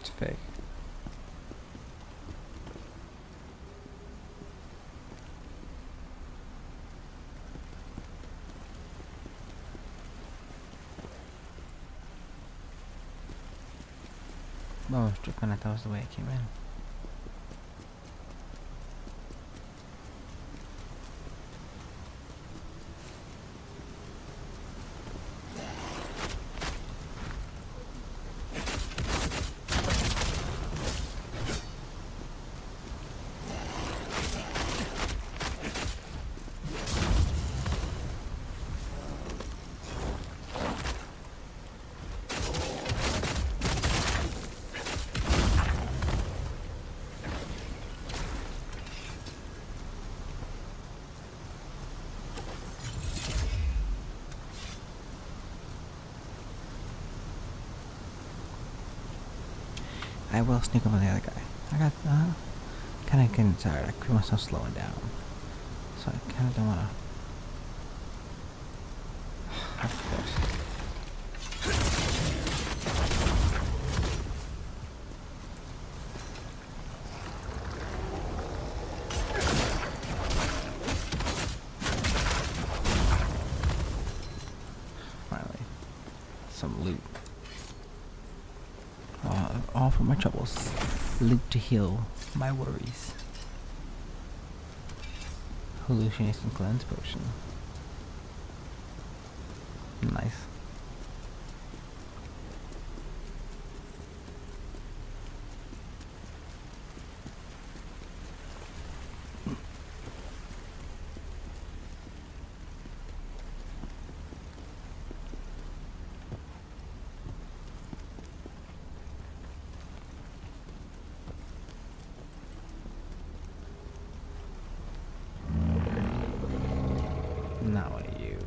It's fake. Oh, Strickland, I thought was the way it came in. I will sneak up on the other guy. I got kind of getting tired. I feel myself slowing down, so I kind of don't want to. Of course. Finally, some loot. All for my troubles. Loot to heal my worries. Hallucination cleanse potion. Nice. Not one of you.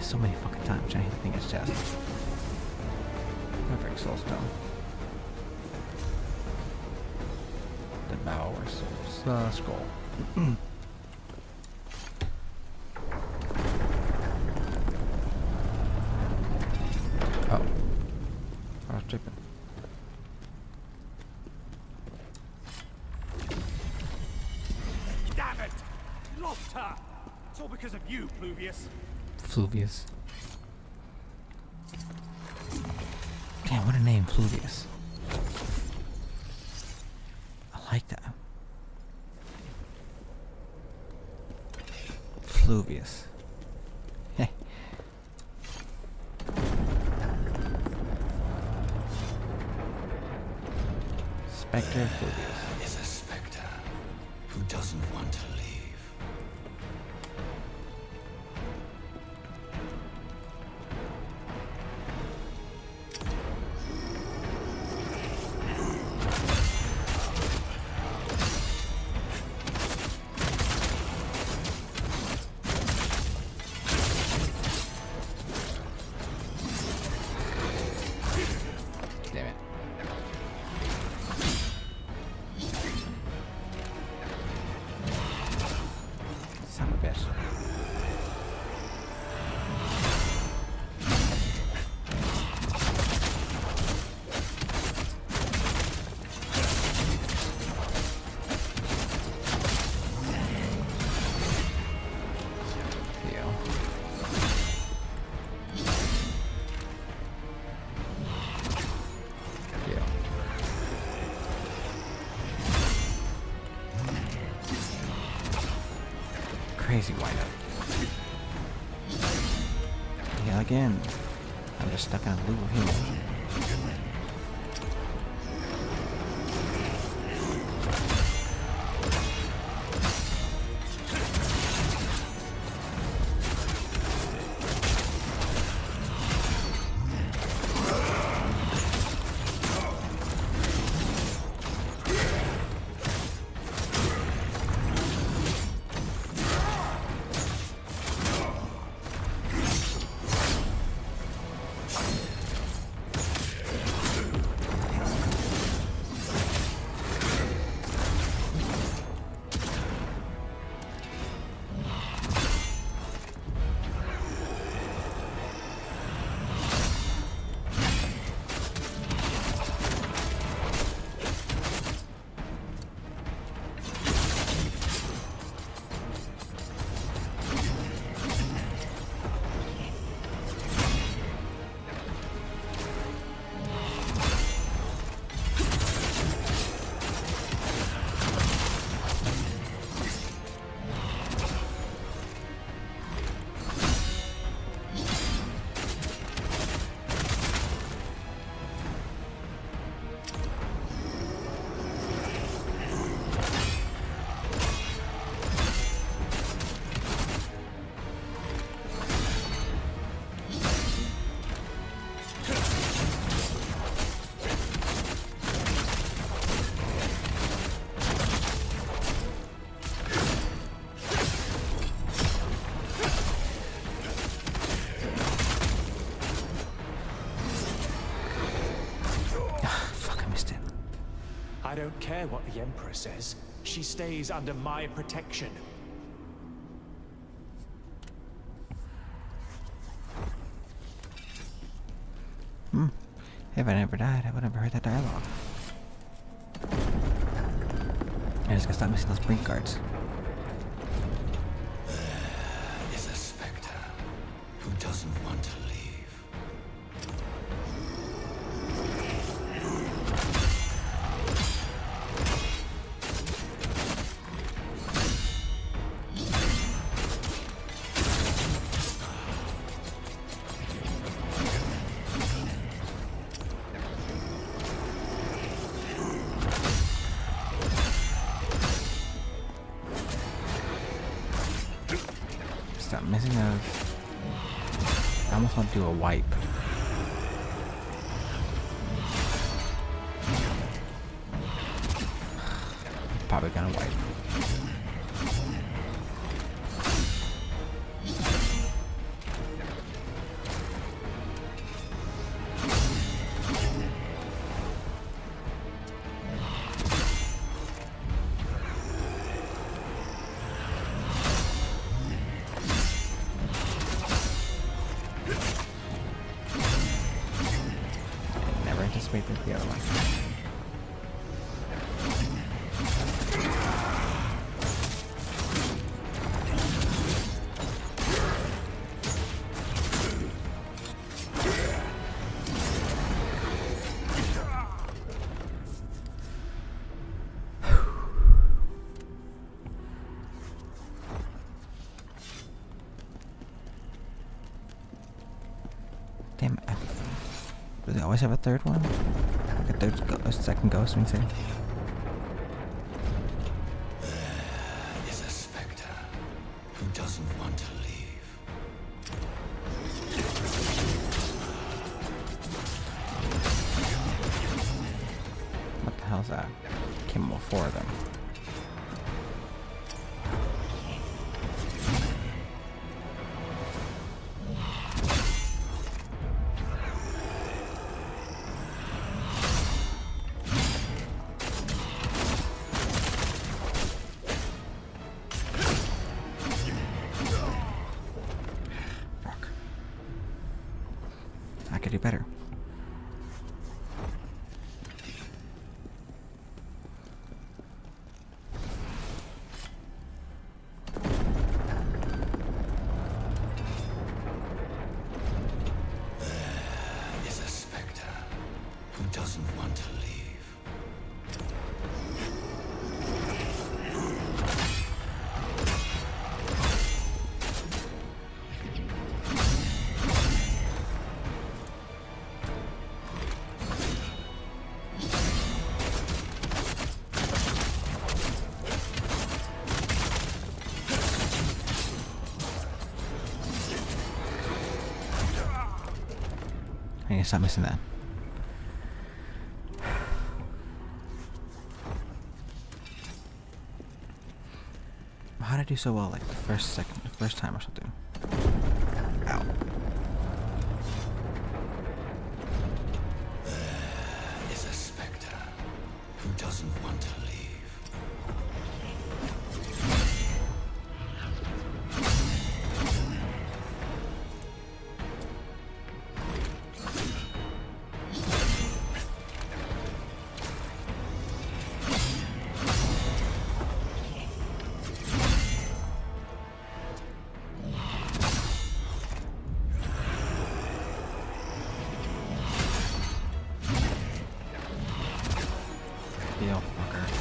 So many fucking times trying to hit the thing in his chest. Perfect soul stone. Devour souls. Skull. Oh. I was tripping. Damn it! Lost her! It's all because of you, Pluvius. Fluvius. Damn, what a name, Fluvius. I like that. Fluvius. Hey. Spectre Fluvius. Is a spectre who doesn't want to leave. Damn it. Son of a bitch. Deal. Deal. Crazy windup. Yeah, again. I'm just stuck on a loop here. don't care what the Emperor says. She stays under my protection. If I never died, I would never heard that dialogue. I just gotta stop missing those brink guards. There is a specter who doesn't want to leave. Stop missing those. I almost want to do a wipe. Probably gonna wipe. Never anticipated the other one. Damn it. Does it always have a third one? Like a second ghost, we say? There is a specter who doesn't want to leave. What the hell's that? Came up with 4 of them. I could do better. There is a specter who doesn't want to leave. I need to stop missing that. How did I do so well like the first time or something? Ow. There is a specter who doesn't want to leave. Deal, fucker.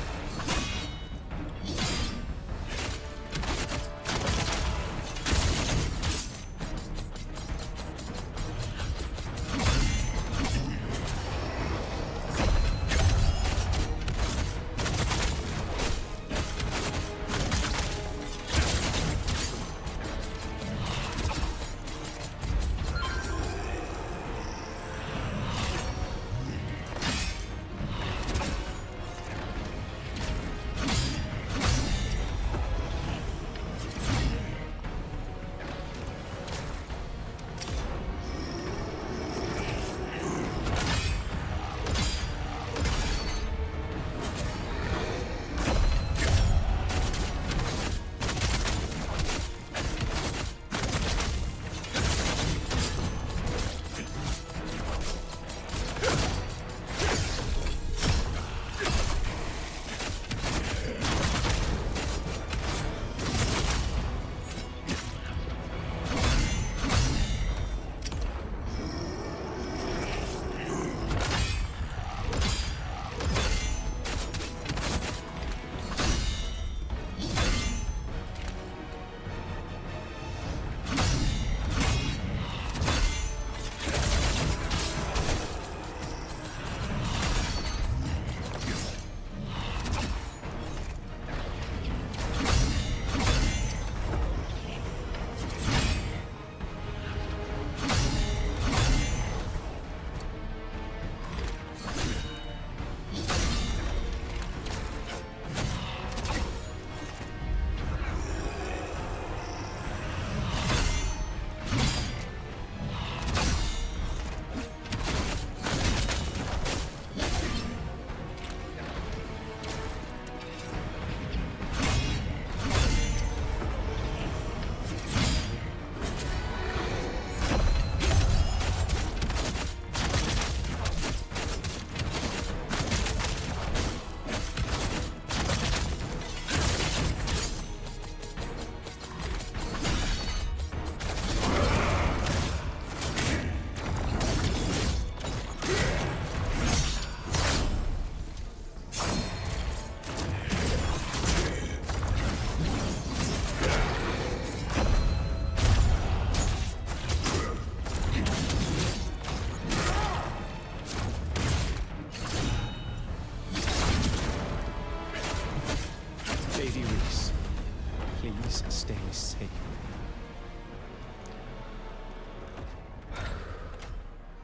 Please stay safe.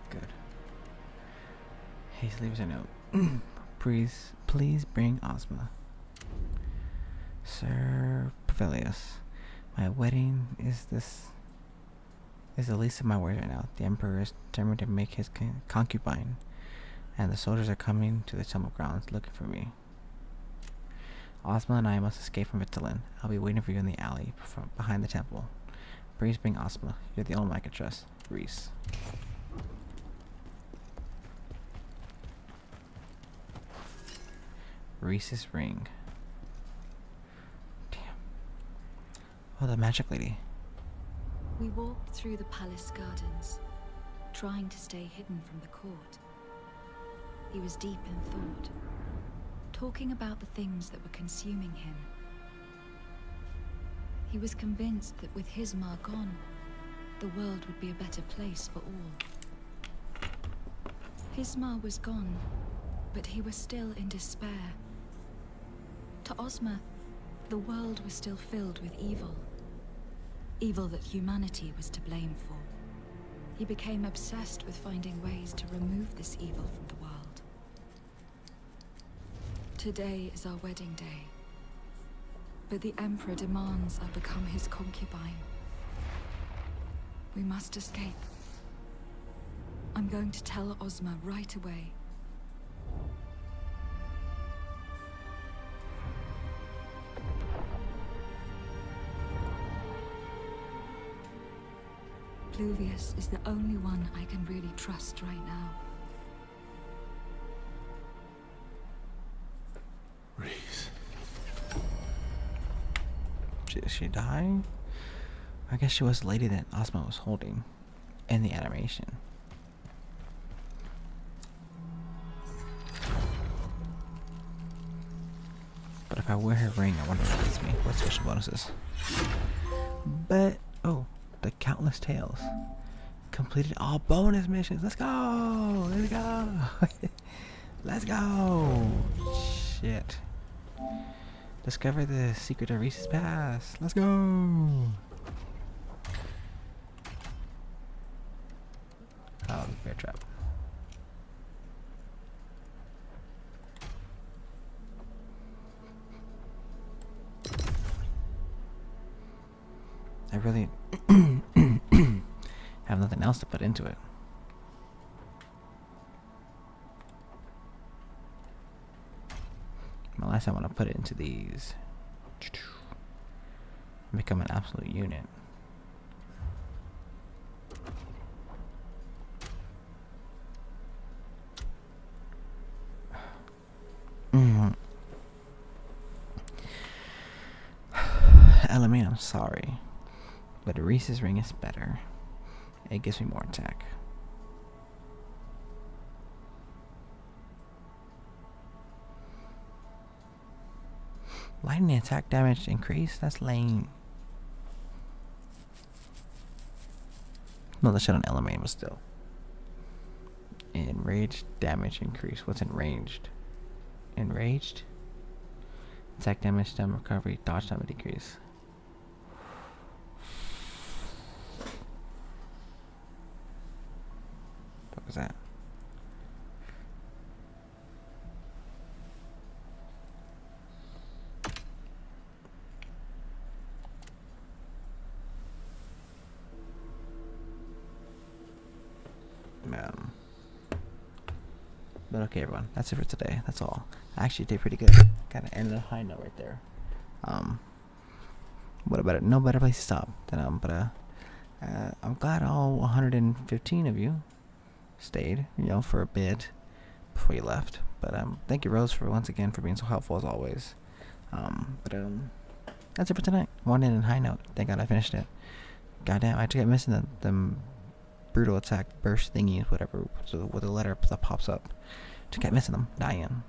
Good. Hayes leaves a note. Please bring Ozma. Sir Pavilius, my wedding is the least of my worries right now. The Emperor is determined to make his concubine, and the soldiers are coming to the temple grounds looking for me. Ozma and I must escape from Vitalan. I'll be waiting for you in the alley behind the temple. Please bring Ozma. You're the only one I can trust. Reese. Reese's ring. Damn. Oh, the magic lady. We walked through the palace gardens, trying to stay hidden from the court. He was deep in thought, talking about the things that were consuming him. He was convinced that with his Ma gone, the world would be a better place for all. His Ma was gone, but he was still in despair. To Ozma, the world was still filled with evil. Evil that humanity was to blame for. He became obsessed with finding ways to remove this evil from the world. Today is our wedding day, but the Emperor demands I become his concubine. We must escape. I'm going to tell Ozma right away. Pluvius is the only one I can really trust right now. Reese. Did she die? I guess she was the lady that Ozma was holding in the animation. But if I wear her ring, I wonder what it gets me. What special bonuses? But, oh, the Countless Tales. Completed all bonus missions. Let's go! Let's go! Let's go! Shit. Discover the secret of Reese's past. Let's go! Oh, bear trap. I really have nothing else to put into it. Unless I want to put it into these. Become an absolute unit. Element, I'm sorry, but Reese's ring is better. It gives me more attack. Lightning attack damage increase? That's lame. No, the shit on Element was still. Enraged damage increase. What's enraged? Enraged? Attack damage, stamina recovery, dodge time decrease. What was that? But okay, everyone, that's it for today. That's all. I actually did pretty good. Kind of ended a high note right there. What about it? No better place to stop than I'm glad all 115 of you stayed, for a bit before you left. But thank you, Rose, for once again for being so helpful as always. That's it for tonight. One in high note. Thank God I finished it. Goddamn, I kept missing them brutal attack burst thingies, whatever, so with a letter that pops up. Just kept missing them, dying.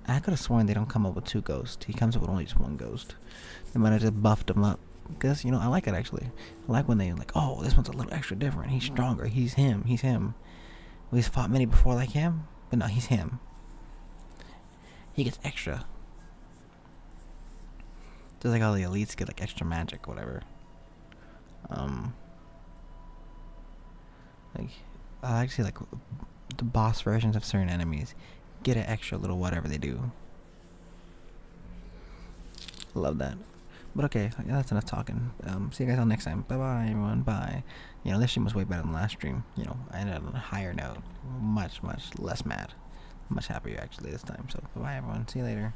I could have sworn they don't come up with 2 ghosts. He comes up with only just 1 ghost. They might have just buffed him up. Because, I like it actually. I like when they like, oh, this one's a little extra different. He's stronger. He's him. Well, he's fought many before like him. But no, he's him. He gets extra. Just like how the elites get like extra magic, whatever. Like I like to see like the boss versions of certain enemies get an extra little whatever they do. Love that. But okay, that's enough talking. See you guys all next time. Bye bye everyone. Bye. You know, this stream was way better than last stream. You know, I ended on a higher note. Much less mad. Much happier actually this time. So bye bye everyone. See you later.